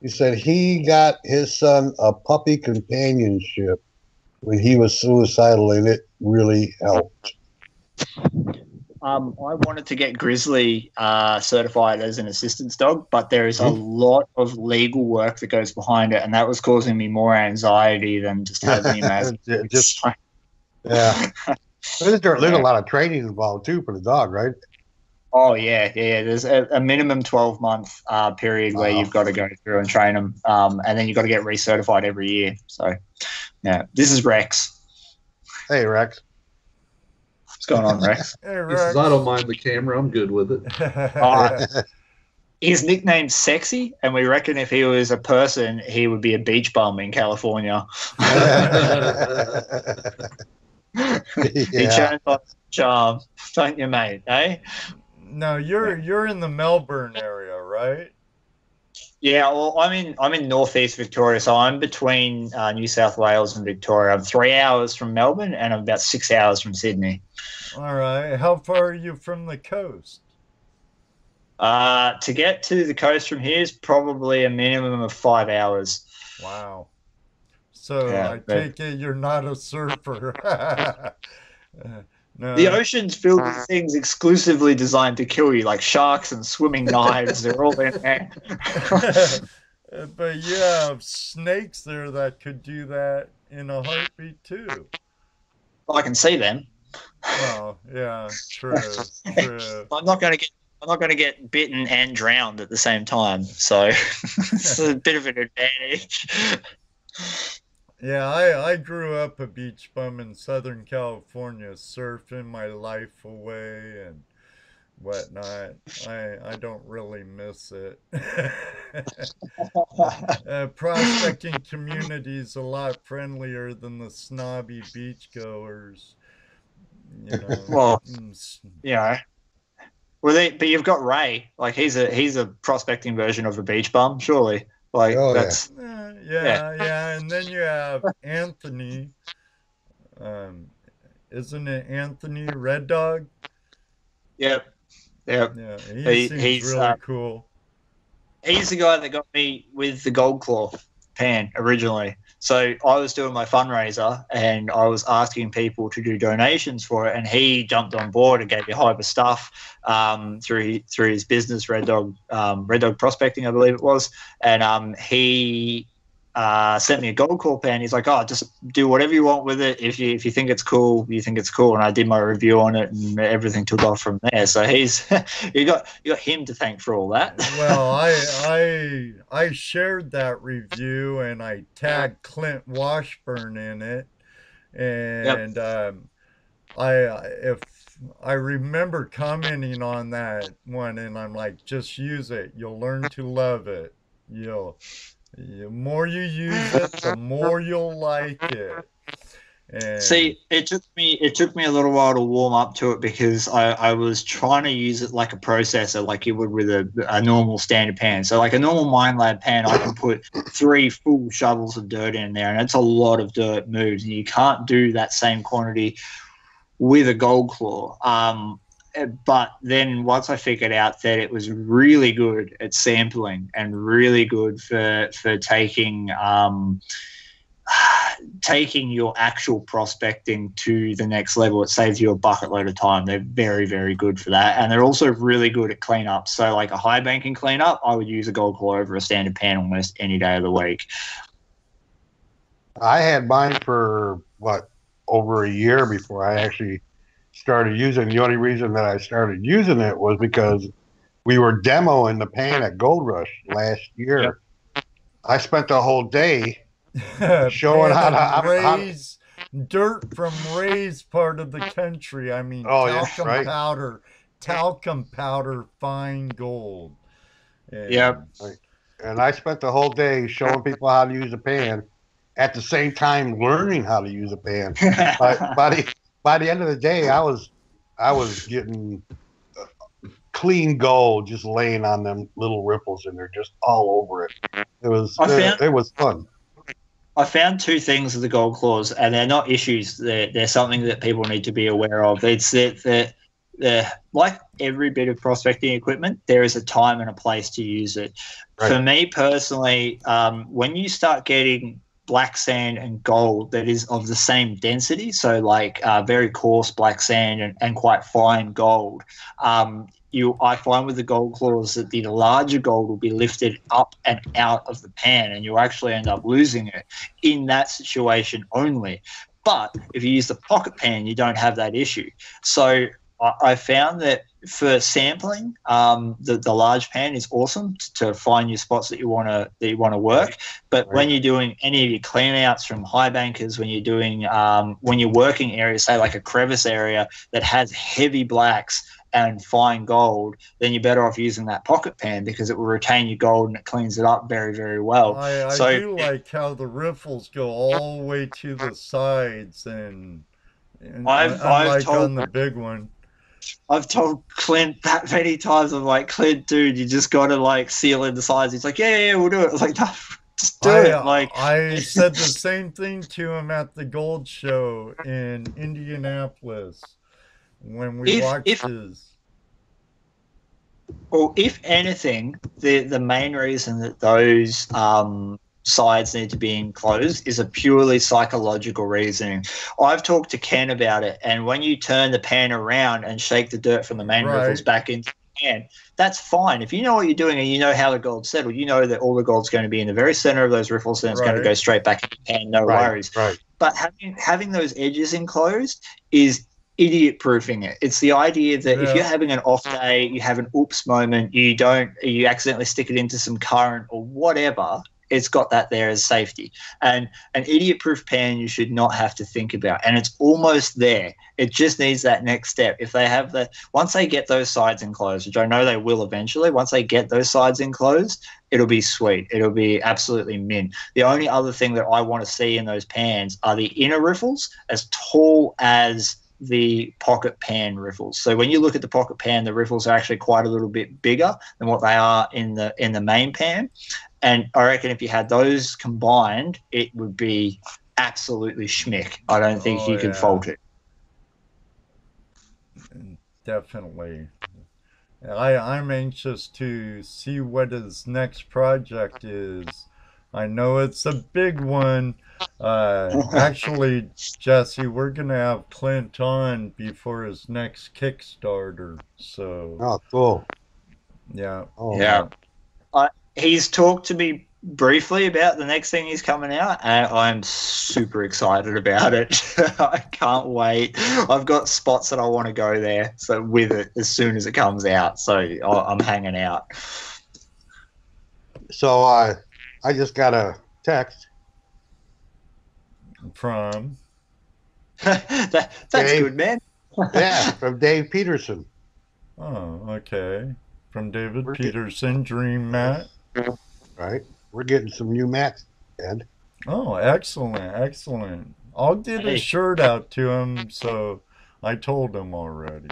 He said he got his son a puppy companionship when he was suicidal, and it really helped. I wanted to get Grizzly certified as an assistance dog, but there is a lot of legal work that goes behind it, and that was causing me more anxiety than just having him as. Yeah. There's a lot of training involved too for the dog, right? Oh yeah. There's a minimum 12-month period where you've got to go through and train them, and then you've got to get recertified every year. So, yeah, this is Rex. Hey, Rex. What's going on, Rex? Hey, He says, I don't mind the camera. I'm good with it. His nickname's Sexy, and we reckon if he was a person, he would be a beach bum in California. He changed on charm, don't you, mate? Eh? No, you're in the Melbourne area, right? Yeah, well, I'm in northeast Victoria, so I'm between New South Wales and Victoria. I'm 3 hours from Melbourne, and I'm about 6 hours from Sydney. All right. How far are you from the coast? To get to the coast from here is probably a minimum of 5 hours. Wow. So I take it you're not a surfer. No. The ocean's filled with things exclusively designed to kill you, like sharks and swimming knives. They're all in there. But you have snakes there that could do that in a heartbeat too. I can see them. Well, yeah, true. I'm not going to get bitten and drowned at the same time, so it's a bit of an advantage. Yeah, I grew up a beach bum in Southern California, surfing my life away and whatnot. I don't really miss it. Prospecting community is a lot friendlier than the snobby beachgoers. You know. Well, yeah. Well, but you've got Ray. Like he's a prospecting version of a beach bum, surely. Like that's. Yeah, and then you have Anthony. Isn't it Anthony Red Dog? Yep. Yeah, he's really cool. He's the guy that got me with the Gold Claw pan originally. So I was doing my fundraiser and I was asking people to do donations for it, and he jumped on board and gave me a hype of stuff through his business, Red Dog Prospecting, I believe it was, and he sent me a Gold Claw pan. He's like, "Oh, just do whatever you want with it. If you think it's cool, you think it's cool." And I did my review on it, and everything took off from there. So you got him to thank for all that. Well, I shared that review and I tagged Klint Washburn in it, and I remember commenting on that one, and I'm like, just use it. You'll learn to love it. The more you use it, the more you'll like it. And see, it took me a little while to warm up to it because I was trying to use it like a processor, like you would with a normal standard pan. So like a normal Minelab pan, I can put 3 full shovels of dirt in there, and it's a lot of dirt moves, and you can't do that same quantity with a Gold Claw. But then once I figured out that it was really good at sampling and really good for taking your actual prospecting to the next level, it saves you a bucket load of time. They're very, very good for that. And they're also really good at cleanup. So like a high banking cleanup, I would use a Gold Claw over a standard pan almost any day of the week. I had mine for, over a year before I actually started using. The only reason that I started using it was because we were demoing the pan at Gold Rush last year. Yep. I spent the whole day showing how to raise dirt from Ray's part of the country. I mean, talcum powder, fine gold. And, and I spent the whole day showing people how to use a pan, at the same time learning how to use a pan. By by the end of the day, I was getting clean gold just laying on them little ripples, and they're just all over it. It was fun. I found two things with the gold claws, and they're not issues. They're something that people need to be aware of. It's that like every bit of prospecting equipment, there is a time and a place to use it. Right. For me personally, when you start getting black sand and gold that is of the same density, so like very coarse black sand and quite fine gold, I find with the gold claws that the larger gold will be lifted up and out of the pan, and you'll actually end up losing it in that situation only. But if you use the pocket pan, you don't have that issue. So I found that for sampling, the large pan is awesome to find your spots that you want to work. But when you're doing any of your clean outs from high bankers, when you're doing when you're working areas, say like a crevice area that has heavy blacks and fine gold, then you're better off using that pocket pan because it will retain your gold and it cleans it up very, very well. I do like how the riffles go all the way to the sides, and I've told on the big one. I've told Klint that many times. I'm like, Klint, dude, you just got to like seal in the sides. He's like, yeah, we'll do it. I was like, no, just do it. Like, I said the same thing to him at the gold show in Indianapolis when we watched his. Well, if anything, the main reason that those sides need to be enclosed is a purely psychological reasoning. I've talked to Ken about it, and when you turn the pan around and shake the dirt from the main riffles back into the pan, that's fine. If you know what you're doing and you know how the gold's settled, you know that all the gold's going to be in the very center of those riffles, and it's going to go straight back in the pan, no worries. But having those edges enclosed is idiot proofing it. It's the idea that if you're having an off day, you have an oops moment, you accidentally stick it into some current or whatever, it's got that there as safety. And an idiot proof pan you should not have to think about, and it's almost there. It just needs that next step. If they have once they get those sides enclosed, which I know they will eventually, once they get those sides enclosed, it'll be sweet. It'll be absolutely mint. The only other thing that I want to see in those pans are the inner riffles as tall as the pocket pan riffles. So when you look at the pocket pan, the riffles are actually quite a little bit bigger than what they are in the main pan. And I reckon if you had those combined, it would be absolutely schmick. I don't think you can fault it. Definitely. I'm anxious to see what his next project is. I know it's a big one. Actually, Jesse, we're going to have Klint on before his next Kickstarter. So. Cool. Yeah. He's talked to me briefly about the next thing he's coming out, and I'm super excited about it. I can't wait. I've got spots that I want to go there, so with it as soon as it comes out. So I'm hanging out. So I just got a text from that's Dave, good, man. Yeah, from Dave Peterson. Oh, okay. From David Peterson, Dream Mat. Right. We're getting some new mats, Ed. Oh, excellent. I'll get a shirt out to him, so I told him already.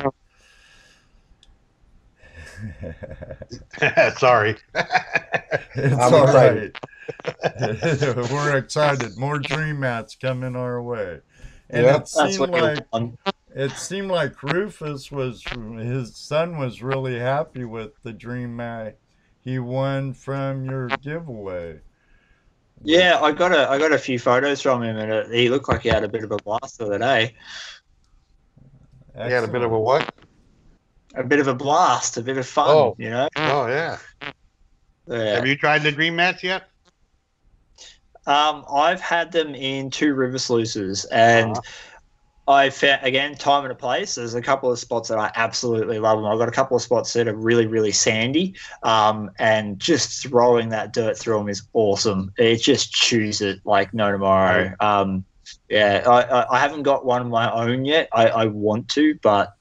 Sorry. It's all right. We're excited. More Dream Mats coming our way. And it seemed like Rufus his son was really happy with the Dream Mat he won from your giveaway. Yeah, I got a few photos from him, and he looked like he had a bit of a blast the other day. He had a bit of a what? A bit of a blast, a bit of fun, you know? Oh, yeah. Have you tried the Dream Mats yet? I've had them in 2 river sluices, and I found, again, time and a place. There's a couple of spots that I absolutely love them. I've got a couple of spots that are really, really sandy, and just throwing that dirt through them is awesome. It just chews it like no tomorrow. I haven't got one of my own yet. I want to, but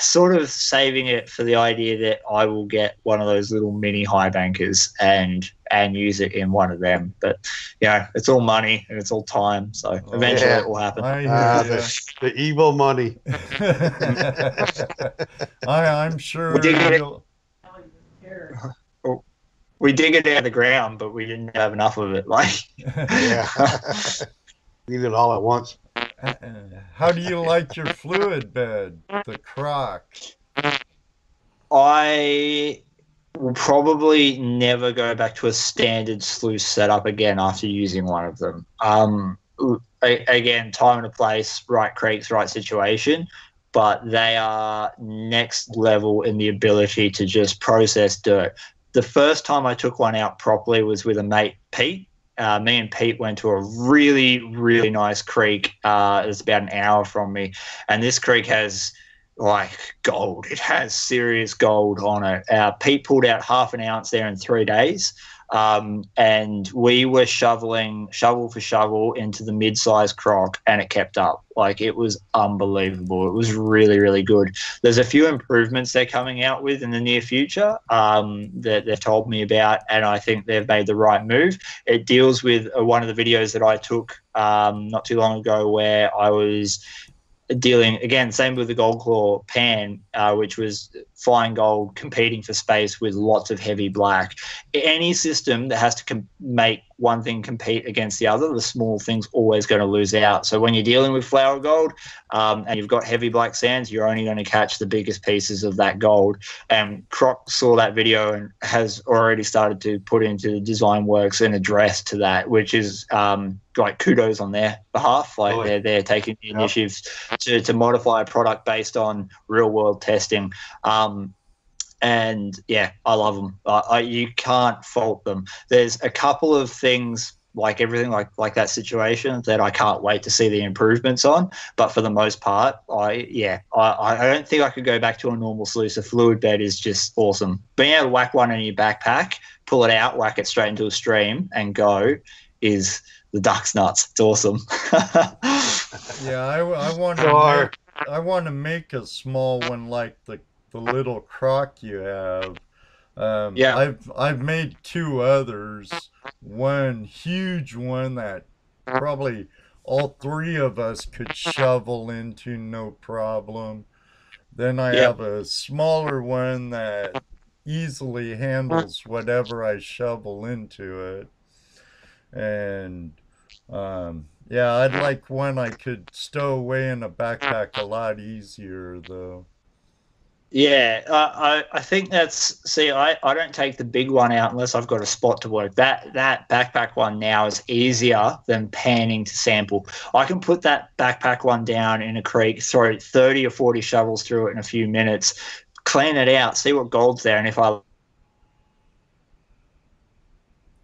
sort of saving it for the idea that I will get one of those little mini high bankers and use it in one of them. But it's all money and it's all time, so eventually it will happen. The evil money. I'm sure we dig it out of the ground, but we didn't have enough of it. Need it all at once. How do you like your fluid bed, the Croc? I will probably never go back to a standard sluice setup again after using one of them. Again, time and a place, right creeks, right situation, but they are next level in the ability to just process dirt. The first time I took one out properly was with a mate, Pete. Me and Pete went to a really, really nice creek. It's about an hour from me. And this creek has gold. It has serious gold on it. Pete pulled out half an ounce there in 3 days. And we were shoveling shovel for shovel into the mid-sized croc, and it kept up. It was unbelievable. It was really, really good. There's a few improvements they're coming out with in the near future that they've told me about, and I think they've made the right move. It deals with one of the videos that I took not too long ago where I was dealing, again, same with the Gold Claw pan, which was fine gold competing for space with lots of heavy black. Any system that has to make one thing compete against the other, the small thing's always going to lose out. So when you're dealing with flour gold and you've got heavy black sands, you're only going to catch the biggest pieces of that gold. And Croc saw that video and has already started to put into the design works an address to that, which is kudos on their behalf. They're taking the initiative to modify a product based on real world testing. And I love them. You can't fault them. There's a couple of things, like everything like that situation, that I can't wait to see the improvements on. But for the most part, I don't think I could go back to a normal sluice. A fluid bed is just awesome. Being able to whack one in your backpack, pull it out, whack it straight into a stream, and go is the duck's nuts. It's awesome. I want to make a small one like the little Croc you have. I've made 2 others. One huge one that probably all 3 of us could shovel into no problem. Then I have a smaller one that easily handles whatever I shovel into it. And I'd like one I could stow away in a backpack a lot easier though. I think that's, I don't take the big one out unless I've got a spot to work. That backpack one now is easier than panning to sample. I can put that backpack one down in a creek, throw 30 or 40 shovels through it in a few minutes, clean it out, see what gold's there, and if I...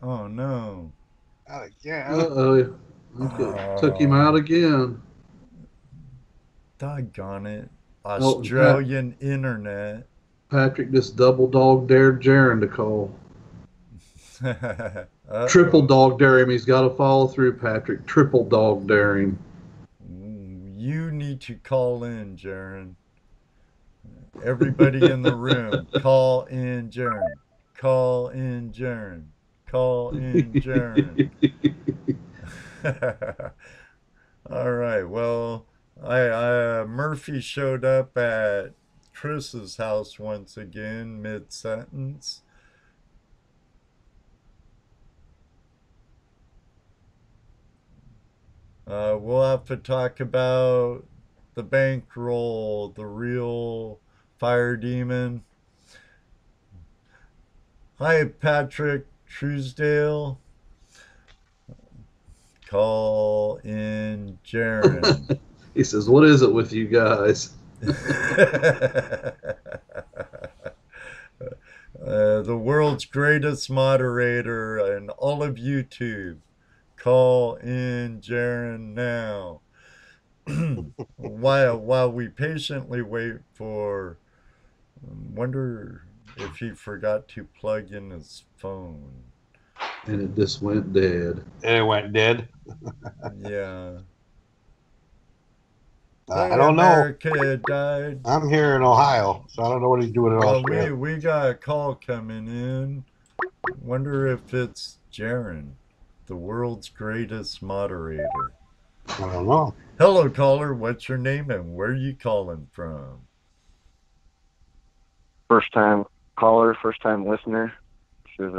Oh, no. Uh-oh. Took him out again. Doggone it. Australian internet. Patrick just double dog dared Jaron to call. Triple dog dare him. He's got to follow through, Patrick. Triple dog dare him. You need to call in, Jaron. Everybody in the room, call in Jaron. Call in Jaron. Call in Jaron. All right, well, Murphy showed up at Chris's house once again mid-sentence. We'll have to talk about the bankroll, the real fire demon. Hi, Patrick Truesdale. Call in Jaron. He says, what is it with you guys? The world's greatest moderator and all of YouTube. Call in Jaron now. while we patiently wait for, wonder if he forgot to plug in his phone. And it just went dead. And it went dead. Yeah. I don't know. America died. I'm here in Ohio, so I don't know what he's doing in Well, Australia. we got a call coming in. Wonder if it's Jaron, the world's greatest moderator. I don't know. Hello, caller. What's your name and where you calling from? First time caller, first time listener. This is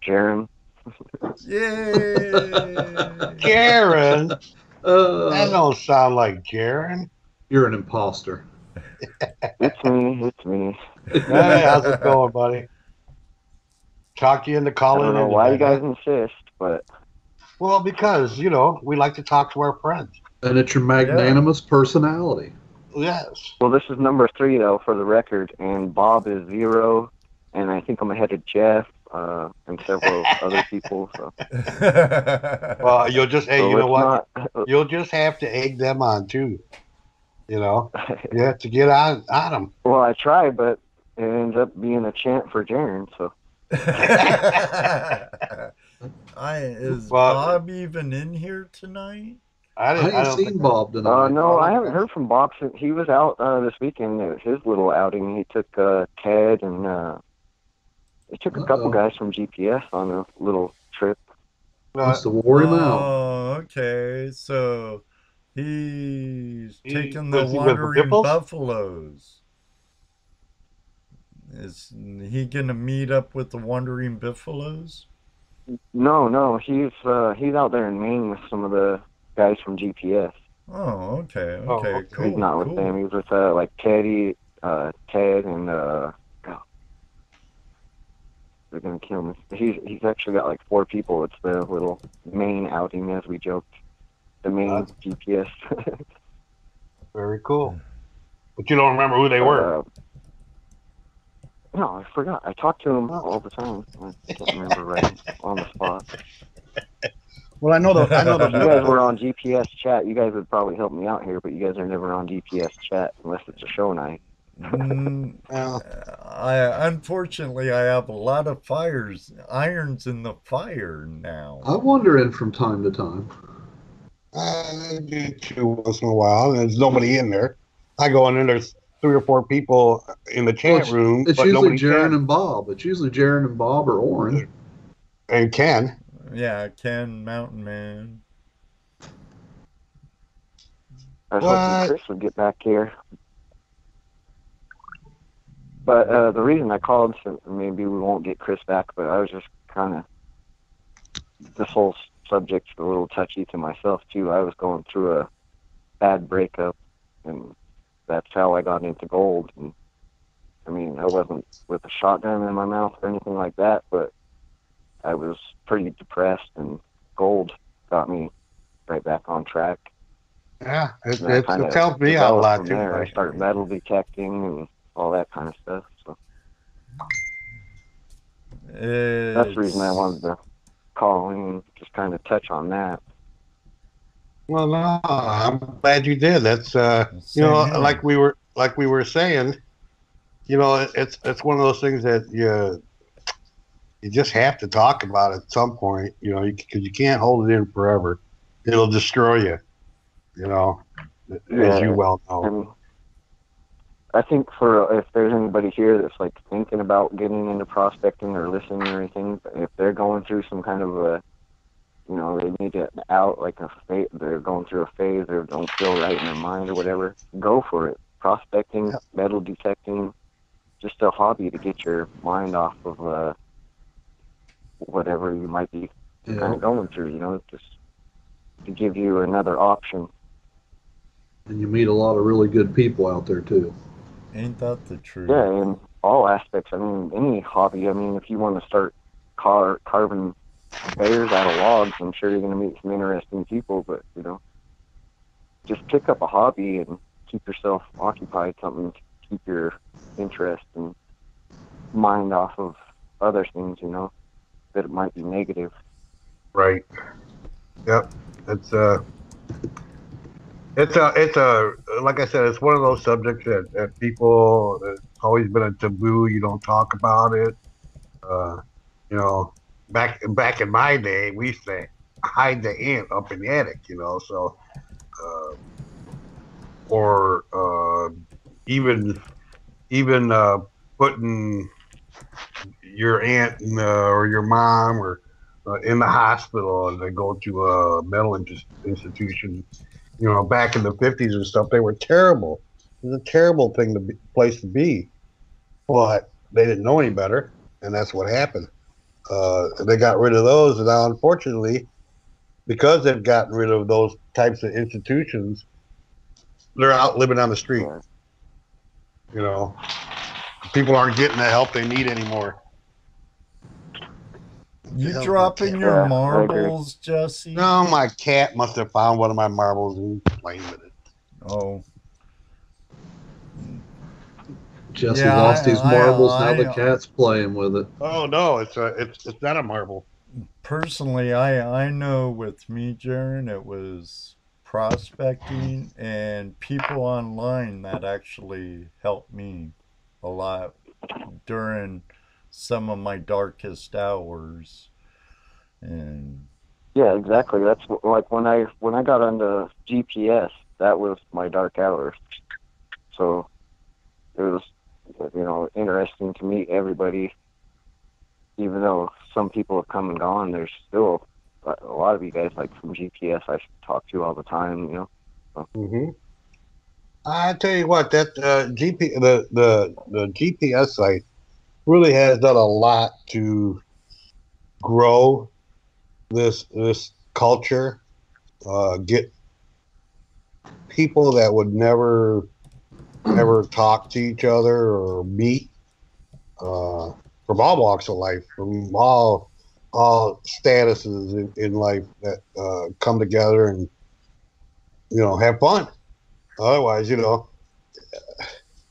Jaron. Yay! Jaron? That don't sound like Jaron. You're an imposter. It's me. Hey, how's it going, buddy? Talk you into I calling don't know in. why you guys insist, but well, because we like to talk to our friends. And it's your magnanimous personality. Yes. Well, this is number 3 though for the record, and Bob is 0, and I think I'm ahead of Jeff and several other people. So. Well, you'll just you know what? Not... You'll just have to egg them on too. You have to get on them. Well, I try, but it ends up being a chant for Jaron. So. Is Bob even in here tonight? I haven't seen Bob tonight. No, I haven't heard from Bob since he was out this weekend. It was his little outing. He took Ted and he took a couple guys from GPS on a little trip. Wants to wore him out. Oh, okay. So he's taking the wandering buffaloes. Is he gonna meet up with the wandering buffaloes? No, he's out there in Maine with some of the guys from GPS. Oh, okay, cool. He's not with them. He's with like Teddy, Ted, and they're gonna kill me. He's actually got like 4 people. It's the little Maine outing, as we joked. The Maine GPS. Very cool. But you don't remember who they were. No, I forgot. I talk to him all the time. I can't remember right on the spot. Well, I know the. If you guys were on GPS chat, you guys would probably help me out here, but you guys are never on GPS chat unless it's a show night. Unfortunately, I have a lot of irons in the fire now. I wander in from time to time. I do too once in a while, and there's nobody in there. I go in, and there's 3 or 4 people in the chat room. It's usually Jaron and Bob. It's usually Jaron and Bob or Oren. And Ken. Yeah, Ken, Mountain Man. I was hoping Chris would get back here. But the reason I called, so maybe we won't get Chris back, but I was just kind of, this whole subject's a little touchy to myself, too. I was going through a bad breakup, and that's how I got into gold. And I mean, I wasn't with a shotgun in my mouth or anything like that, but I was pretty depressed, and gold got me right back on track. Yeah, it helped me out a lot too. I started metal detecting and all that kind of stuff. So that's the reason I wanted to call and just kind of touch on that. Well, no, I'm glad you did. That's like we were saying, it's one of those things that you just have to talk about at some point, because you can't hold it in forever. It'll destroy you, as you well know. And I think if there's anybody here that's like thinking about getting into prospecting or listening or anything, if they're going through some kind of a, they need it out, like they're going through a phase or don't feel right in their mind or whatever, go for it. Prospecting, metal detecting, just a hobby to get your mind off of whatever you might be kind of going through, just to give you another option. And you meet a lot of really good people out there too. Ain't that the truth? Yeah, in all aspects. I mean, any hobby. I mean, if you want to start carving bears out of logs, I'm sure you're going to meet some interesting people, but, just pick up a hobby and keep yourself occupied, something to keep your interest and mind off of other things, that it might be negative. Right. Yep. It's like I said, it's one of those subjects that people, it's always been a taboo. You don't talk about it. Back in my day, we used to hide the ant up in the attic, so or even putting your aunt or your mom or in the hospital and they go to a mental institution. You know, back in the 50s and stuff, they were terrible. It was a terrible place to be, but they didn't know any better, and that's what happened. They got rid of those, and now, unfortunately, because they've gotten rid of those types of institutions, they're out living on the street. You know, people aren't getting the help they need anymore. You dropping your marbles, Jesse? No, my cat must have found one of my marbles and playing with it. Oh. Jesse lost his marbles. Now the cat's playing with it. Oh no, it's not a marble. Personally, I know with me, Jaron, it was prospecting and people online that actually helped me a lot during some of my darkest hours. And yeah, exactly. That's like when I got onto GPS, that was my dark hours. So it was, you know, interesting to meet everybody. Even though some people have come and gone, there's still a lot of you guys like from GPS I talk to all the time, you know. So. I tell you what, that the GPS site really has done a lot to grow this culture, get people that would never talk to each other or meet from all walks of life, from all statuses in life that come together and, you know, have fun. Otherwise, you know,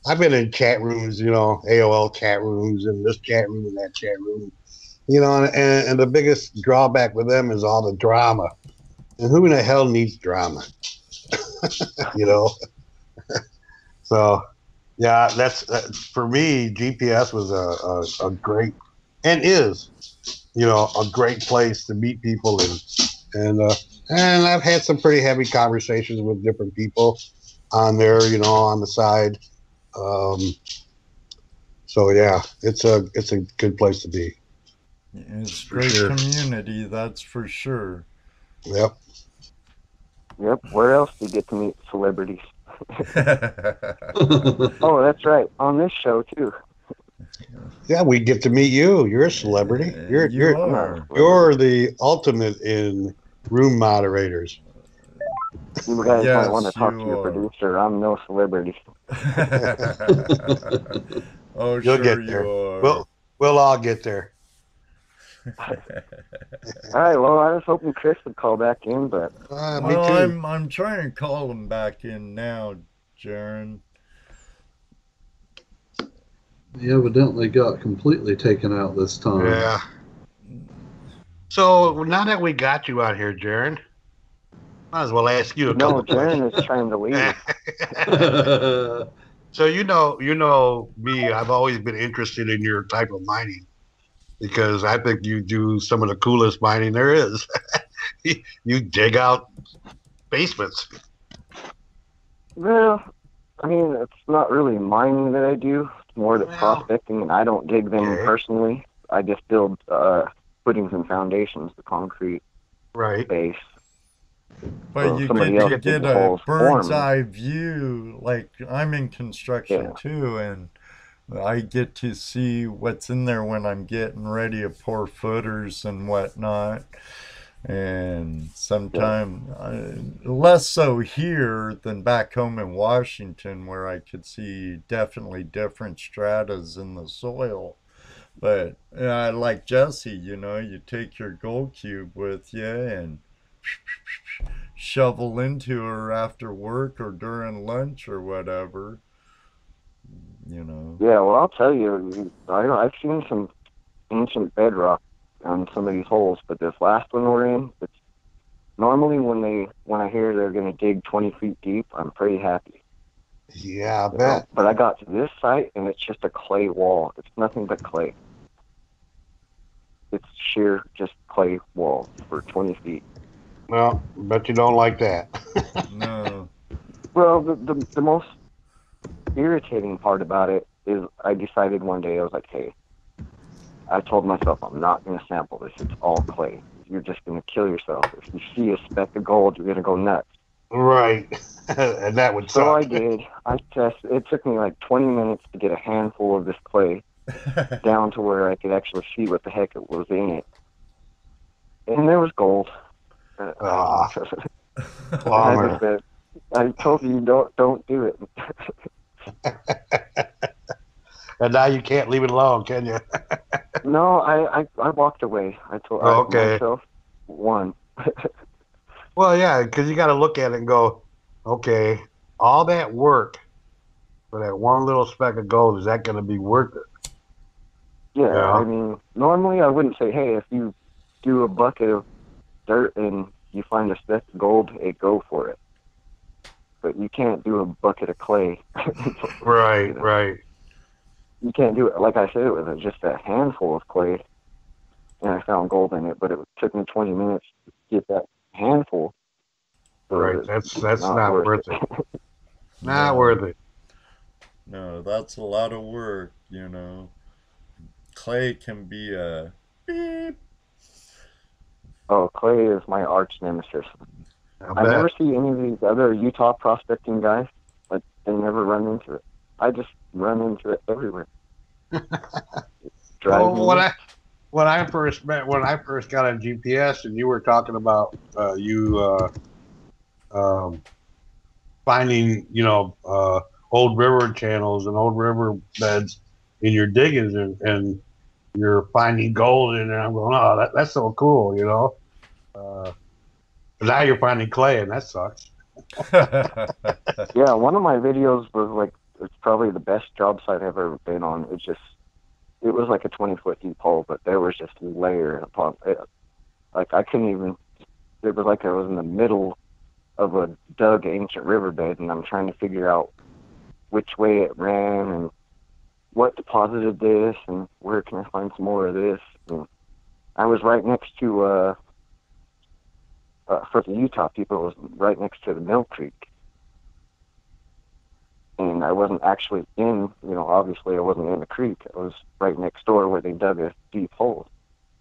I've been in chat rooms, you know, AOL chat rooms and this chat room and that chat room, you know, and the biggest drawback with them is all the drama. And who in the hell needs drama? You know? So, yeah, that's for me, GPS was a great, and is, you know, a great place to meet people. And I've had some pretty heavy conversations with different people on there, you know, on the side. So yeah, it's a good place to be. It's a great community, that's for sure. Yep. Where else do you get to meet celebrities? Oh, that's right. On this show too. Yeah, we get to meet you. You're a celebrity. You're the ultimate in room moderators. You guys might want to talk to your producer. I'm no celebrity. Oh, you'll get there. We'll all get there. All right. Well, I was hoping Chris would call back in, but me too. I'm trying to call him back in now, Jaron. He evidently got completely taken out this time. Yeah. So now that we got you out here, Jaron, might as well ask you a couple questions. No, Jaron is trying to leave. So you know me. I've always been interested in your type of mining because I think you do some of the coolest mining there is. You dig out basements. Well, I mean, it's not really mining that I do. It's more the prospecting, and I don't dig them personally. I just build footings and foundations, the concrete base. But you can get a bird's eye view. Like, I'm in construction too, and I get to see what's in there when I'm getting ready to pour footers and whatnot. And sometimes less so here than back home in Washington, where I could see definitely different stratas in the soil. But like Jesse, you know, you take your gold cube with you and shovel into her after work or during lunch or whatever, you know. Yeah, well, I'll tell you, I've seen some ancient bedrock on some of these holes, but this last one we're in, it's normally when I hear they're going to dig 20 feet deep, I'm pretty happy. Yeah, I bet. But I got to this site, and it's just a clay wall. It's nothing but clay. It's sheer, just clay wall for 20 feet. Well, bet you don't like that. No. Well, the most irritating part about it is I decided one day, I was like, hey, I told myself I'm not going to sample this. It's all clay. You're just going to kill yourself. If you see a speck of gold, you're going to go nuts. Right. And that would suck. So I did. I tested. It took me like 20 minutes to get a handful of this clay down to where I could actually see what the heck it was in it. And there was gold. I told you don't do it. And now you can't leave it alone, can you? No, I walked away. I told myself one. Well, yeah, because you got to look at it and go, okay, all that work for that one little speck of gold, is that going to be worth it? Yeah, I mean, normally I wouldn't say, hey, if you do a bucket of dirt and you find a speck of gold, hey, go for it. But you can't do a bucket of clay. Right, right. You can't do it. Like I said, it was just a handful of clay, and I found gold in it, but it took me 20 minutes to get that handful. So right, that's not worth it. Not worth it. No, that's a lot of work, you know. Clay can be a beep. Oh, clay is my arch nemesis. I never see any of these other Utah prospecting guys, but they never run into it. I just run into it everywhere. Well, when I first got on GPS, and you were talking about finding old river channels and old river beds in your diggings, and you're finding gold in there. I'm going, oh, that's so cool, you know. But now you're finding clay, and that sucks. Yeah, one of my videos was like, it's probably the best job site I've ever been on. It was like a 20-foot deep hole, but there was just layer upon it. Like I couldn't even, it was like I was in the middle of a dug ancient riverbed, and I'm trying to figure out which way it ran and what deposited this and where can I find some more of this. And I was right next to, for the Utah people, it was right next to the Mill Creek. And I wasn't actually obviously I wasn't in the creek. I was right next door where they dug a deep hole.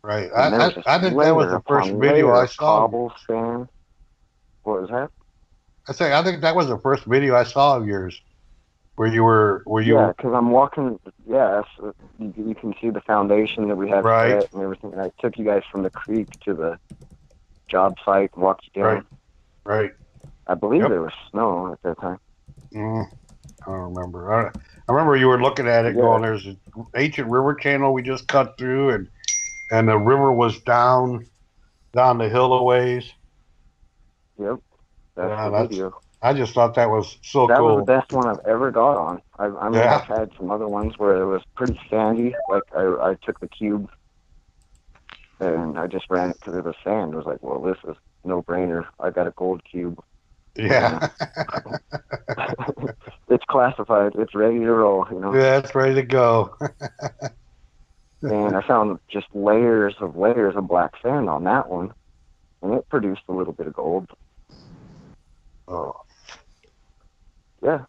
Right. I think that was the first video I saw. Cobble, sand. What was that? I think that was the first video I saw of yours, where you were. Yeah, because I'm walking. Yeah, so you can see the foundation that we have set and everything. And I took you guys from the creek to the job site and walked you down. Right. I believe there was snow at that time. I don't remember. I remember you were looking at it going, there's an ancient river channel we just cut through, and the river was down the hill a ways. Yep. That's the video. I just thought that was so cool. That was the best one I've ever got on. I've had some other ones where it was pretty sandy. Like I took the cube and I just ran it because it was sand. It was like, well, this is no brainer. I got a gold cube. Yeah. It's classified. It's ready to roll, you know. Yeah, it's ready to go. And I found just layers of black sand on that one, and it produced a little bit of gold. Oh. Yeah.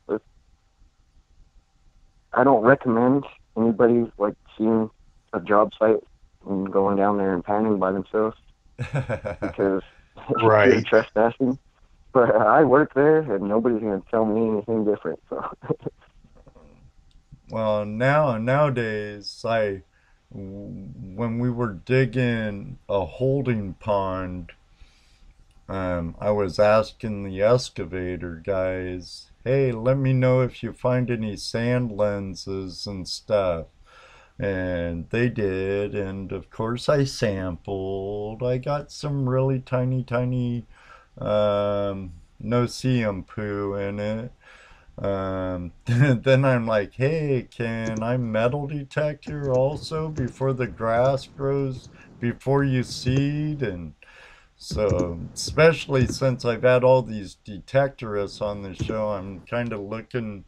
I don't recommend anybody like seeing a job site and going down there and panning by themselves because you're trespassing. But I work there, and nobody's going to tell me anything different. So. Well, nowadays, when we were digging a holding pond, I was asking the excavator guys, hey, let me know if you find any sand lenses and stuff. And they did, and of course I sampled. I got some really tiny no-see-um poo in it. Then I'm like, hey, can I metal detect here also before the grass grows, before you seed? And so, especially since I've had all these detectorists on the show, I'm kind of looking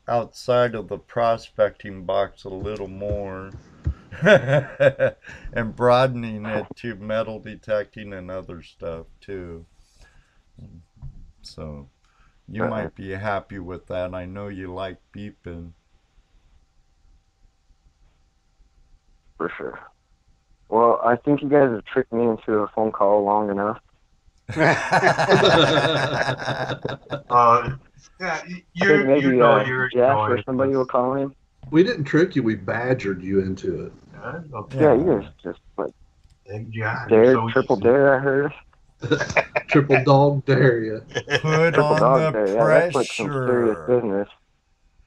outside of the prospecting box a little more and broadening it to metal detecting and other stuff too. So You might be happy with that. I know you like beeping. For sure. Well, I think you guys have tricked me into a phone call long enough. You're Jeff or somebody will call in. We didn't trick you. We badgered you into it. Yeah, you guys just like dare, triple dare. I heard. Triple dog dare you. Put Triple on dog the dare. Yeah, that's like some serious pressure.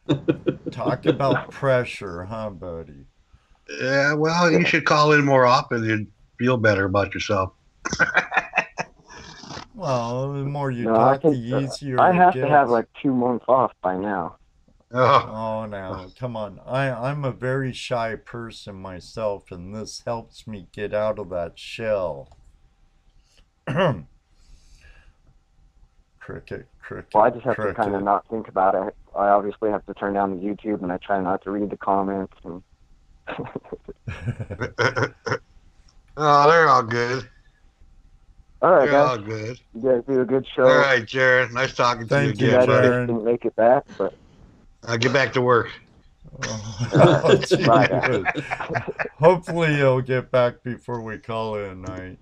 business. Talk about pressure, huh, buddy? Yeah, well, you should call in more often and feel better about yourself. Well, the more you No, talk, I the think easier I it have gets. to have like 2 months off by now. Oh, now, come on. I'm a very shy person myself, and this helps me get out of that shell. Cricket. Well, I just have to kind of not think about it. I obviously have to turn down the YouTube, and I try not to read the comments. And Oh, they're all good. all right, They're guys. all good. You guys do a good show. All right, Jared. Nice talking to you Thank you, again, buddy. Jared. Didn't make it back, but I'll get back to work. Oh, gee Bye, whiz. Hopefully he'll get back before we call it a night.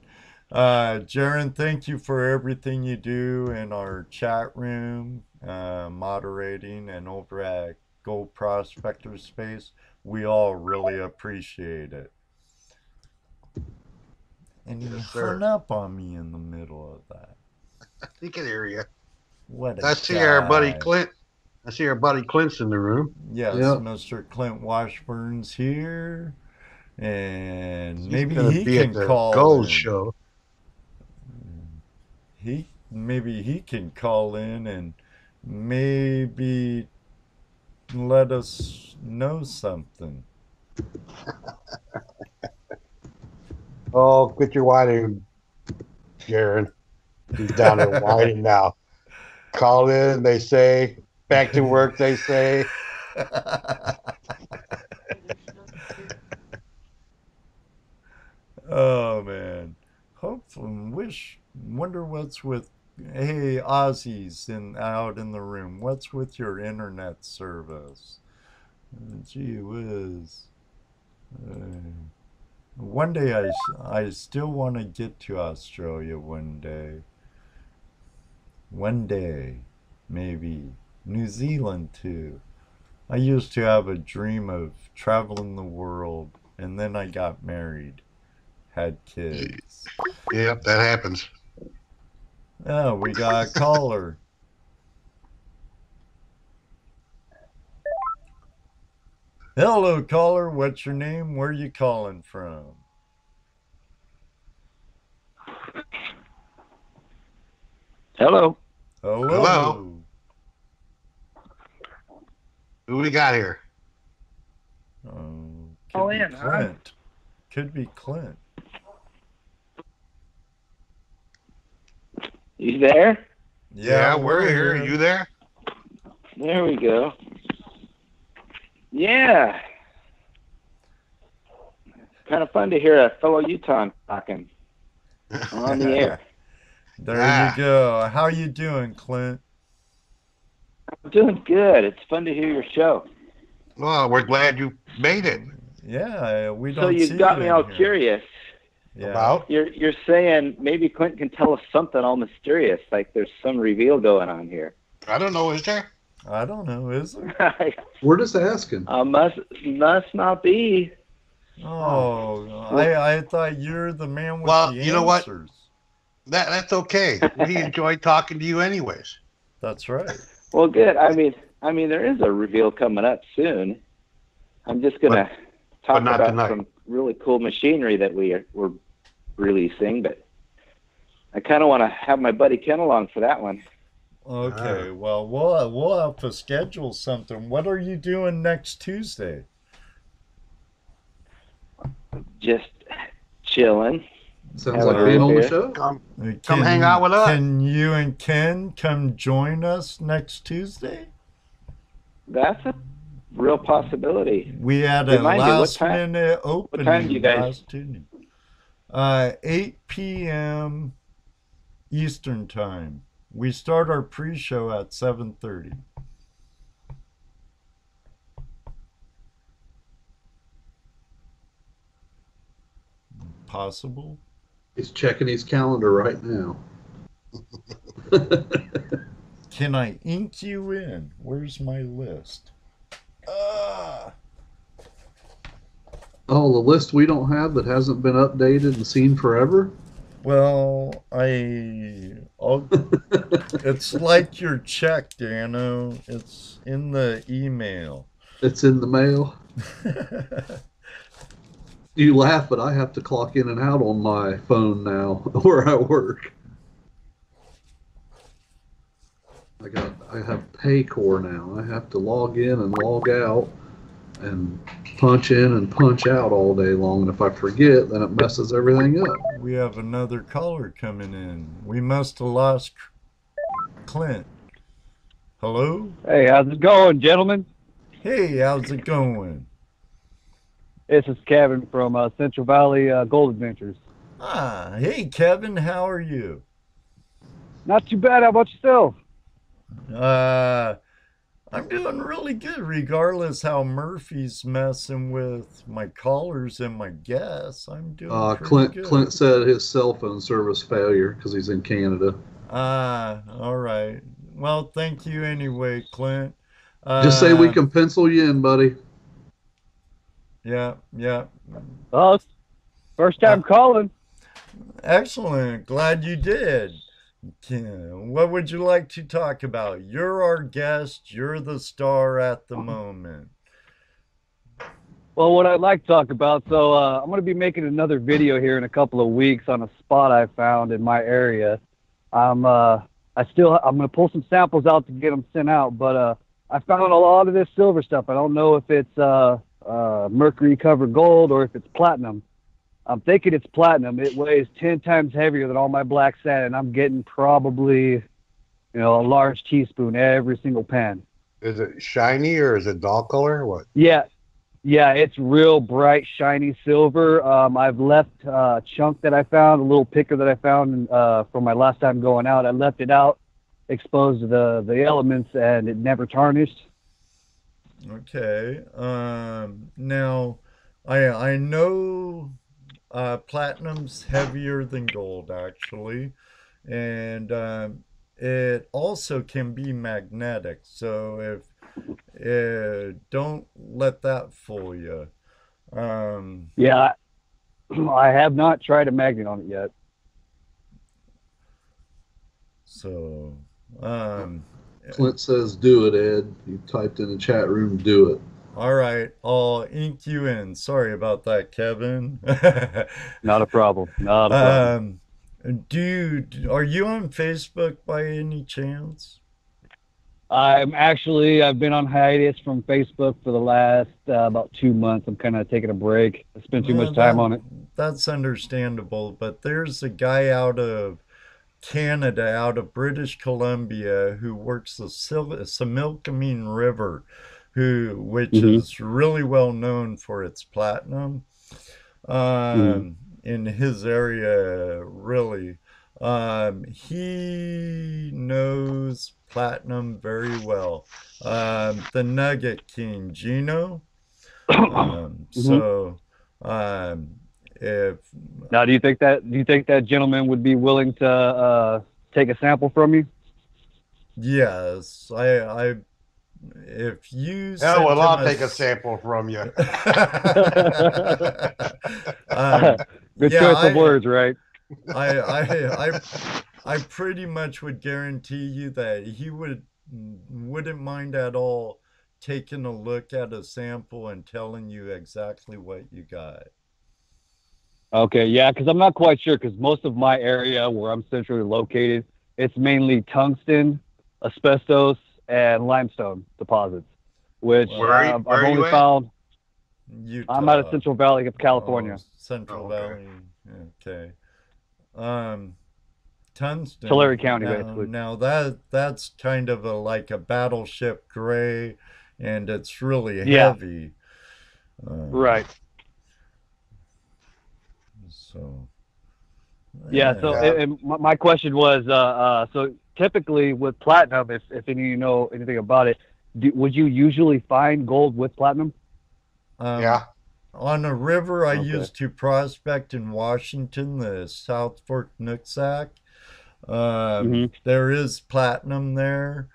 Jaron, thank you for everything you do in our chat room, moderating, and over at Gold Prospector Space. We all really appreciate it. And you hung up on me in the middle of that. He can hear you. What a I see our buddy guy. Klint. I see our buddy Klint's in the room. Yes, Yep. Mr. Klint Washburn's here. And He's maybe gonna he be can at the call Gold in. Show. Maybe he can call in and maybe let us know something. Oh, quit your whining, Jared. He's down there whining now. Call in, they say. Back to work, they say. Oh man. Hopefully wonder what's with Aussies out in the room. What's with your internet service? Gee whiz. One day I still want to get to Australia one day. One day, maybe. New Zealand too. I used to have a dream of traveling the world, and then I got married, had kids. Yep, that happens. Oh, we got a caller. Hello, caller. What's your name? Where are you calling from? Hello. Hello. Who we got here? Could be Klint. Could be Klint. You there? Yeah, we're here. Are you there? There we go. Yeah. Kind of fun to hear a fellow Utah talking on the air. There you go. How you doing, Klint? I'm doing good. It's fun to hear your show. Well, we're glad you made it. Yeah, we don't. So you got me all curious. Yeah. About? You're saying maybe Klint can tell us something all mysterious, like there's some reveal going on here. I don't know. Is there? I don't know. Is there? We're just asking. Must not be. Oh, I thought you're the man with Well, the you know what? answers. That's okay. We enjoy talking to you anyways. That's right. Well, good. I mean, there is a reveal coming up soon. I'm just gonna talk not about tonight. some really cool machinery that we're releasing, but I kind of want to have my buddy Ken along for that one. Okay. Well, we'll have to schedule something. What are you doing next Tuesday? Just chilling. Sounds like being on the show. Come hang out with us. Can you and Ken come join us next Tuesday? That's a real possibility. We had a Remind me, last minute opening. What time do you guys? last Tuesday. 8 p.m. Eastern time. We start our pre-show at 7:30. Possible? He's checking his calendar right now. Can I ink you in? Where's my list? Oh, the list we don't have that hasn't been updated and seen forever? Well, it's like your check, Dano. It's in the email. It's in the mail? You laugh, but I have to clock in and out on my phone now where I work. I have Paycor now. I have to log in and log out and punch in and punch out all day long. And if I forget, then it messes everything up. We have another caller coming in. We must have lost Klint. Hello? Hey, how's it going, gentlemen? Hey, how's it going? This is Kevin from Central Valley Gold Adventures. Ah, hey, Kevin, how are you? Not too bad. How about yourself? I'm doing really good, regardless how Murphy's messing with my callers and my guests. I'm doing pretty good. Klint said his cell phone service failure because he's in Canada. All right. Well, thank you anyway, Klint. Just say we can pencil you in, buddy. Yeah. Oh, first time calling. Excellent. Glad you did. What would you like to talk about? You're our guest. You're the star at the moment. Well, what I'd like to talk about, so I'm going to be making another video here in a couple of weeks on a spot I found in my area. I'm going to pull some samples out to get them sent out, but I found a lot of this silver stuff. I don't know if it's mercury covered gold or if it's platinum. I'm thinking it's platinum. It weighs 10 times heavier than all my black sand, and I'm getting probably, a large teaspoon every single pan. Is it shiny or is it dull color or what? Yeah, it's real bright, shiny silver. I've left a chunk that I found, a little picker that I found from my last time going out. I left it out, exposed to the elements, and it never tarnished. Okay. Now, I know platinum's heavier than gold, actually, and it also can be magnetic. So don't let that fool you. Yeah, I have not tried a magnet on it yet. So, Klint says, "Do it, Ed." You typed in the chat room, "Do it." All right, I'll ink you in. Sorry about that, Kevin. Not a problem. Not a problem. Dude, are you on Facebook by any chance? I've been on hiatus from Facebook for the last about 2 months. I'm kind of taking a break. I spent too much time on it. That's understandable, but there's a guy out of Canada, out of British Columbia, who works the Similkameen River, which is really well known for its platinum. In his area, really. He knows platinum very well. The Nugget King, Gino. If now, do you think that gentleman would be willing to take a sample from you? Yes, if you I'll take a sample from you. Good choice of words, right? I pretty much would guarantee you that he wouldn't mind at all taking a look at a sample and telling you exactly what you got. Okay, yeah, because I'm not quite sure, because most of my area where I'm centrally located, it's mainly tungsten, asbestos, and limestone deposits, which I've only found. Utah. I'm out of Central Valley of California. Central Valley, okay. Tungsten. Tulare County, basically. Now that's kind of like a battleship gray, and it's really heavy. Right. So, Yeah. So, and my question was, so typically with platinum, if any of you know anything about it, would you usually find gold with platinum? Yeah. On a river I used to prospect in Washington, the South Fork Nooksack. There is platinum there,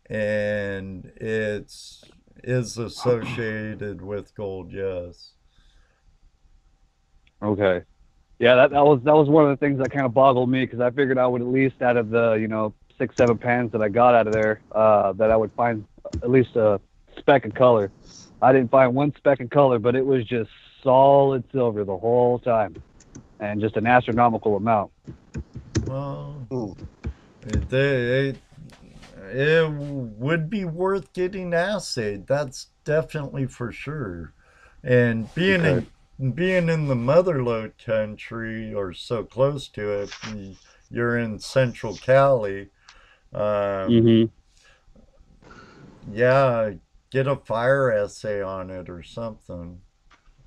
and it's associated with gold. Yes. Okay. Yeah, that was one of the things that kind of boggled me, because I figured I would at least, out of the 6-7 pans that I got out of there, that I would find at least a speck of color. I didn't find one speck of color, but it was just solid silver the whole time, and just an astronomical amount. Well, it would be worth getting assayed. That's definitely for sure. And being in the mother lode country, or so close to it, you're in Central Cali. Yeah, get a fire assay on it or something.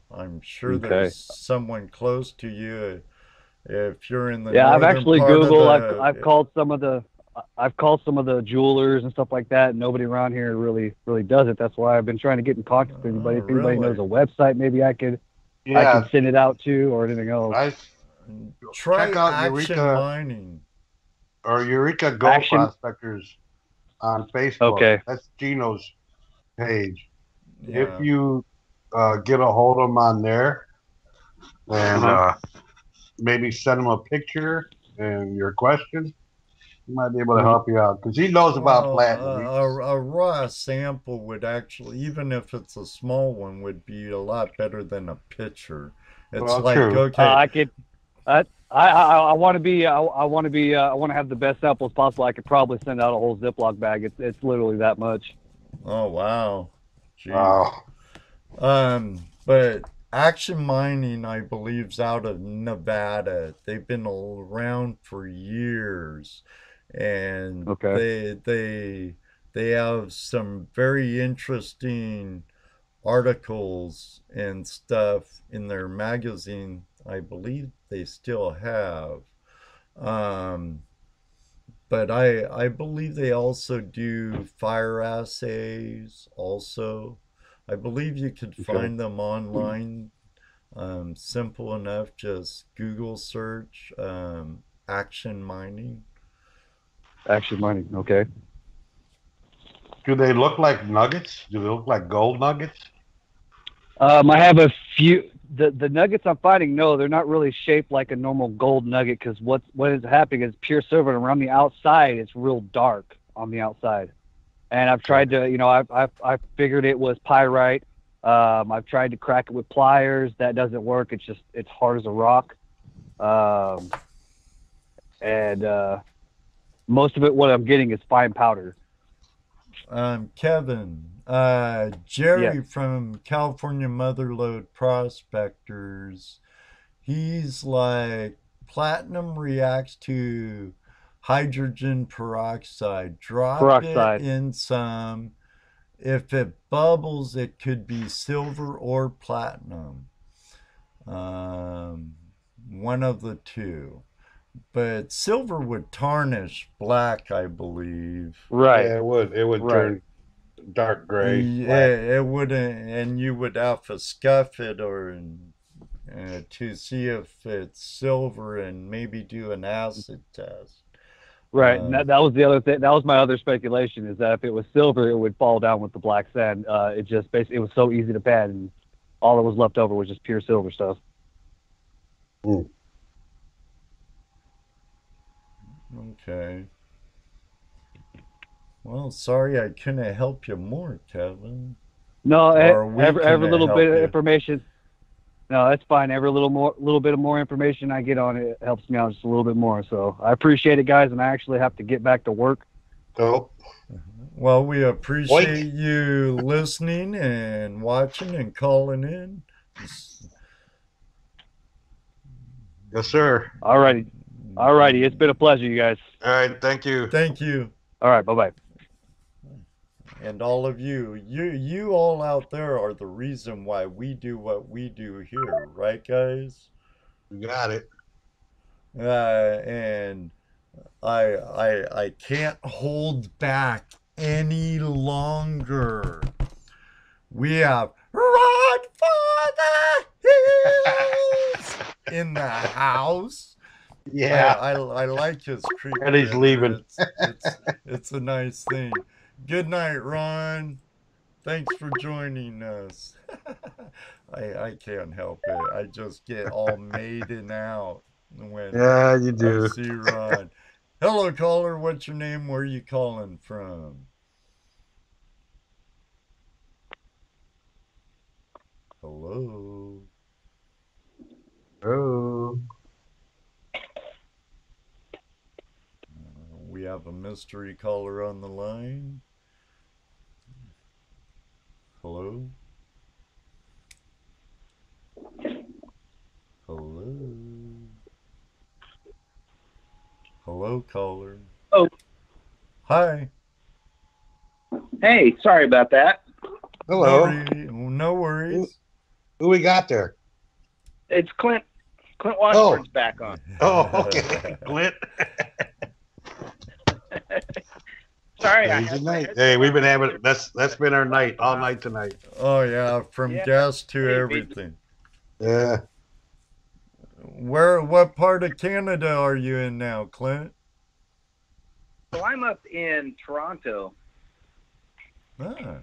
I'm sure there's someone close to you. If you're in the I've actually Googled. I've called some of the jewelers and stuff like that. Nobody around here really does it. That's why I've been trying to get in contact with anybody. If anybody knows a website, maybe I can send it out to, or anything else. Try check out Action Eureka Mining or Eureka Gold Prospectors on Facebook. Okay. That's Gino's page. Yeah. If you get a hold of him on there and maybe send him a picture and your question, he might be able to help you out, because he knows about platinum. A raw sample would actually, even if it's a small one, would be a lot better than a picture. It's true. I want to have the best samples possible. I could probably send out a whole Ziploc bag. It's literally that much. Oh wow. Jeez. Wow. But Action Mining, I believe, is out of Nevada. They've been around for years, and they have some very interesting articles and stuff in their magazine. I believe they still have. But I believe they also do fire assays also. I believe you could find them online. Simple enough, just Google search Action Mining. Action Mining, okay. Do they look like nuggets? Do they look like gold nuggets? I have a few. The nuggets I'm finding, no, they're not really shaped like a normal gold nugget, because what is happening is pure silver, and around the outside it's real dark on the outside. And I've tried to, I've figured it was pyrite. I've tried to crack it with pliers. That doesn't work. It's hard as a rock. And most of it, what I'm getting is fine powder. Kevin, Jerry from California Mother Lode Prospectors, he's like, platinum reacts to hydrogen peroxide. Drop it in some. If it bubbles, it could be silver or platinum. One of the two. But silver would tarnish black, I believe. Right. Yeah, it would. It would turn dark gray. Yeah, it wouldn't, and you would have to scuff it to see if it's silver and maybe do an acid test. Right, and that was the other thing. That was my other speculation, is that if it was silver, it would fall down with the black sand. It just basically, it was so easy to pad, and all that was left over was just pure silver stuff. Okay. Well, sorry I couldn't help you more, Kevin. No, every little bit of information. No, that's fine. Every little bit of more information I get on it helps me out just a little bit more. So I appreciate it, guys, and I actually have to get back to work. Oh. Well, we appreciate you listening and watching and calling in. Yes, sir. All righty. It's been a pleasure, you guys. All right. Thank you. Thank you. All right. Bye-bye. And all of you all out there are the reason why we do what we do here, right, guys? You got it. and I can't hold back any longer. We have Run for the Hills in the house. Yeah. I like his creep. And he's leaving. It's a nice thing. Good night, Ron. Thanks for joining us. I can't help it. I just get all maiden out when you do. I see Ron. Hello, caller. What's your name? Where are you calling from? Hello. Oh. We have a mystery caller on the line. Hello? Hello? Hello, caller. Oh. Hi. Hey, sorry about that. Hello. No worries. Who we got there? It's Klint. Klint Washburn's back on. Oh, okay. Klint. Sorry, Hey, we've been having that's been our night all night tonight. Oh yeah, from gas to everything. Yeah. What part of Canada are you in now, Klint? So I'm up in Toronto. Ah,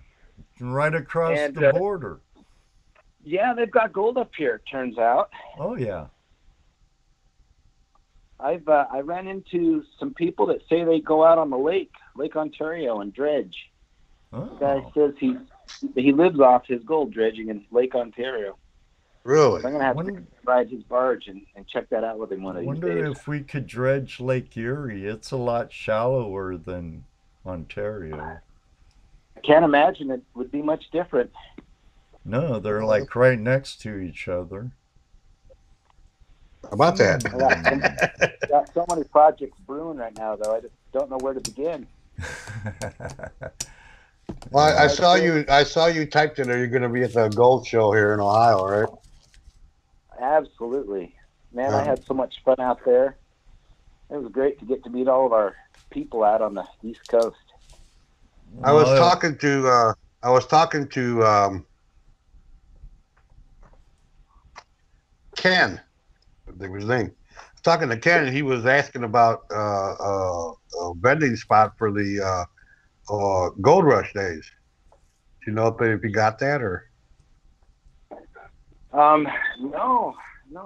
right across And, the border. Yeah, they've got gold up here, it turns out. Oh yeah. I ran into some people that say they go out on the Lake Ontario, and dredge. Oh. The guy says he lives off his gold dredging in Lake Ontario. Really? So I'm gonna have to ride his barge and check that out with him one of I these wonder days. if we could dredge Lake Erie. It's a lot shallower than Ontario. I can't imagine it would be much different. No, they're like right next to each other. How about that? Got so many projects brewing right now, though. I just don't know where to begin. Well, I saw you typed in there. You're going to be at the gold show here in Ohio, right? Absolutely, man. I had so much fun out there. It was great to get to meet all of our people out on the East Coast. I was talking to Ken. I think was his name. Talking to Ken, he was asking about a vending spot for the Gold Rush days. Do you know if you got that or? No,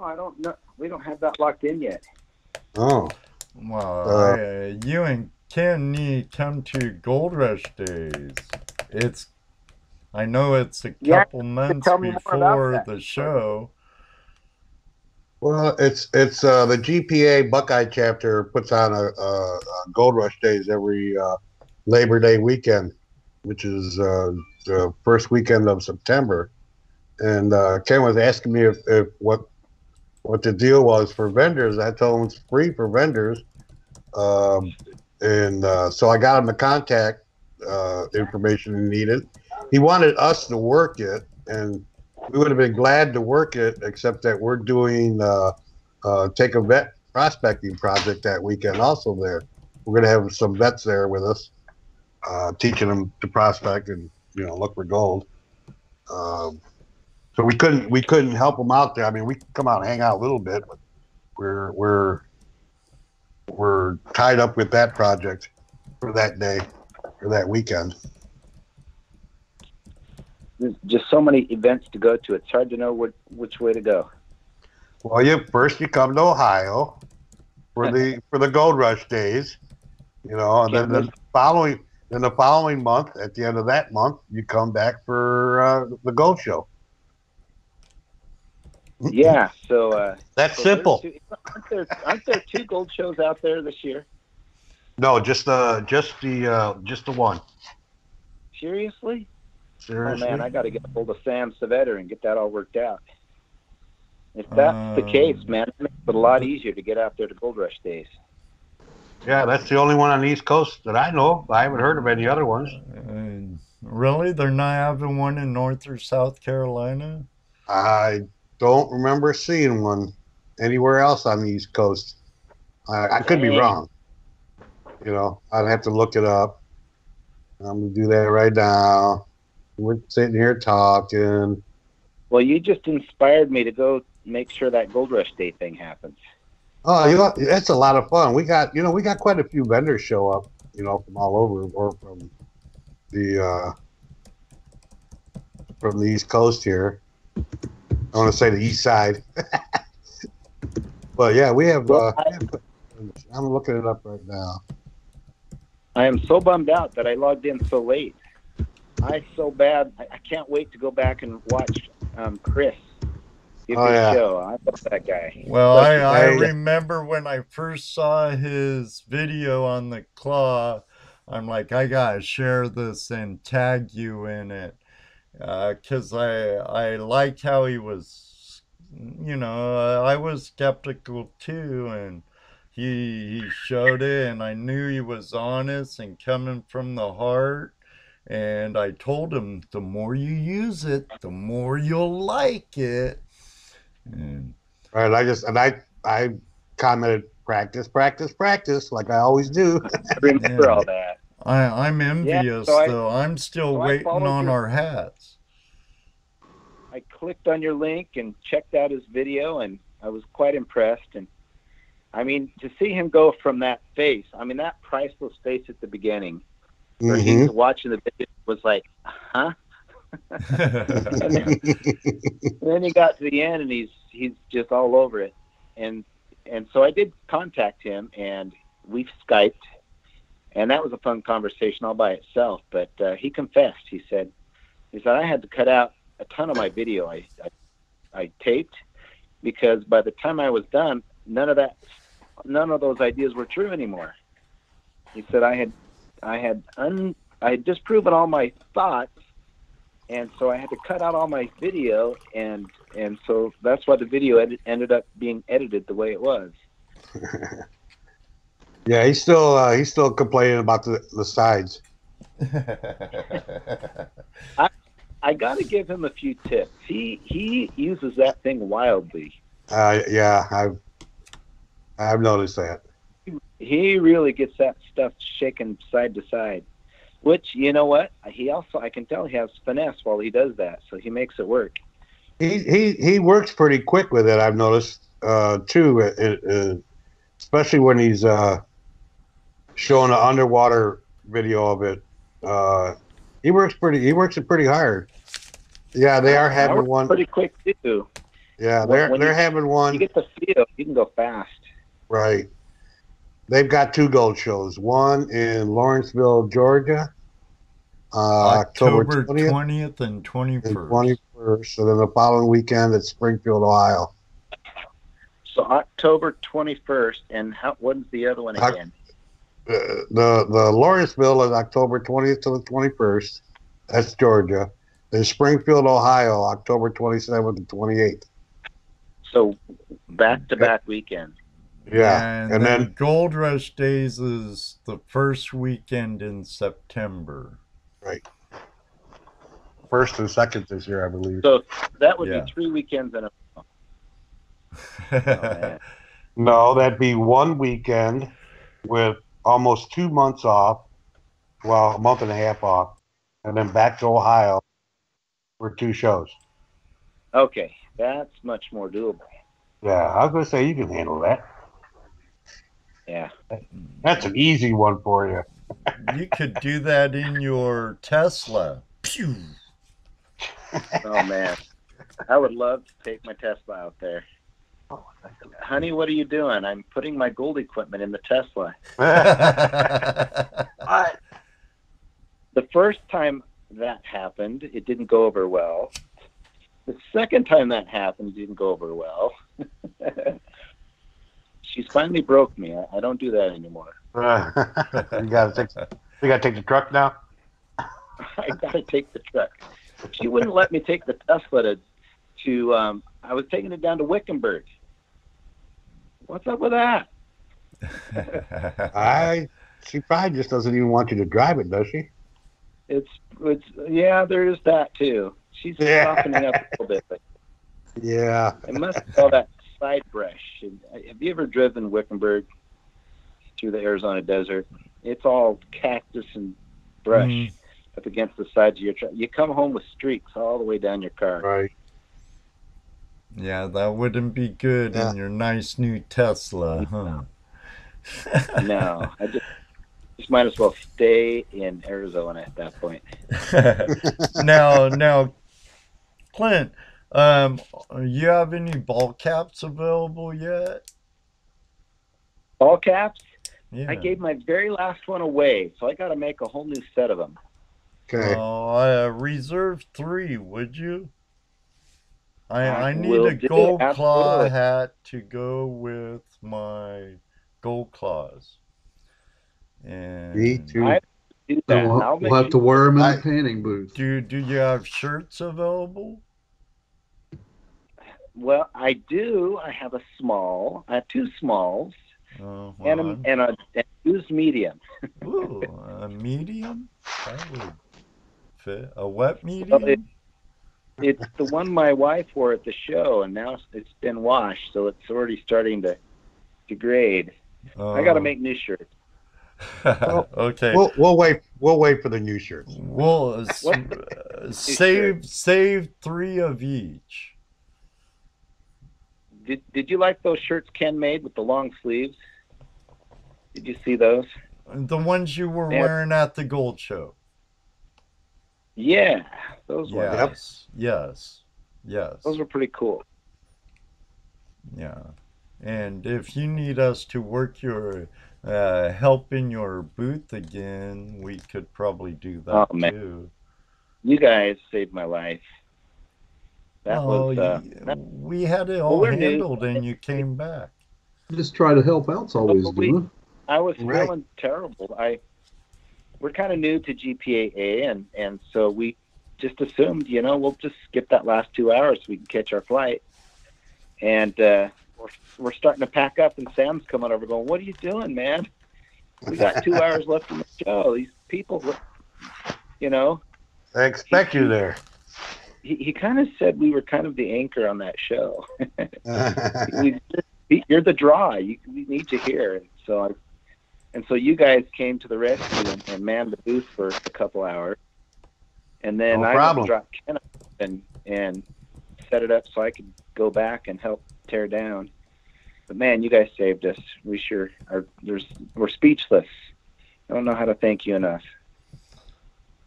I don't know. We don't have that locked in yet. Oh. Well, you and Ken need to come to Gold Rush days. I know it's a couple months before the show. Well, it's the GPA Buckeye chapter puts on a Gold Rush days every Labor Day weekend, which is the first weekend of September. And Ken was asking me if what the deal was for vendors. I told him it's free for vendors, and so I got him the contact information he needed. He wanted us to work it, and we would have been glad to work it, except that we're doing take a vet prospecting project that weekend also there. We're going to have some vets there with us, teaching them to prospect and look for gold. So we couldn't help them out there. I mean, we could come out and hang out a little bit, but we're tied up with that project for that day or that weekend. There's just so many events to go to. It's hard to know which way to go. Well, you come to Ohio for the Gold Rush days, and then the following month, at the end of that month, you come back for the Gold Show. Yeah, so that's simple. Aren't there two gold shows out there this year? No, just the one. Seriously? Seriously? Oh man, I got to get a hold of Sam Savetter and get that all worked out. If that's the case, man, it makes it a lot easier to get out there to Gold Rush days. Yeah, that's the only one on the East Coast that I know of. I haven't heard of any other ones. Really? They're not having one in North or South Carolina? I don't remember seeing one anywhere else on the East Coast. I could be wrong. You know, I'd have to look it up. I'm going to do that right now. We're sitting here talking. Well, you just inspired me to go make sure that Gold Rush Day thing happens. Oh, you know, that's a lot of fun. We got quite a few vendors show up, you know, from all over, or from the East Coast here. I want to say the East Side. But yeah, we have. I'm looking it up right now. I am so bummed out that I logged in so late. I can't wait to go back and watch Chris give his show. I love that guy. Well, I remember when I first saw his video on the claw, I'm like, I gotta share this and tag you in it, because I liked how he was, you know, I was skeptical too, and he showed it, and I knew he was honest and coming from the heart. And I told him, the more you use it, the more you'll like it. And I commented, practice, like I always do. I remember all that. I'm envious, though. I'm still waiting on our hats. I clicked on your link and checked out his video, and I was quite impressed. And I mean, to see him go from that face, I mean, that priceless face at the beginning, where he's watching the video, was like, huh? and then he got to the end, and he's just all over it. And so I did contact him, and we Skyped, and that was a fun conversation all by itself. But he confessed. He said I had to cut out a ton of my video I taped, because by the time I was done, none of those ideas were true anymore. He said I had disproven all my thoughts, and so I had to cut out all my video, and so that's why the video ended up being edited the way it was. Yeah, he's still complaining about the sides. I got to give him a few tips. He uses that thing wildly. Yeah, I've noticed that. He really gets that stuff shaken side to side, which, you know what? I can tell he has finesse while he does that, so he makes it work. He works pretty quick with it, I've noticed, too, especially when he's showing an underwater video of it. He works it pretty hard. Yeah, they are having one pretty quick too. Yeah, they're having one. You get the feel, you can go fast. Right. They've got 2 gold shows. One in Lawrenceville, Georgia, October 20th and 21st. And then the following weekend at Springfield, Ohio. So October 21st, and when's the other one again? The Lawrenceville is October 20th to the 21st. That's Georgia. Then Springfield, Ohio, October 27th and 28th. So back-to-back weekends. Yeah, and then Gold Rush Days is the first weekend in September. Right. First and second this year, I believe. So that would be 3 weekends in a row. Oh, no, that'd be one weekend with almost 2 months off. Well, a month and a half off. And then back to Ohio for 2 shows. Okay, that's much more doable. Yeah, I was going to say you can handle that. Yeah. That's an easy one for you. You could do that in your Tesla. Pew! Oh, man. I would love to take my Tesla out there. Honey, what are you doing? I'm putting my gold equipment in the Tesla. The first time that happened, it didn't go over well. The second time that happened, it didn't go over well. She's finally broke me. I don't do that anymore. You gotta take the truck now? I gotta take the truck. She wouldn't let me take the Tesla to I was taking it down to Wickenburg. What's up with that? She probably just doesn't even want you to drive it, does she? It's yeah, there is that too. She's softening up a little bit. But yeah. it must be all that side brush. Have you ever driven Wickenburg? through the Arizona desert. It's all cactus and brush up against the sides of your truck. You come home with streaks all the way down your car. Right. Yeah, that wouldn't be good in your nice new Tesla, huh? No, I just might as well stay in Arizona at that point. Now, Klint, you have any ball caps available yet? Ball caps? Yeah. I gave my very last one away, so I got to make a whole new set of them. Okay. Reserve 3, would you? I need will a do, gold claw absolutely. hat to go with my gold claws. And Me too. I do that. We'll have to wear them in the panning booth. Do you have shirts available? Well, I do. I have a small. I have 2 smalls and a used medium. Ooh, a medium? That would fit. A wet medium? It's the one my wife wore at the show, and now it's been washed, so it's already starting to degrade. I got to make new shirts. Okay. We'll wait. We'll wait for the new shirts. We'll save 3 of each. Did you like those shirts Ken made with the long sleeves? Did you see those? The ones you were wearing at the Gold Show. Yeah, those ones. Yes. Those were pretty cool. Yeah. And if you need us to work your help in your booth again, we could probably do that too. You guys saved my life. That we had it all handled and you came back. Just try to help out's always doing. I was feeling terrible. We're kind of new to GPAA, and so we just assumed, we'll just skip that last 2 hours so we can catch our flight. And we're starting to pack up, and Sam's coming over going, "What are you doing, man? We got 2 hours left in the show. These people, They expect you there. He kind of said we were kind of the anchor on that show. You're the draw. We need you here. And so you guys came to the rescue and manned the booth for a couple hours. And then I dropped Ken up and set it up so I could go back and help tear down. But man, you guys saved us. We sure are. We're speechless. I don't know how to thank you enough.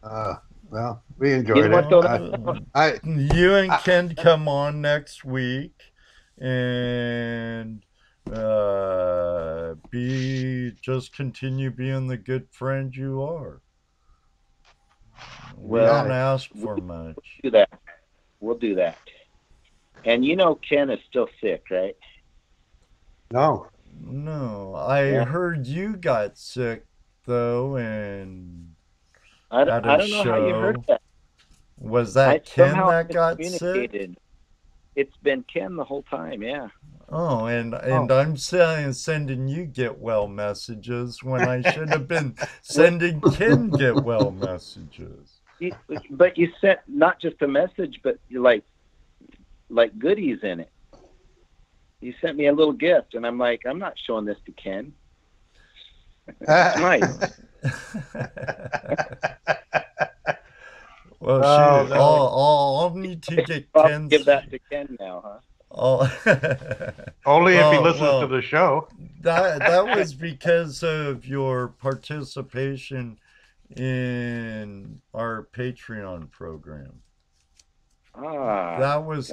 Well, we enjoyed it. You and Ken come on next week and just continue being the good friend you are. We don't ask for much. We'll do that. And Ken is still sick, right? No, I heard you got sick though, and I don't know how you heard that. Was that Ken that got sick? It's been Ken the whole time, yeah. Oh, and I'm sending you get well messages when I should have been sending Ken get well messages. But you sent not just a message, but like goodies in it. You sent me a little gift, and I'm like, I'm not showing this to Ken. That's nice. Well, shoot, I'll need to get Ken's... Give that to Ken now, huh? Only if he listens to the show. That was because of your participation in our Patreon program. That was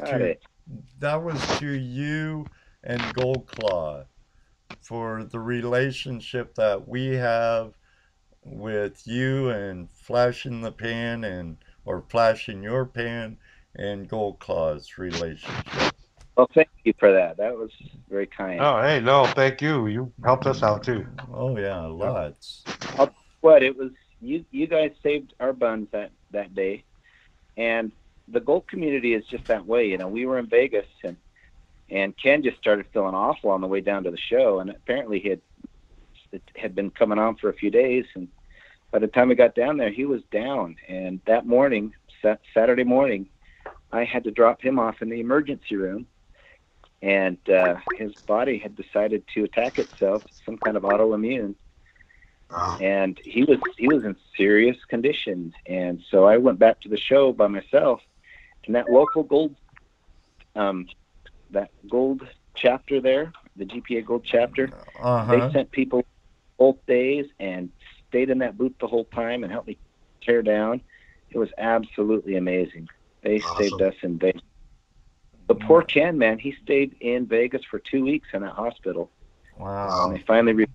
to you and Goldclaw for the relationship that we have with you and Flashing the Pan or Flashing Your Pan and Goldclaw's relationship. Well, thank you for that. That was very kind. Oh, hey, no, thank you. You helped us out too. Oh yeah, lots. It was you guys saved our buns that day, and the gold community is just that way. We were in Vegas and Ken just started feeling awful on the way down to the show, and apparently it had been coming on for a few days, and by the time we got down there, he was down. And that morning, Saturday morning, I had to drop him off in the emergency room, and his body had decided to attack itself, some kind of autoimmune. And he was in serious condition. And so I went back to the show by myself, and that local gold chapter there, the GPA Gold chapter, they sent people both days and stayed in that booth the whole time and helped me tear down. It was absolutely amazing. They saved us in Vegas. The poor Ken, man, he stayed in Vegas for 2 weeks in that hospital. Wow. And they finally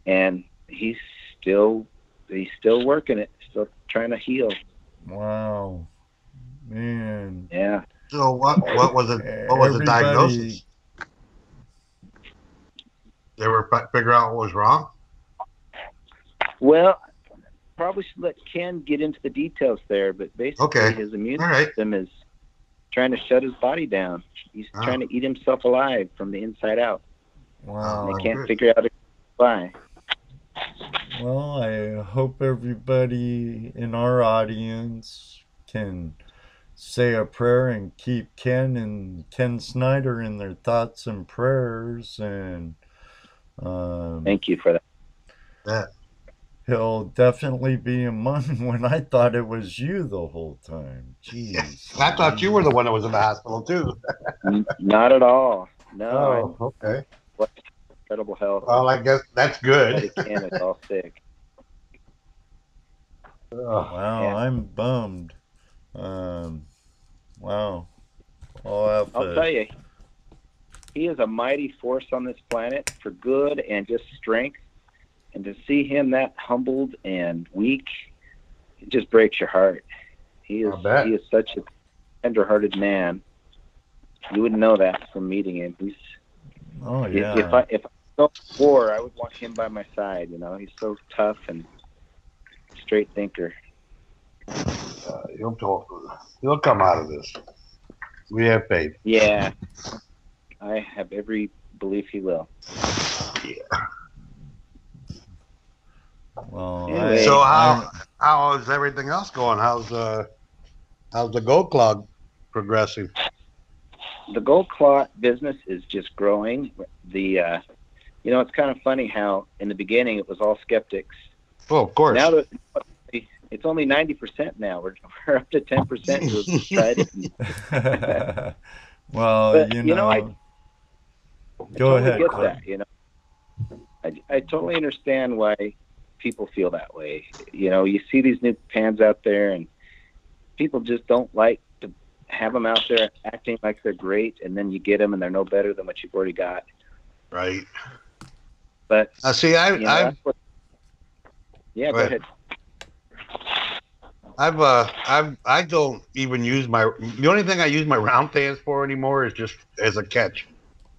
and he's still working it, still trying to heal. Wow. Man. Yeah. So what was it? What was the diagnosis? They were figure out what was wrong. Well, probably should let Ken get into the details there, but basically his immune system is trying to shut his body down. He's trying to eat himself alive from the inside out. Wow. They can't figure out why. Well, I hope everybody in our audience can say a prayer and keep Ken and Ken Snyder in their thoughts and prayers. And thank you for that. Yeah. He'll definitely be among when I thought it was you the whole time. Jeez. I thought you were the one that was in the hospital too. Not at all. No. Oh, okay. Incredible health. Well, I guess that's good. Ken is all sick. Wow, yeah. I'm bummed. Wow. I'll tell you, he is a mighty force on this planet for good and just strength. And to see him that humbled and weak, it just breaks your heart. He is such a tender-hearted man. You wouldn't know that from meeting him. He's if I go to war, I would want him by my side. You know, he's so tough and straight thinker. He'll come out of this. We have faith. Yeah, I have every belief he will. Yeah. Well, anyway, so how is everything else going? How's the gold clog progressing? The gold clot business is just growing. It's kind of funny how in the beginning it was all skeptics. Oh, of course. Now that it's only 90% now. We're up to 10% who've tried it. Well, but, I go ahead. Get that, I totally understand why people feel that way. You see these new pans out there, and people just don't like to have them out there acting like they're great, and then you get them and they're no better than what you've already got. Right. But see, go ahead. I don't even use the only thing I use my round pans for anymore is just as a catch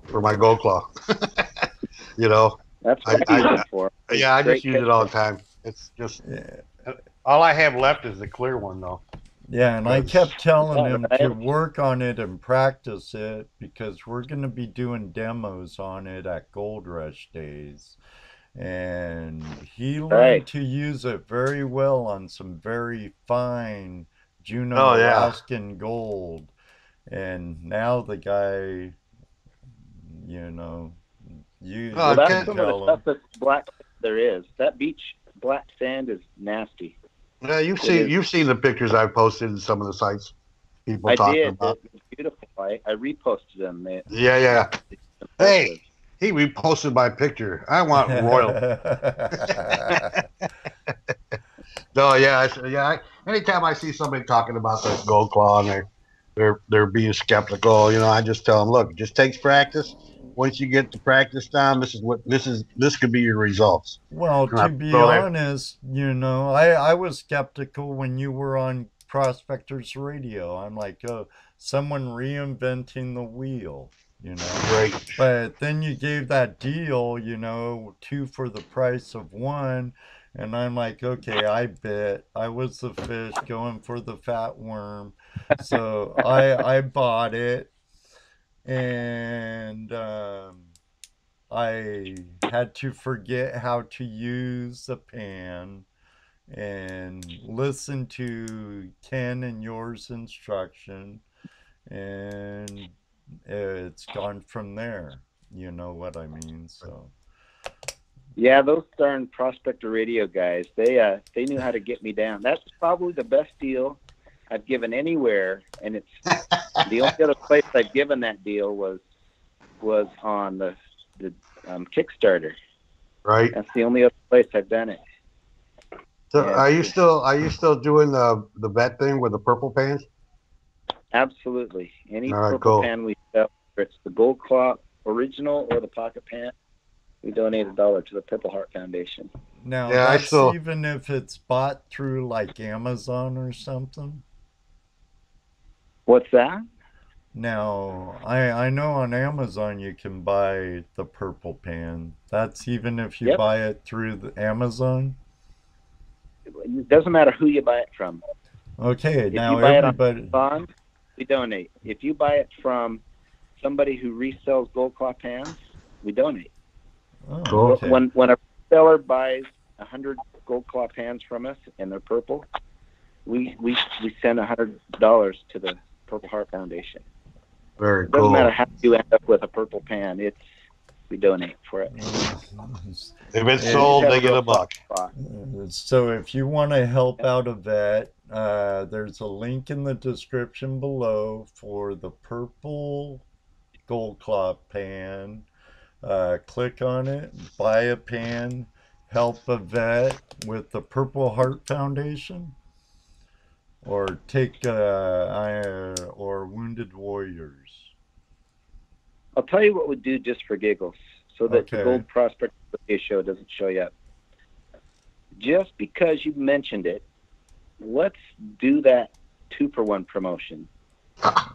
for my gold claw. That's what I use it for. Yeah, I just use it all the time. It's just all I have left is the clear one though. Yeah, and I kept telling him to work on it and practice it because we're going to be doing demos on it at Gold Rush Days. And he learned to use it very well on some very fine Juneau Alaskan gold. And now the guy, that's some of the stuff that's black there is. That beach black sand is nasty. Yeah, you've seen the pictures I've posted in some of the sites. People talking about. It's beautiful. I reposted them. Yeah. Hey, he reposted my picture. I want royal. No, anytime I see somebody talking about that gold claw and they're being skeptical, I just tell them, look, it just takes practice. Once you get the practice down, this could be your results. Well, to be honest, I was skeptical when you were on Prospectors Radio. I'm like, oh, someone reinventing the wheel, Right. But then you gave that deal, 2 for the price of 1. And I'm like, okay, I bet I was the fish going for the fat worm. So I bought it. And I had to forget how to use the pan and listen to Ken and yours instruction. And it's gone from there. You know what I mean? So. Yeah, those darn Prospector radio guys, they knew how to get me down. That's probably the best deal I've given anywhere, and it's the only other place I've given that deal was on the Kickstarter. Right. That's the only other place I've done it. So And are you still doing the vet thing with the purple pans? Absolutely. Any All right, purple cool. pan we sell, whether it's the Gold Claw original or the pocket pan, we donate $1 to the Purple Heart Foundation. Now, Yeah, that's even if it's bought through like Amazon or something? What's that? Now, I know on Amazon you can buy the purple pan. That's even if you Yep. buy it through the Amazon? It doesn't matter who you buy it from. Okay, If now you buy everybody... it on Amazon, we donate. If you buy it from somebody who resells Gold Claw pans, we donate. Oh, Cool. okay. When a seller buys 100 Gold Claw pans from us and they're purple, we send $100 to the Purple Heart Foundation. Very It doesn't cool. matter how you end up with a purple pan. We donate for it. If it's sold, they get $1. So if you want to help out a vet, there's a link in the description below for the purple Gold Claw pan. Click on it, buy a pan, help a vet with the Purple Heart Foundation, or take or Wounded Warriors. I'll tell you what we do just for giggles, so that the Okay. Gold Prospector show doesn't show you up. Just because you mentioned it, let's do that 2-for-1 promotion.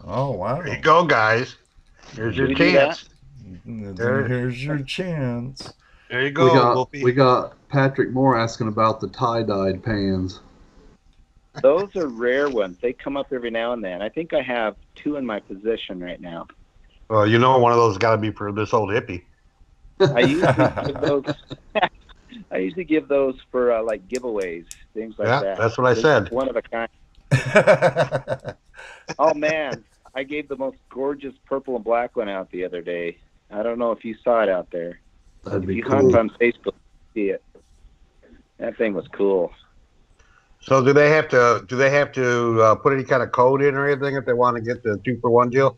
Oh, wow. There you go, guys. Here's your Should we do chance. Here's your chance. There you go. We got Patrick Moore asking about the tie-dyed pans. Those are rare ones. They come up every now and then. I think I have 2 in my possession right now. Well, you know, one of those got to be for this old hippie. I usually give those for like giveaways, things like Yeah, that. that's what I This is said. One of a kind. Oh man, I gave the most gorgeous purple and black one out the other day. I don't know if you saw it out there. That'd If be you cool. hunt on Facebook, you see it. That thing was cool. So do they have to put any kind of code in or anything if they want to get the 2-for-1 deal?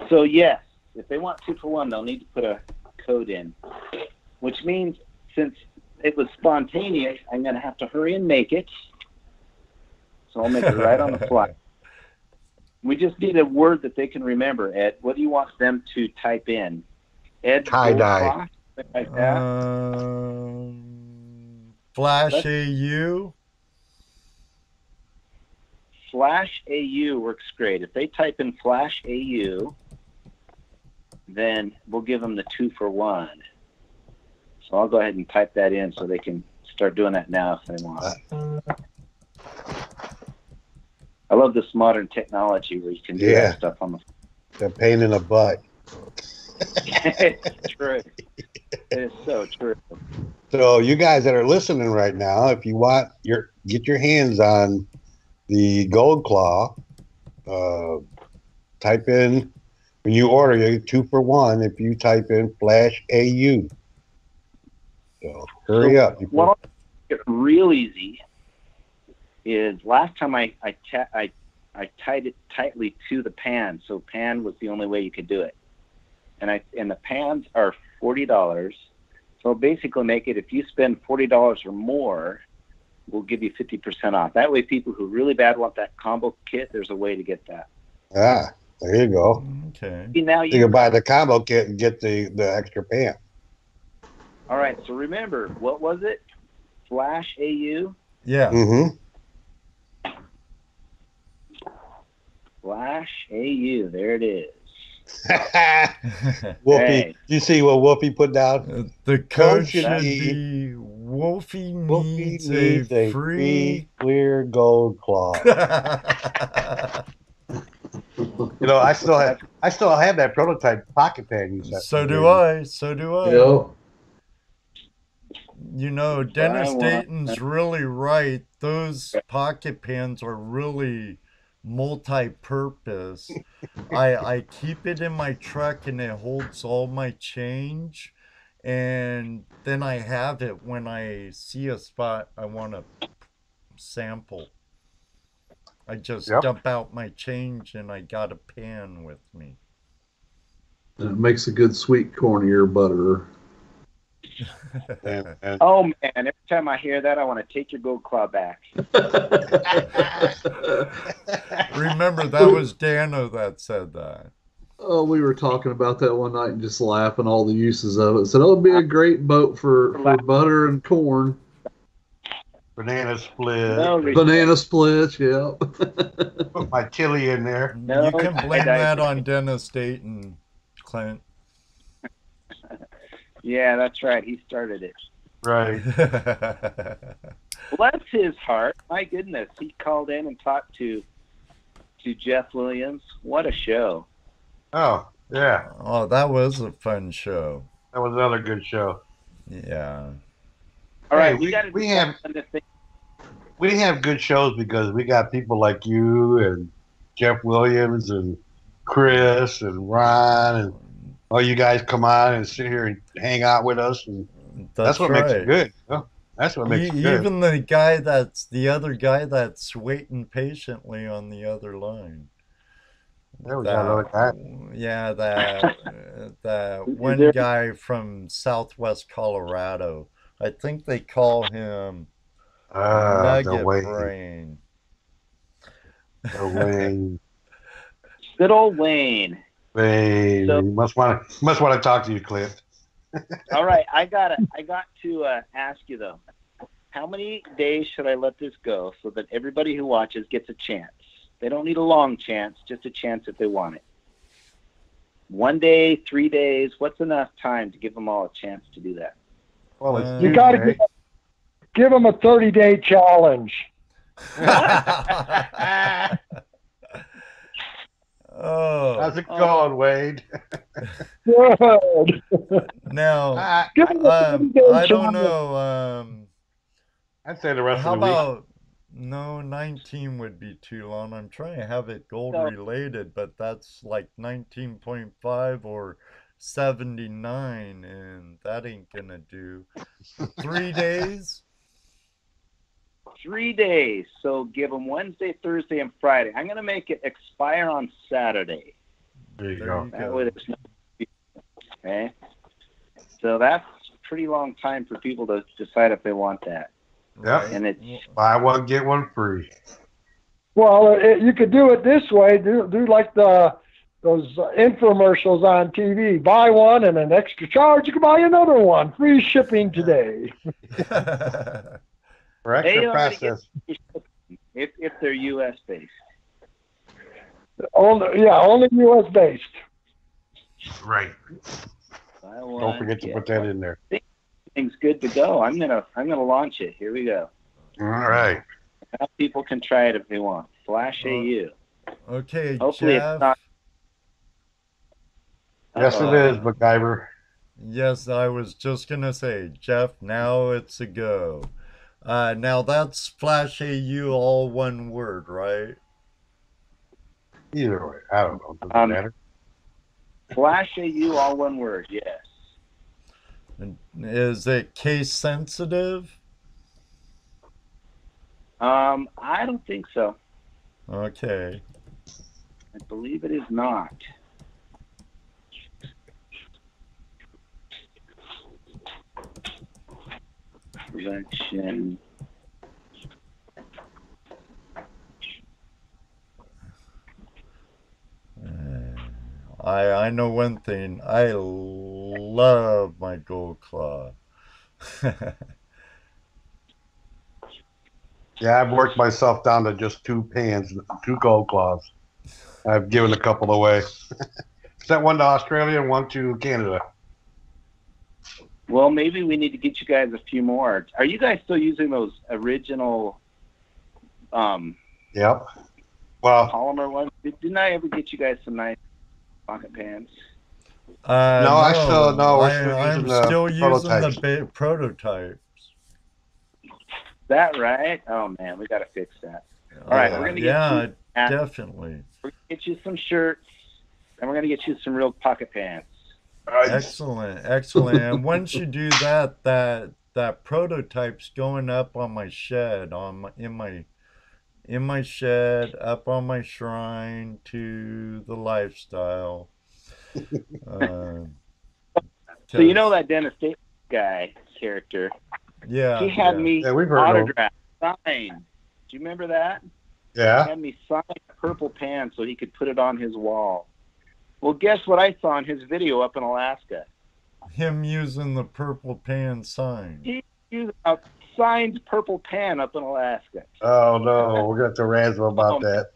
So yes, if they want 2-for-1, they'll need to put a code in, which means since it was spontaneous, I'm going to have to hurry and make it. So I'll make it right on the fly. We just need a word that they can remember, Ed. What do you want them to type in? Ed Tie-dye. Like that? Flash Let's- AU. Flash AU works great. If they type in Flash AU, then we'll give them the 2-for-1. So I'll go ahead and type that in so they can start doing that now if they want. I love this modern technology where you can do Yeah. that stuff on the The pain in the butt. It's true. It's so true. So you guys that are listening right now, if you want get your hands on the Gold Claw, type in when you order you 2-for-1 if you type in Flash AU. So hurry up. What I'll make it real easy is last time I tied it tightly to the pan, so pan was the only way you could do it, and the pans are $40. So basically, make it if you spend $40 or more, we'll give you 50% off. That way, people who really bad want that combo kit, there's a way to get that. Ah, there you go. Okay. See, now You can buy the combo kit and get the extra pan. All right. So remember, what was it? Flash AU. Yeah. Mm-hmm. Flash AU. There it is. Wolfie, Hey. you see what Wolfie put down? The code Code should should be Wolfie needs needs a free. clear Gold Claw. You know, I still have that prototype pocket pan you sent. So me, do baby. I. So do I. Yep. You know, Dennis want- Dayton's really right. Those pocket pans are really multi-purpose. I keep it in my truck and it holds all my change, and then I have it when I see a spot I want to sample. I just dump out my change and I got a pan with me. And it makes a good sweet corn ear butter. Oh man, every time I hear that, I want to take your gold claw back. Remember, that was Dano that said that. Oh, we were talking about that one night and just laughing all the uses of it. Said, oh, it'd be a great boat for butter and corn. Banana split. Banana splits, yeah. Put my chili in there. You can blame that on Dennis Dayton, Klint. Yeah, that's right. He started it. Right. Bless his heart. My goodness, he called in and talked to Jeff Williams. What a show! Oh yeah. Oh, that was a fun show. That was another good show. Yeah. All right, we have good shows because we got people like you and Jeff Williams and Chris and Ron and all you guys come on and sit here and hang out with us, and that's what makes it good. That's what makes it good. Even the other guy that's waiting patiently on the other line. There we go. Yeah, that one guy from Southwest Colorado. I think they call him Nugget Brain. Wayne. Good old Wayne. Wayne, so, must want to talk to you, Clint. All right, I got to ask you though, how many days should I let this go so that everybody who watches gets a chance? They don't need a long chance, just a chance if they want it. 1 day, 3 days, what's enough time to give them all a chance to do that? Well, you got to give them a 30-day challenge. Oh, how's it going, Wade? Good. Now, I don't know. I'd say the rest how of the week. about 19 would be too long. I'm trying to have it gold related, but that's like 19.5 or 79, and that ain't gonna do. 3 days. 3 days. So give them Wednesday, Thursday, and Friday. I'm going to make it expire on Saturday. There you go. That way there's no. Okay. So that's a pretty long time for people to decide if they want that. Yeah. And it's buy one, get one free. Well, you could do it this way. Do like those infomercials on TV. Buy one and an extra charge. You can buy another one. Free shipping today. For extra process. If they're U.S. based. Only U.S. based. Right. Don't forget to put that in there. Thing's good to go. I'm gonna launch it. Here we go. All right. Now people can try it if they want. Flash AU. Okay, hopefully Jeff. it's not. Yes, it is, MacGyver. Yes, I was just gonna say, Jeff. Now it's a go. Now that's Flash AU, all one word, right? Either way, I don't know. Doesn't matter. Flash AU, all one word. Yes. And is it case sensitive? I don't think so. Okay. I believe it is not. Selection. I know one thing. I love my gold claw. Yeah, I've worked myself down to just 2 pans, 2 gold claws. I've given a couple away. Sent one to Australia and one to Canada. Well, maybe we need to get you guys a few more. Are you guys still using those original Yep. Well, polymer ones? Didn't I ever get you guys some nice pocket pans? No, I'm still using the prototypes. Is that right? Oh man, we got to fix that. All right, we're gonna get Definitely. We're gonna get you some shirts, and we're gonna get you some real pocket pants. Excellent, excellent. And once you do that, that prototype's going up on my shed, in my shed, up on my shrine to the lifestyle. So you know that Dennis Davis guy character? Yeah. He had me we've heard of him. autograph signed. Do you remember that? Yeah. He had me sign a purple pan so he could put it on his wall. Well, guess what I saw in his video up in Alaska? Him using the purple pan sign. He used a signed purple pan up in Alaska. Oh no, we're gonna have to ransom about that.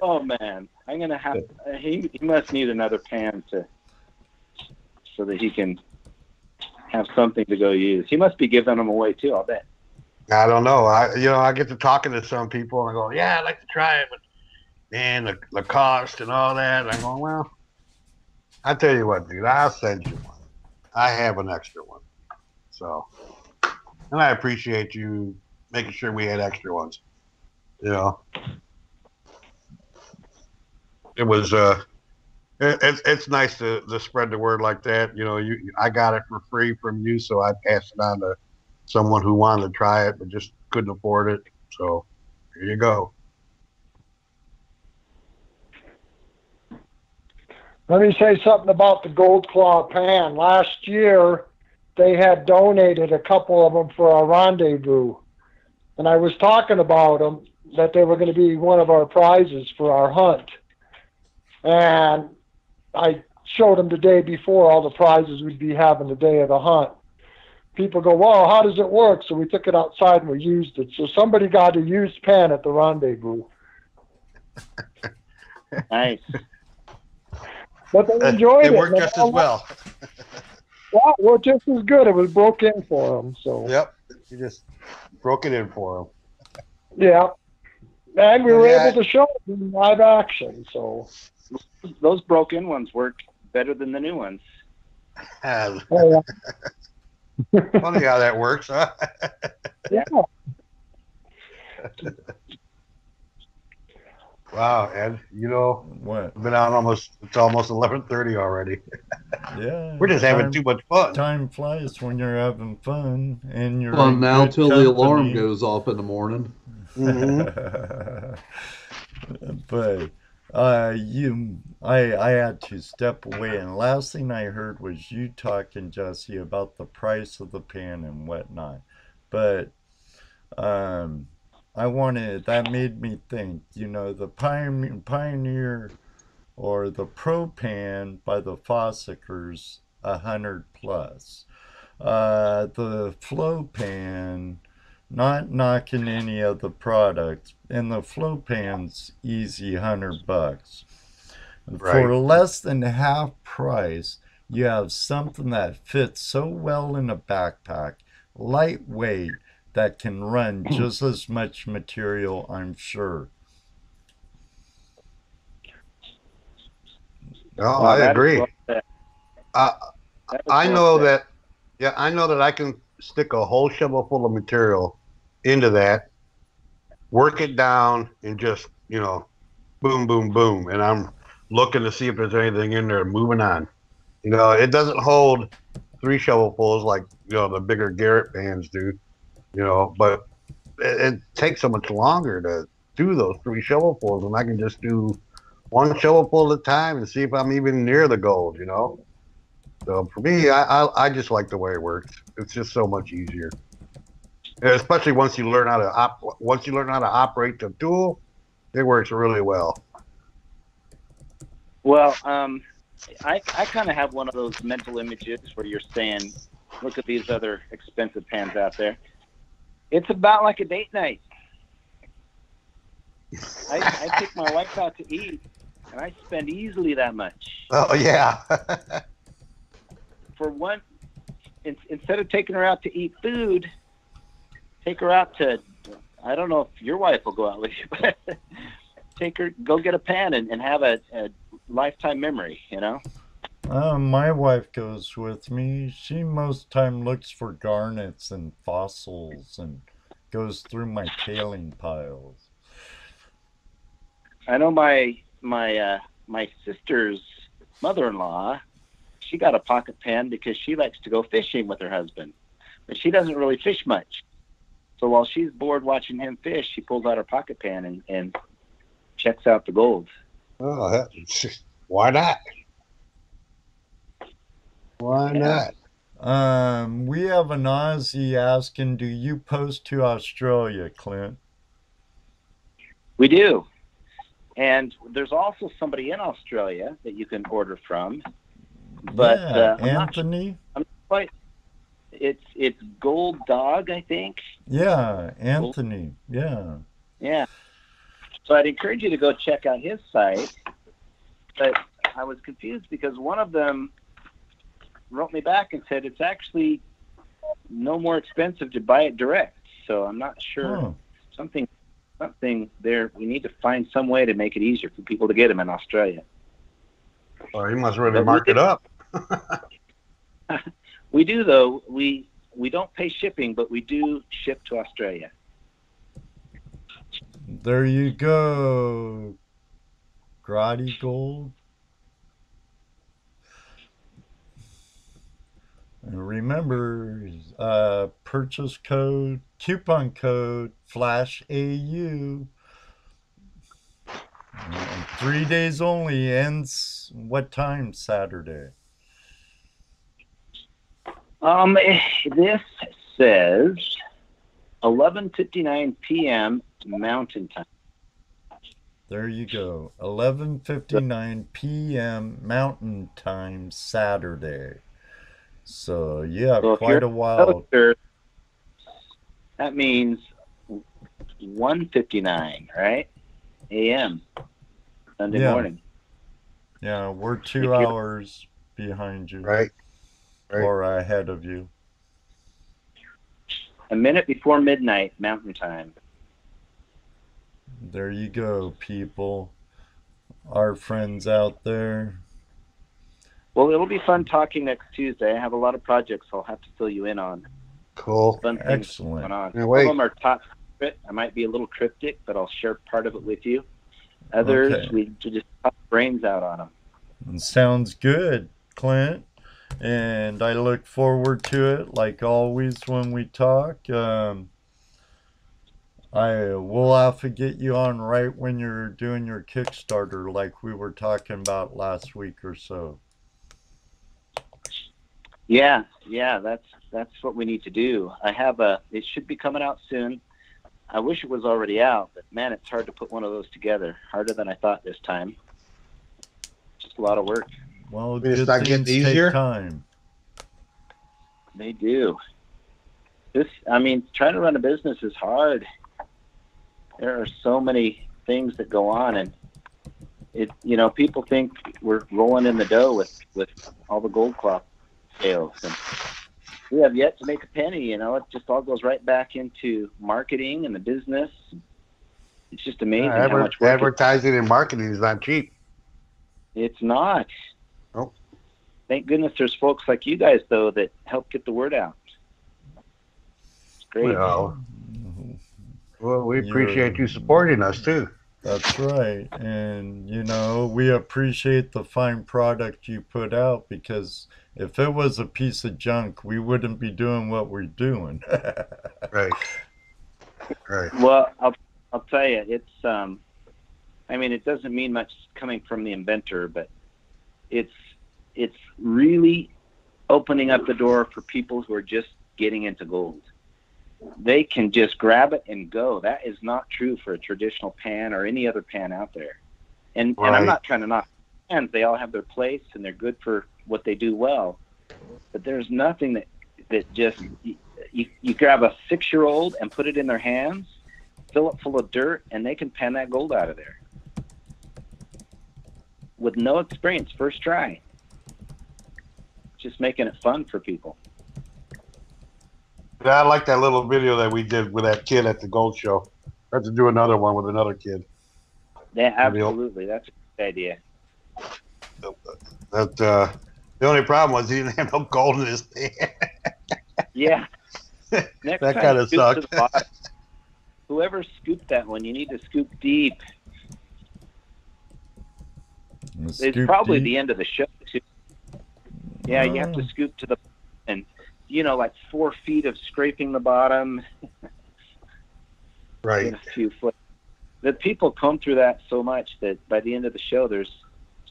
Oh man, I'm gonna have. He must need another pan so that he can have something to go use. He must be giving them away too. I'll bet. I don't know. I get to talking to some people and I go, yeah, I'd like to try it, but man, the cost and all that. And I go, well, I tell you what, dude, I'll send you one. I have an extra one. So, and I appreciate you making sure we had extra ones. You know, it was it's nice to spread the word like that. You know, I got it for free from you, so I passed it on to someone who wanted to try it but just couldn't afford it. So here you go. Let me say something about the Gold Claw pan. Last year, they had donated a couple of them for our rendezvous. And I was talking about them, that they were going to be one of our prizes for our hunt. And I showed them the day before all the prizes we'd be having the day of the hunt. People go, well, how does it work? So we took it outside and we used it. So somebody got a used pan at the rendezvous. Nice. But they enjoyed it. It worked just as well. Yeah, well, just as good. It was broke in for them. So. Yep. You just broke it in for them. Yeah. And we were able to show it in live action. So. Those broke-in ones work better than the new ones. Oh, yeah. Funny how that works, huh? Yeah. Wow, Ed, you know, what? Been out it's almost 11:30 already. Yeah. We're just having too much fun. Time flies when you're having fun and you're Fun in now good till company. the alarm goes off in the morning. But I had to step away, and last thing I heard was you talking, Jesse, about the price of the pan and whatnot. But that made me think, you know, the Pioneer or the Pro Pan by the Fossickers, 100 plus. The Flow Pan, not knocking any of the products, and the Flow Pan's easy $100. Right. For less than half price, you have something that fits so well in a backpack, lightweight, that can run just as much material, I'm sure. Oh, I agree. I know that. Yeah, I know that I can stick a whole shovel full of material into that, work it down, and just, you know, boom, boom, boom, and I'm looking to see if there's anything in there. Moving on. You know, it doesn't hold 3 shovelfuls like, you know, the bigger Garrett pans do. You know, but it takes so much longer to do those 3 shovelfuls, and I can just do 1 shovelful at a time and see if I'm even near the gold. You know. So for me, I just like the way it works. It's just so much easier, and especially once you learn how to operate the tool, it works really well. Well, I kind of have one of those mental images where you're saying, look at these other expensive pans out there. It's about like a date night. I take my wife out to eat, and I spend easily that much. Oh, yeah. For one, instead of taking her out to eat food, take her out to, I don't know if your wife will go out with you, but take her, go get a pan and have a lifetime memory, you know? My wife goes with me. She most time looks for garnets and fossils and goes through my tailing piles. I know my sister's mother-in-law, she got a pocket pan because she likes to go fishing with her husband, but she doesn't really fish much. So while she's bored watching him fish, she pulls out her pocket pan and checks out the gold. Oh, why not? Why not? We have an Aussie asking, do you post to Australia, Klint? We do. And there's also somebody in Australia that you can order from. But yeah, Anthony. I'm not quite. It's Gold Dog, I think. Yeah, Anthony. Yeah. Yeah. So I'd encourage you to go check out his site. But I was confused because one of them wrote me back and said it's actually no more expensive to buy it direct. So I'm not sure. Something there. We need to find some way to make it easier for people to get them in Australia. Well, you must really mark it up. We do, though. We don't pay shipping, but we do ship to Australia. There you go. Grotty Gold. And remember, purchase code, coupon code, FLASHAU. 3 days only, ends what time Saturday? This says 11:59 p.m. Mountain Time. There you go. 11:59 p.m. Mountain Time Saturday. So yeah, so quite a while. That means 1:59, right? A.m. Sunday morning. Yeah, we're 2 hours behind you. Right. Or ahead of you. A minute before midnight Mountain Time. There you go, people. Our friends out there. Well, it'll be fun talking next Tuesday. I have a lot of projects I'll have to fill you in on. Cool. Fun things Excellent. going on. Some of them are top secret. I might be a little cryptic, but I'll share part of it with you. Others, we just pop brains out on them. Sounds good, Klint. And I look forward to it, like always when we talk. I will have to get you on right when you're doing your Kickstarter, like we were talking about last week or so. Yeah, that's what we need to do. It should be coming out soon. I wish it was already out, but man, it's hard to put one of those together. Harder than I thought this time. Just a lot of work. Well, good things take time. They do. Trying to run a business is hard. There are so many things that go on, and people think we're rolling in the dough with all the gold cloth sales, and we have yet to make a penny. It just all goes right back into marketing and the business. It's just amazing how much work advertising and marketing is not cheap. It's not. Nope. Thank goodness there's folks like you guys, though, that help get the word out. It's great. Well, we appreciate you supporting us, too. That's right. And, we appreciate the fine product you put out, because if it was a piece of junk, we wouldn't be doing what we're doing. Right. Well, I'll tell you, it's it doesn't mean much coming from the inventor, but it's really opening up the door for people who are just getting into gold. They can just grab it and go. That is not true for a traditional pan or any other pan out there. And I'm not trying to knock pans. They all have their place and they're good for what they do well. But there's nothing that just you grab a 6-year-old and put it in their hands, fill it full of dirt, and they can pan that gold out of there with no experience, first try. Just making it fun for people. Yeah, I like that little video that we did with that kid at the gold show. I have to do another one with another kid. Yeah, absolutely. That's a good idea. The only problem was he didn't have no gold in his pan. Yeah. That kind of sucked. Whoever scooped that one, you need to scoop deep. Scoop it's probably deep. the end of the show too. Yeah, you have to scoop to the and like 4 feet of scraping the bottom. Right. In a few foot. The people come through that so much that by the end of the show, it's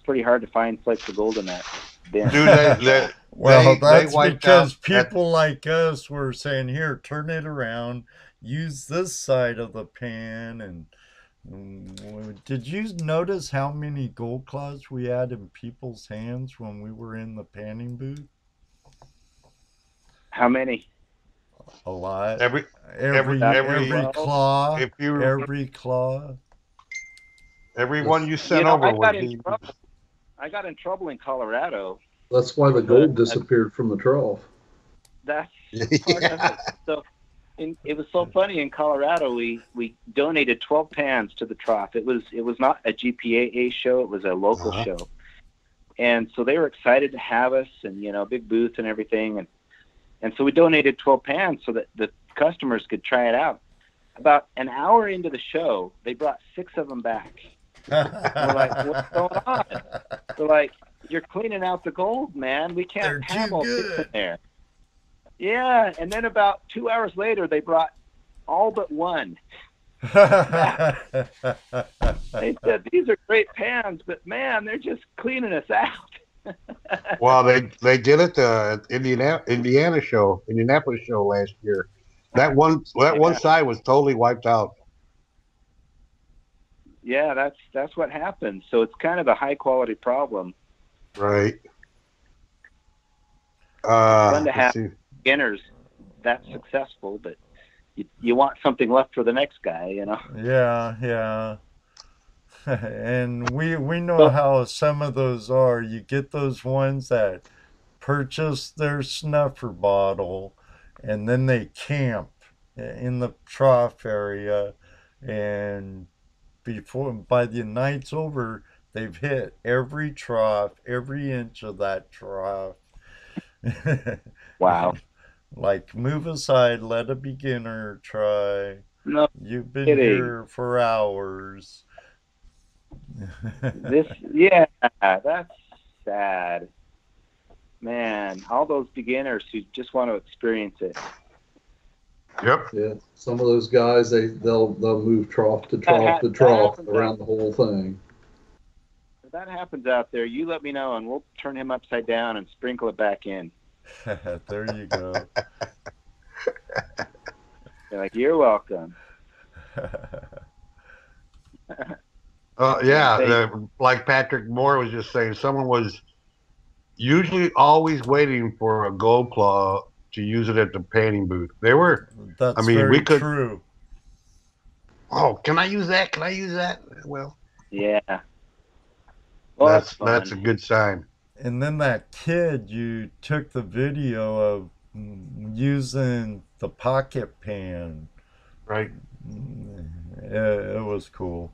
pretty hard to find flakes of gold in that bin. Dude, well, that's wiped because out people like us were saying, here, turn it around, use this side of the pan. And did you notice how many gold claws we had in people's hands when we were in the panning booth? How many? A lot. Every claw. If you every claw. Everyone you sent over I got in trouble in Colorado. That's why the gold disappeared from the trough. That's part of it. So it was so funny in Colorado. We donated 12 pans to the trough. It was not a GPAA show. It was a local show, and so they were excited to have us, and big booth and everything, and so we donated 12 pans so that the customers could try it out. About an hour into the show, they brought 6 of them back. We're like, what's going on? They're like, you're cleaning out the gold, man. We can't have all 6 in there. Yeah, and then about 2 hours later, they brought all but 1. They said, these are great pans, but man, they're just cleaning us out. Well, they did it at Indianapolis show last year. That one side was totally wiped out. Yeah, that's what happens. So it's kind of a high quality problem. Right. It's fun to have beginners that successful, but you want something left for the next guy, Yeah. And we know how some of those are. You get those ones that purchase their snuffer bottle and then they camp in the trough area, and by the night's over, they've hit every trough, every inch of that trough. Wow. Like, move aside, let a beginner try. No, you've been here for hours. That's sad, man. All those beginners who just want to experience it. Yep. Yeah. Some of those guys, they'll move trough to trough to trough around the whole thing. If that happens out there, you let me know, and we'll turn him upside down and sprinkle it back in. There you go. They're like, you're welcome. Like Patrick Moore was just saying, someone was usually always waiting for a gold claw to use it at the panning booth. They were. That's very true. Oh, can I use that? Can I use that? Well. Yeah. Well, that's a good sign. And then that kid you took the video of using the pocket pan. Right. It was cool.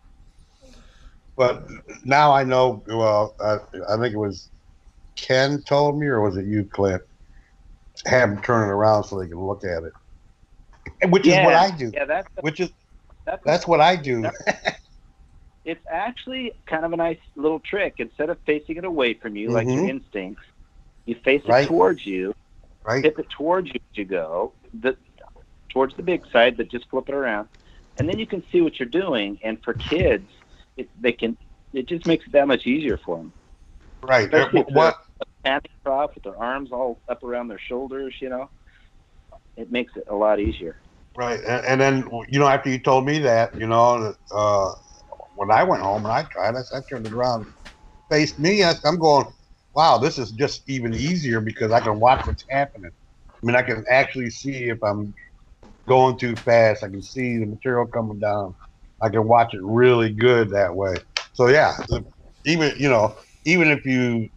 But now I know, I think it was Ken told me, or was it you, Klint? Have them turn it around so they can look at it. Which is what I do. Yeah, that's what I do. It's actually kind of a nice little trick. Instead of facing it away from you, like your instincts, you face it towards you. Right. Tip it towards you as you go, towards the big side, but just flip it around. And then you can see what you're doing. And for kids, it just makes it that much easier for them. Right. What? A panty prop with their arms all up around their shoulders, it makes it a lot easier. Right. And then, after you told me that, when I went home and I tried, I turned it around, faced me. I'm going, wow, this is just even easier because I can watch what's happening. I mean, I can actually see if I'm going too fast. I can see the material coming down. I can watch it really good that way. So yeah, even if you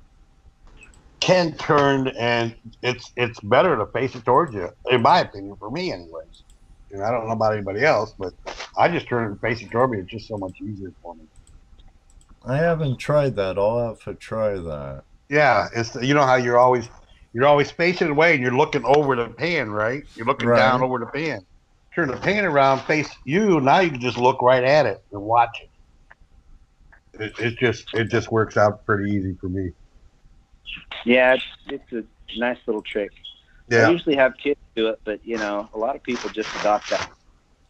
can turn, and it's better to face it towards you, in my opinion, for me anyways. I don't know about anybody else, but I just turn it and face it toward me. It's just so much easier for me. I haven't tried that. I'll have to try that. Yeah, it's how you're always facing away and you're looking over the pan, right? You're looking down over the pan. Turn the pan around, face you. Now you can just look right at it and watch it. it just works out pretty easy for me. Yeah, it's a nice little trick. Yeah. I usually have kids do it, but you know, a lot of people just adopt that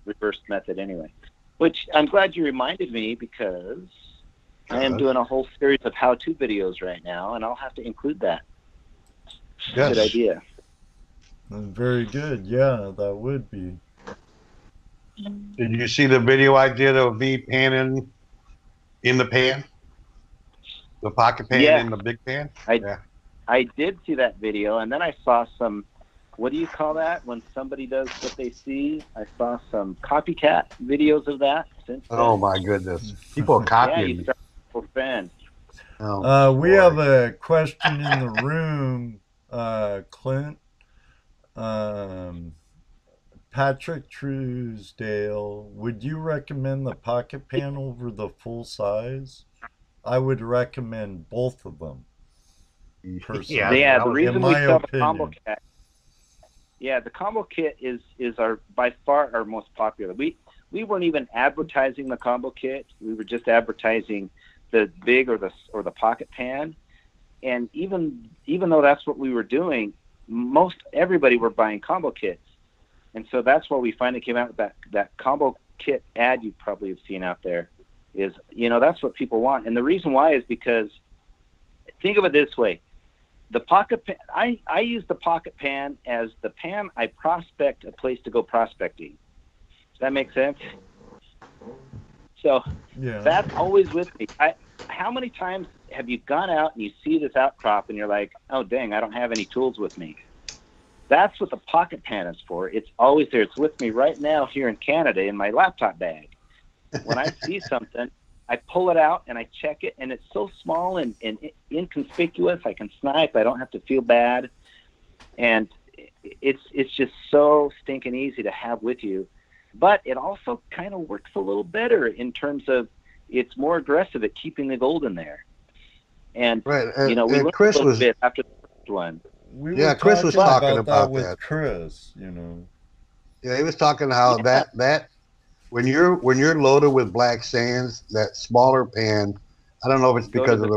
reverse method anyway. Which I'm glad you reminded me, because I am doing a whole series of how-to videos right now, and I'll have to include that. Yes. Good idea. Very good. Yeah, that would be. Did you see the video I did of me panning in the pan? The pocket pan Yeah. in the big pan? I did see that video, and then I saw some, what do you call that when somebody does what they see? I saw some copycat videos of that since then. Oh my goodness. People are copying you me. start to fan. We have a question in the room, Klint. Patrick Truesdale, would you recommend the pocket pan over the full size? I would recommend both of them. Personally. Yeah, the reason we sell the opinion. combo kit. Yeah, the combo kit is our by far our most popular. We weren't even advertising the combo kit. We were just advertising the big or the pocket pan. And even though that's what we were doing, most everybody were buying combo kits. And so that's why we finally came out with that combo kit ad you probably have seen out there. Is, you know, that's what people want. And the reason why is because, think of it this way. The pocket pan, I use the pocket pan as the pan I prospect a place to go prospecting. Does that make sense? So that's always with me. How many times have you gone out and you see this outcrop and you're like, oh, dang, I don't have any tools with me? That's what the pocket pan is for. It's always there. It's with me right now here in Canada in my laptop bag. When I see something, I pull it out and I check it, and it's so small and inconspicuous. I can snipe. I don't have to feel bad. And it's just so stinking easy to have with you. But it also kind of works a little better in terms of it's more aggressive at keeping the gold in there. And, you know, we learned Chris a little bit after the first one. Chris was talking about with that. Chris, you know. Yeah, he was talking how that when you're loaded with black sands, that smaller pan, I don't know if it's because of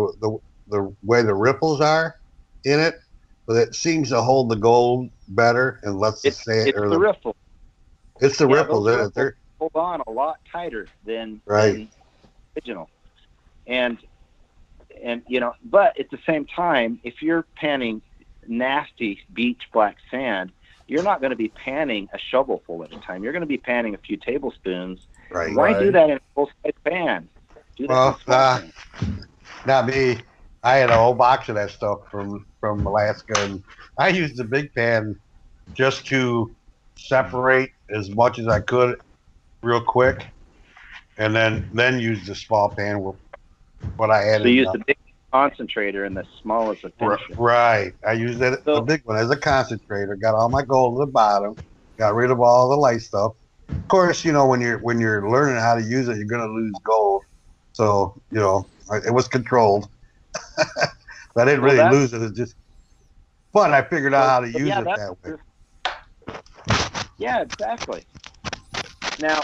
the way the ripples are in it, but it seems to hold the gold better and lets the sand. It's the riffle. It's the ripples. Those riffles hold on a lot tighter than original, and you know. But at the same time, if you're panning nasty beach black sand, you're not going to be panning a shovelful at a time. You're going to be panning a few tablespoons. Right. Why do that in a full-size pan? Do that in a small pan. Not me. I had a whole box of that stuff from Alaska, and I used the big pan just to separate as much as I could real quick, and then use the small pan with what I added. So you use the big concentrator and the small as a finisher. Right. I used the big one as a concentrator. Got all my gold at the bottom. Got rid of all the light stuff. Of course, you know, when you're learning how to use it, you're gonna lose gold. So, you know, it was controlled. But I didn't really lose it. It's just fun. I figured out how to use it that way. Yeah, exactly. Now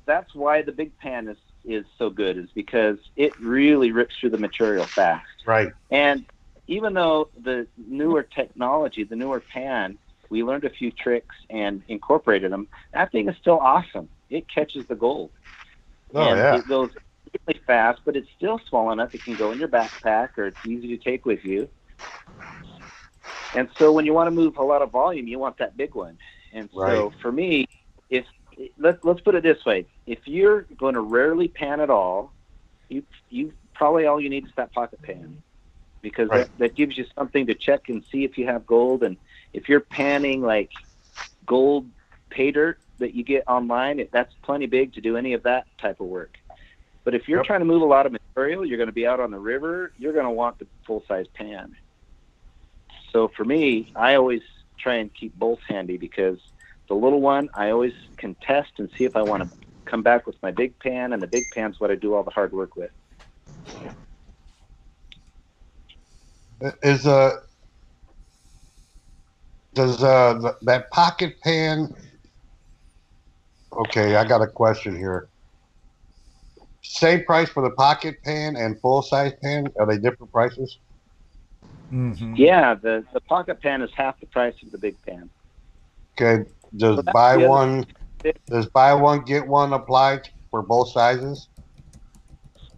that's why the big pan is so good, is because it really rips through the material fast. Right. And even though the newer technology, the newer pan, we learned a few tricks and incorporated them, that thing is still awesome. It catches the gold. It goes really fast, but it's still small enough it can go in your backpack, or it's easy to take with you. And so when you want to move a lot of volume, you want that big one. And so for me, let's put it this way. If you're going to rarely pan at all, you probably all you need is that pocket pan, because that gives you something to check and see if you have gold. And if you're panning like gold pay dirt that you get online, that's plenty big to do any of that type of work. But if you're trying to move a lot of material, you're going to be out on the river, you're going to want the full-size pan. So for me, I always try and keep both handy, because the little one, I always can test and see if I want to come back with my big pan, and the big pan's what I do all the hard work with. Does that pocket pan? Okay, I got a question here. same price for the pocket pan and full size pan? Are they different prices? Mm-hmm. Yeah, the pocket pan is half the price of the big pan. Okay. Does So that's buy the other one get one apply for both sizes?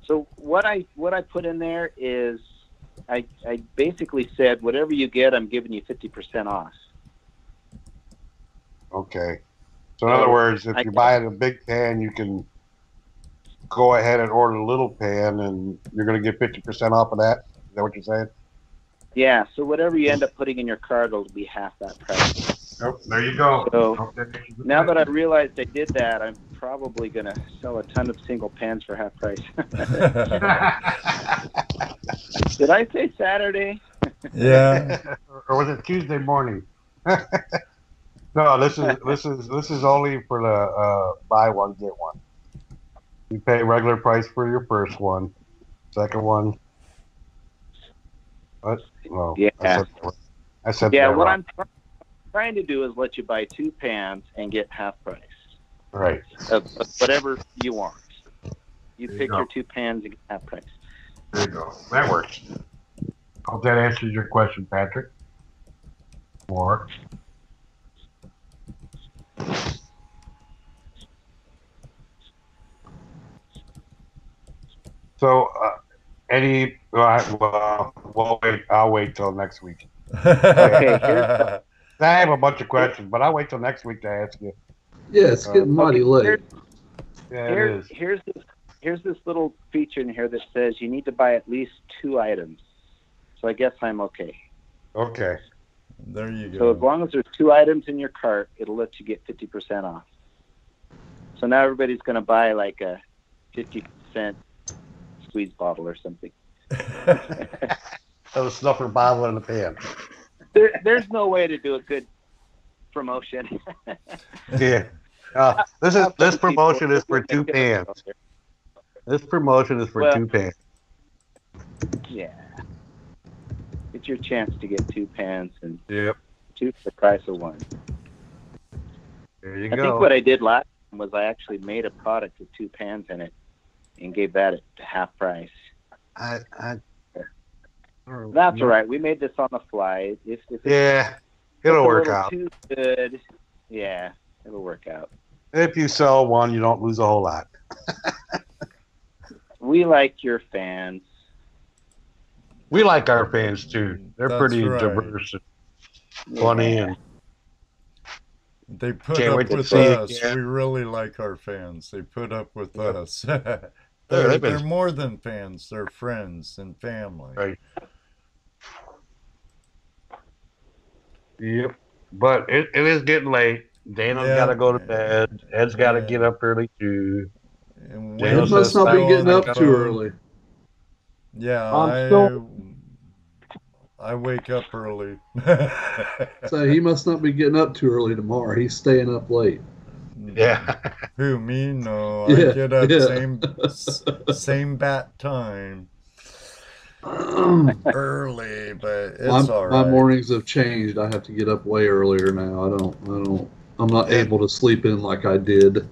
So what I put in there is I basically said whatever you get, I'm giving you 50% off. Okay. So in other words, if you buy a big pan, you can go ahead and order a little pan, and you're going to get 50% off of that. Is that what you're saying? Yeah. So whatever you end up putting in your cart will be half that price. Oh, there you go. So now that I realized I did that, I'm probably going to sell a ton of single pans for half price. Did I say Saturday? Yeah. Or was it Tuesday morning? No, this is only for the buy one get one. You pay regular price for your first one, second one. What? No. Yeah. I said yeah. that What wrong. I'm trying to do is let you buy 2 pans and get half price. Right. Of whatever you want. You There you pick go. your 2 pans and get half price. There you go. That works. Hope that answers your question, Patrick. More. So, I'll wait till next week. Okay, I have a bunch of questions, but I'll wait till next week to ask you. Yeah, it's getting mighty late. Yeah, it is. Here's this little feature in here that says you need to buy at least 2 items. So I guess I'm okay. Okay. There you So go. as long as there's 2 items in your cart, it'll let you get 50% off. So now everybody's going to buy like a 50-cent squeeze bottle or something. A snuffer bottle in the pan. There's no way to do a good promotion. Yeah. This promotion is for 2 pans. This promotion is for 2 pans. Yeah. It's your chance to get 2 pans and Yep. 2 for the price of 1. There you I go. think what I did last time was I actually made a product with 2 pans in it and gave that at half price. That's all right. We made this on the fly. If Yeah, it's it'll a work little out. Too good. Yeah, it'll work out. If you sell one, you don't lose a whole lot. We like your fans. We like our fans too. They're That's pretty right. diverse and funny, and They put Can't up wait to with see you us. again. We really like our fans. They put up with us. they've been- They're more than fans. They're friends and family. Right. Yep. But it is getting late. Dana's Yeah. got to go to bed. Ed's got to Yeah. get up early too. And Dana It must says not be still getting on the up too phone. early. Yeah, I wake up early. So he must not be getting up too early tomorrow. He's staying up late. Yeah. Who, me? No, Yeah, I get up yeah. same bat time. Early, but it's all My right. mornings have changed. I have to get up way earlier now. I'm not able to sleep in like I did.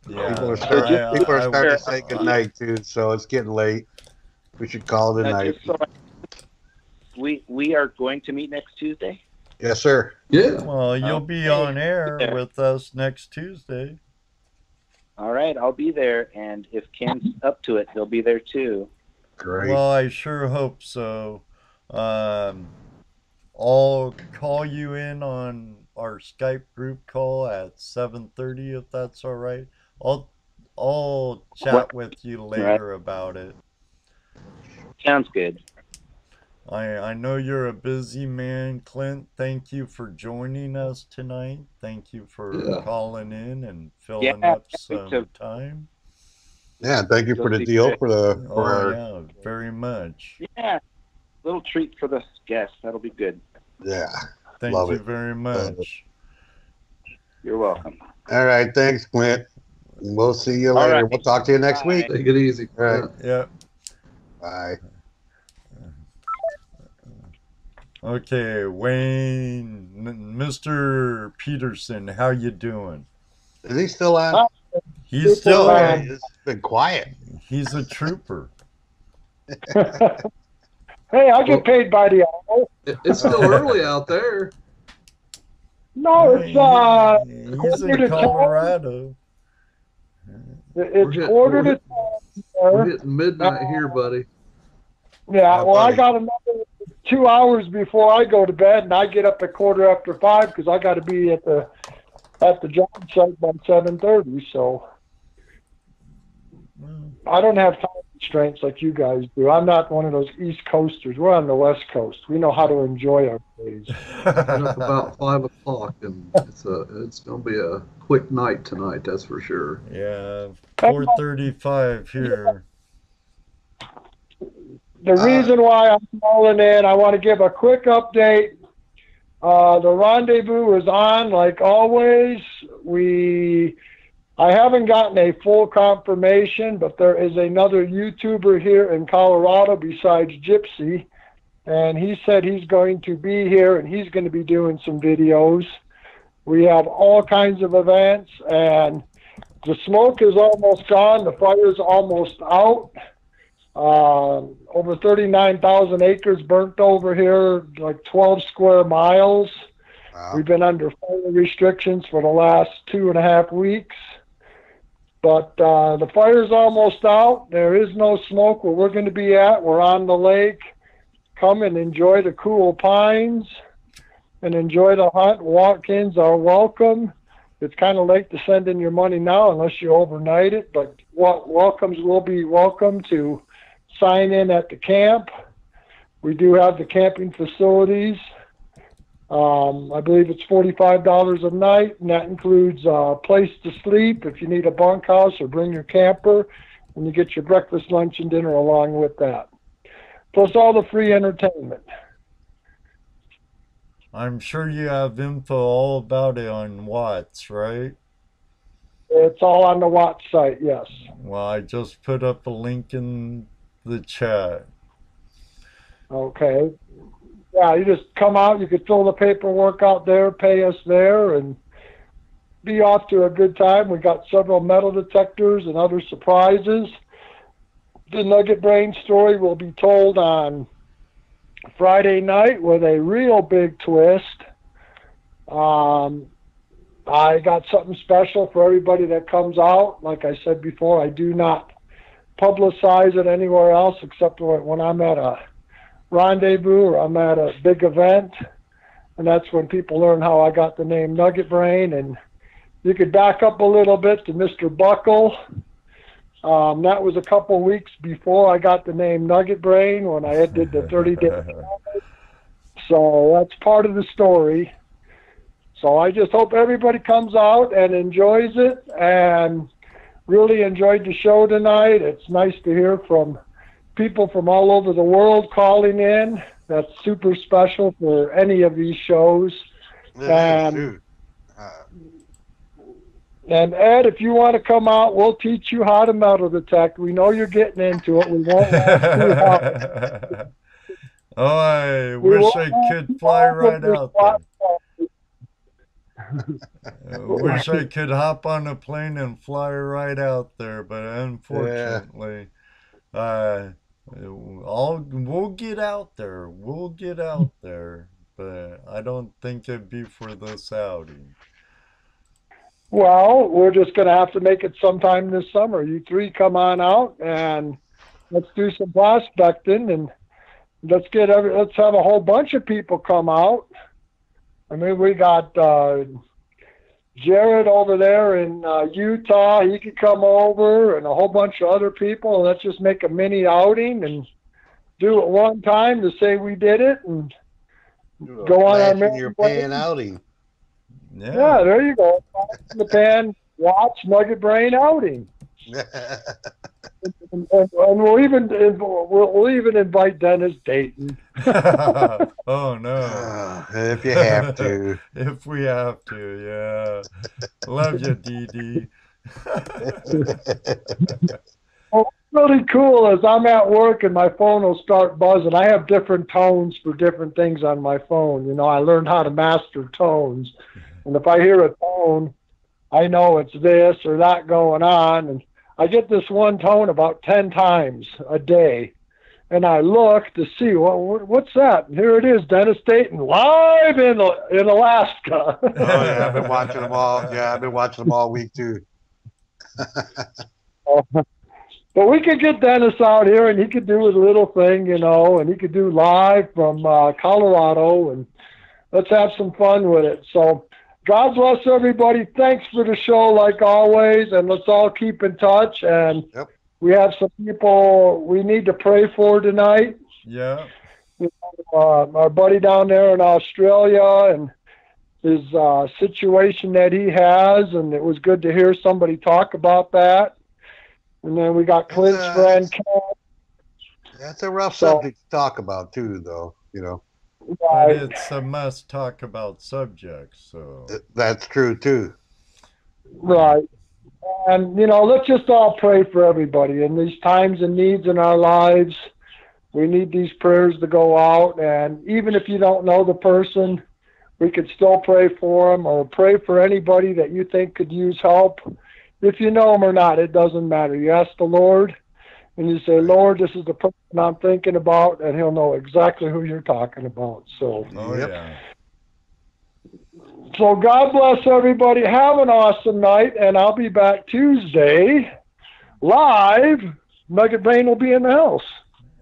Yeah, People are starting to say good I- night too, so it's getting late. We should call it a night. Just so we are going to meet next Tuesday. Yes, sir. Yeah. Well, you'll be on air Yeah. with us next Tuesday. All right, I'll be there, and if Ken's up to it, he'll be there too. Great. Well, I sure hope so. I'll call you in on our Skype group call at 7:30 if that's all right. I'll chat with you later about it. Sounds good. I know you're a busy man, Klint. Thank you for joining us tonight. Thank you for calling in and filling up some time. Yeah, thank you for the deal for our yeah, very much. Yeah, little treat for the guests. That'll be good. Yeah. Thank Love you it. very much. You're welcome. All right, thanks, Clint. We'll see you All later. right. We'll talk to you next week. Take it easy. All right. Yep. Bye. Okay, Wayne, Mr. Peterson, how you doing? Is he still on? He's still It's been quiet. He's a trooper. Hey, I get paid by the hour. It's still early out there. No, it's He's in Colorado. It's quarter to 10. We're hitting midnight here, buddy. Yeah, well, I got another 2 hours before I go to bed, and I get up at 5:15 because I got to be at the job site by 7:30. So I don't have time constraints like you guys do. I'm not one of those East Coasters. We're on the West Coast. We know how to enjoy our days. Get up about 5 o'clock, and it's going to be a quick night tonight. That's for sure. Yeah, 4:35 here. The reason why I'm calling in, I want to give a quick update. The rendezvous is on, like always. I haven't gotten a full confirmation, but there is another YouTuber here in Colorado besides Gypsy, and he said he's going to be here and he's going to be doing some videos. We have all kinds of events, and the smoke is almost gone. The fire is almost out. Over 39,000 acres burnt over here, like 12 square miles. Wow. We've been under fire restrictions for the last 2.5 weeks. But the fire's almost out. There is no smoke where we're going to be at. We're on the lake. Come and enjoy the cool pines and enjoy the hunt. Walk-ins are welcome. It's kind of late to send in your money now unless you overnight it, but welcomes will be welcome to sign in at the camp. We do have the camping facilities. I believe it's $45 a night, and that includes a place to sleep if you need a bunkhouse, or bring your camper, and you get your breakfast, lunch, and dinner along with that. Plus all the free entertainment. I'm sure you have info all about it on Watts, right? It's all on the Watts site, yes. Well, I just put up a link in the chat. Okay. Yeah, you just come out, you could fill the paperwork out there, pay us there, and be off to a good time. We got several metal detectors and other surprises. The Nugget Brain story will be told on Friday night with a real big twist. I got something special for everybody that comes out. Like I said before, I do not publicize it anywhere else except when I'm at a rendezvous or I'm at a big event, and that's when people learn how I got the name Nugget Brain. And you could back up a little bit to Mr. Buckle. That was a couple weeks before I got the name Nugget Brain, when I did the 30-day. So that's part of the story. So I just hope everybody comes out and enjoys it, and really enjoyed the show tonight. It's nice to hear from people from all over the world calling in. That's super special for any of these shows. And Ed, if you want to come out, we'll teach you how to metal detect. We know you're getting into it. We won't ask you how. Oh, I wish I could fly right out there. I wish I could hop on a plane and fly right out there, but unfortunately, we'll get out there. We'll get out there, but I don't think it'd be for this outing. Well, we're just going to have to make it sometime this summer. You three come on out and let's do some prospecting, and let's have a whole bunch of people come out. I mean, we got Jared over there in Utah. He could come over, and a whole bunch of other people. Let's just make a mini outing and do it one time to say we did it, and go on our merry your way. pan outing. Yeah, there you go. In the pan, watch Nugget Brain outing. and we'll even invite Dennis Dayton. Oh no! If you have to. If we have to, yeah. Love you, DD. What's really cool is I'm at work and my phone will start buzzing. I have different tones for different things on my phone. You know, I learned how to master tones. And if I hear a tone, I know it's this or that going on. And I get this one tone about 10 times a day. And I look to see, what's that? And here it is, Dennis Dayton, live in Alaska. Oh, yeah, I've been watching them all. Yeah, I've been watching them all week, too. But we could get Dennis out here, and he could do his little thing, you know, and he could do live from Colorado, and let's have some fun with it. So God bless everybody. Thanks for the show, like always, and let's all keep in touch. And we have some people we need to pray for tonight. Yeah. Our buddy down there in Australia and his situation that he has, and it was good to hear somebody talk about that. And then we got Klint's friend Ken. That's a rough subject to talk about, too, though, you know. But it's a must talk about subject, so. That's true, too. Right. And, you know, let's just all pray for everybody in these times and needs in our lives. We need these prayers to go out. And even if you don't know the person, we could still pray for them, or pray for anybody that you think could use help. If you know them or not, it doesn't matter. You ask the Lord, and you say, Lord, this is the person I'm thinking about, and he'll know exactly who you're talking about. So, yeah. So God bless everybody. Have an awesome night, and I'll be back Tuesday live. Nugget Bane will be in the house.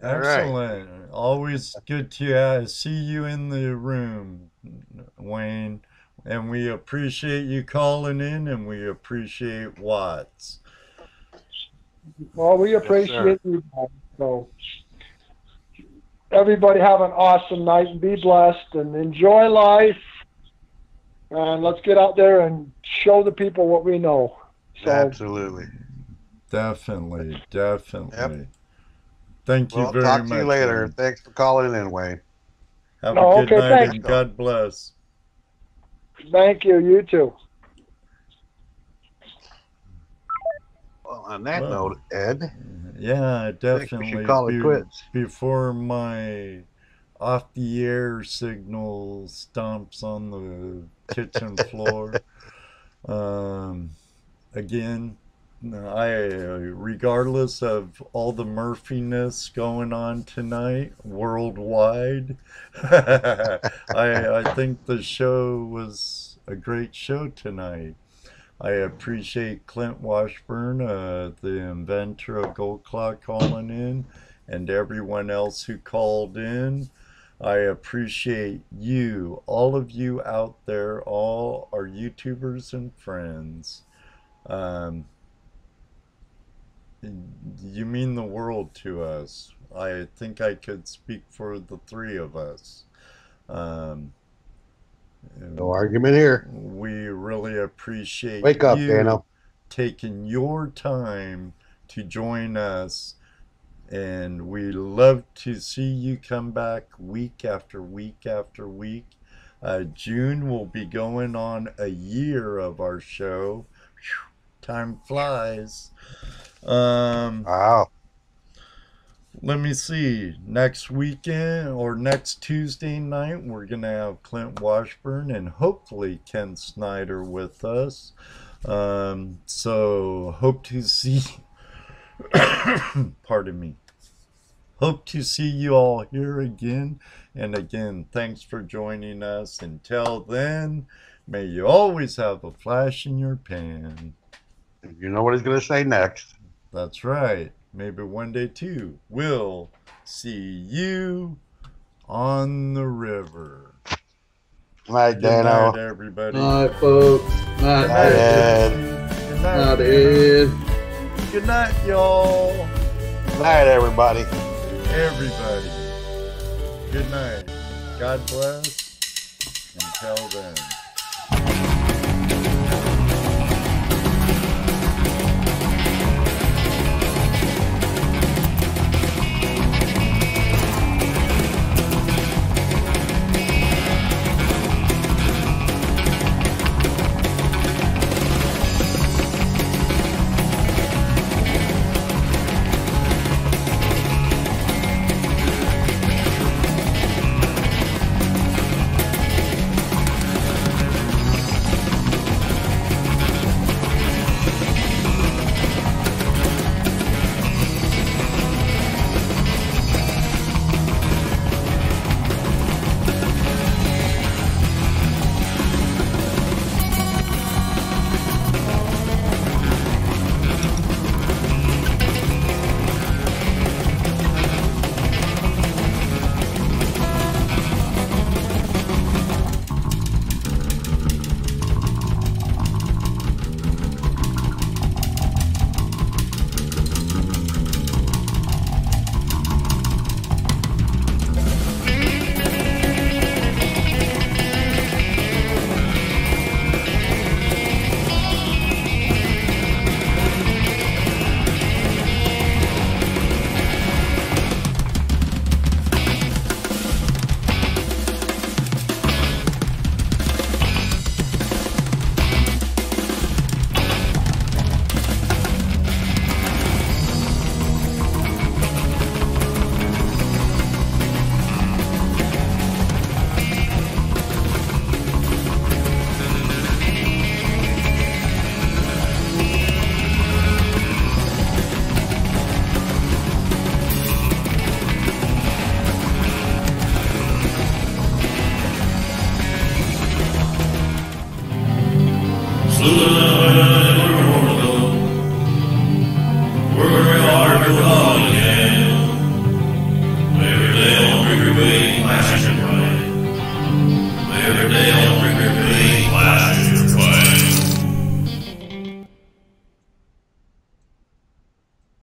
Excellent. Always good to see you in the room, Wayne. And we appreciate you calling in, and we appreciate Watts. Well, we appreciate you guys. So everybody have an awesome night and be blessed and enjoy life. And let's get out there and show the people what we know. So, absolutely. Definitely. Thank you very much. We'll talk to you later. Wayne. Thanks for calling in, Wayne. Have a good night, thanks. and God bless. Thank you. You too. Well, on that note, Ed. Yeah, definitely. We should call it quits. Before my off-the-air signal stomps on the kitchen floor. Again, regardless of all the Murphiness going on tonight worldwide, I think the show was a great show tonight. I appreciate Klint Washburn, the inventor of Gold Claw, calling in, and everyone else who called in. I appreciate you, all of you out there, all our YouTubers and friends. You mean the world to us. I think I could speak for the three of us. No argument here. We really appreciate Wake up, you Dano. taking your time to join us, and we love to see you come back week after week after week. June will be going on a year of our show. Whew, time flies. Wow. Let me see. Next weekend or next Tuesday night, we're going to have Klint Washburn and hopefully Ken Snyder with us. So hope to see, pardon me. Hope to see you all here again. And again, thanks for joining us. Until then, may you always have a flash in your pan. You know what he's going to say next. That's right. Maybe one day too. We'll see you on the river. Night, Good Dano. night, everybody. Night, folks. Night, Ed. Good night. Night, Ed. Good night, y'all. Night, everybody. Everybody. Good night. God bless. Until then.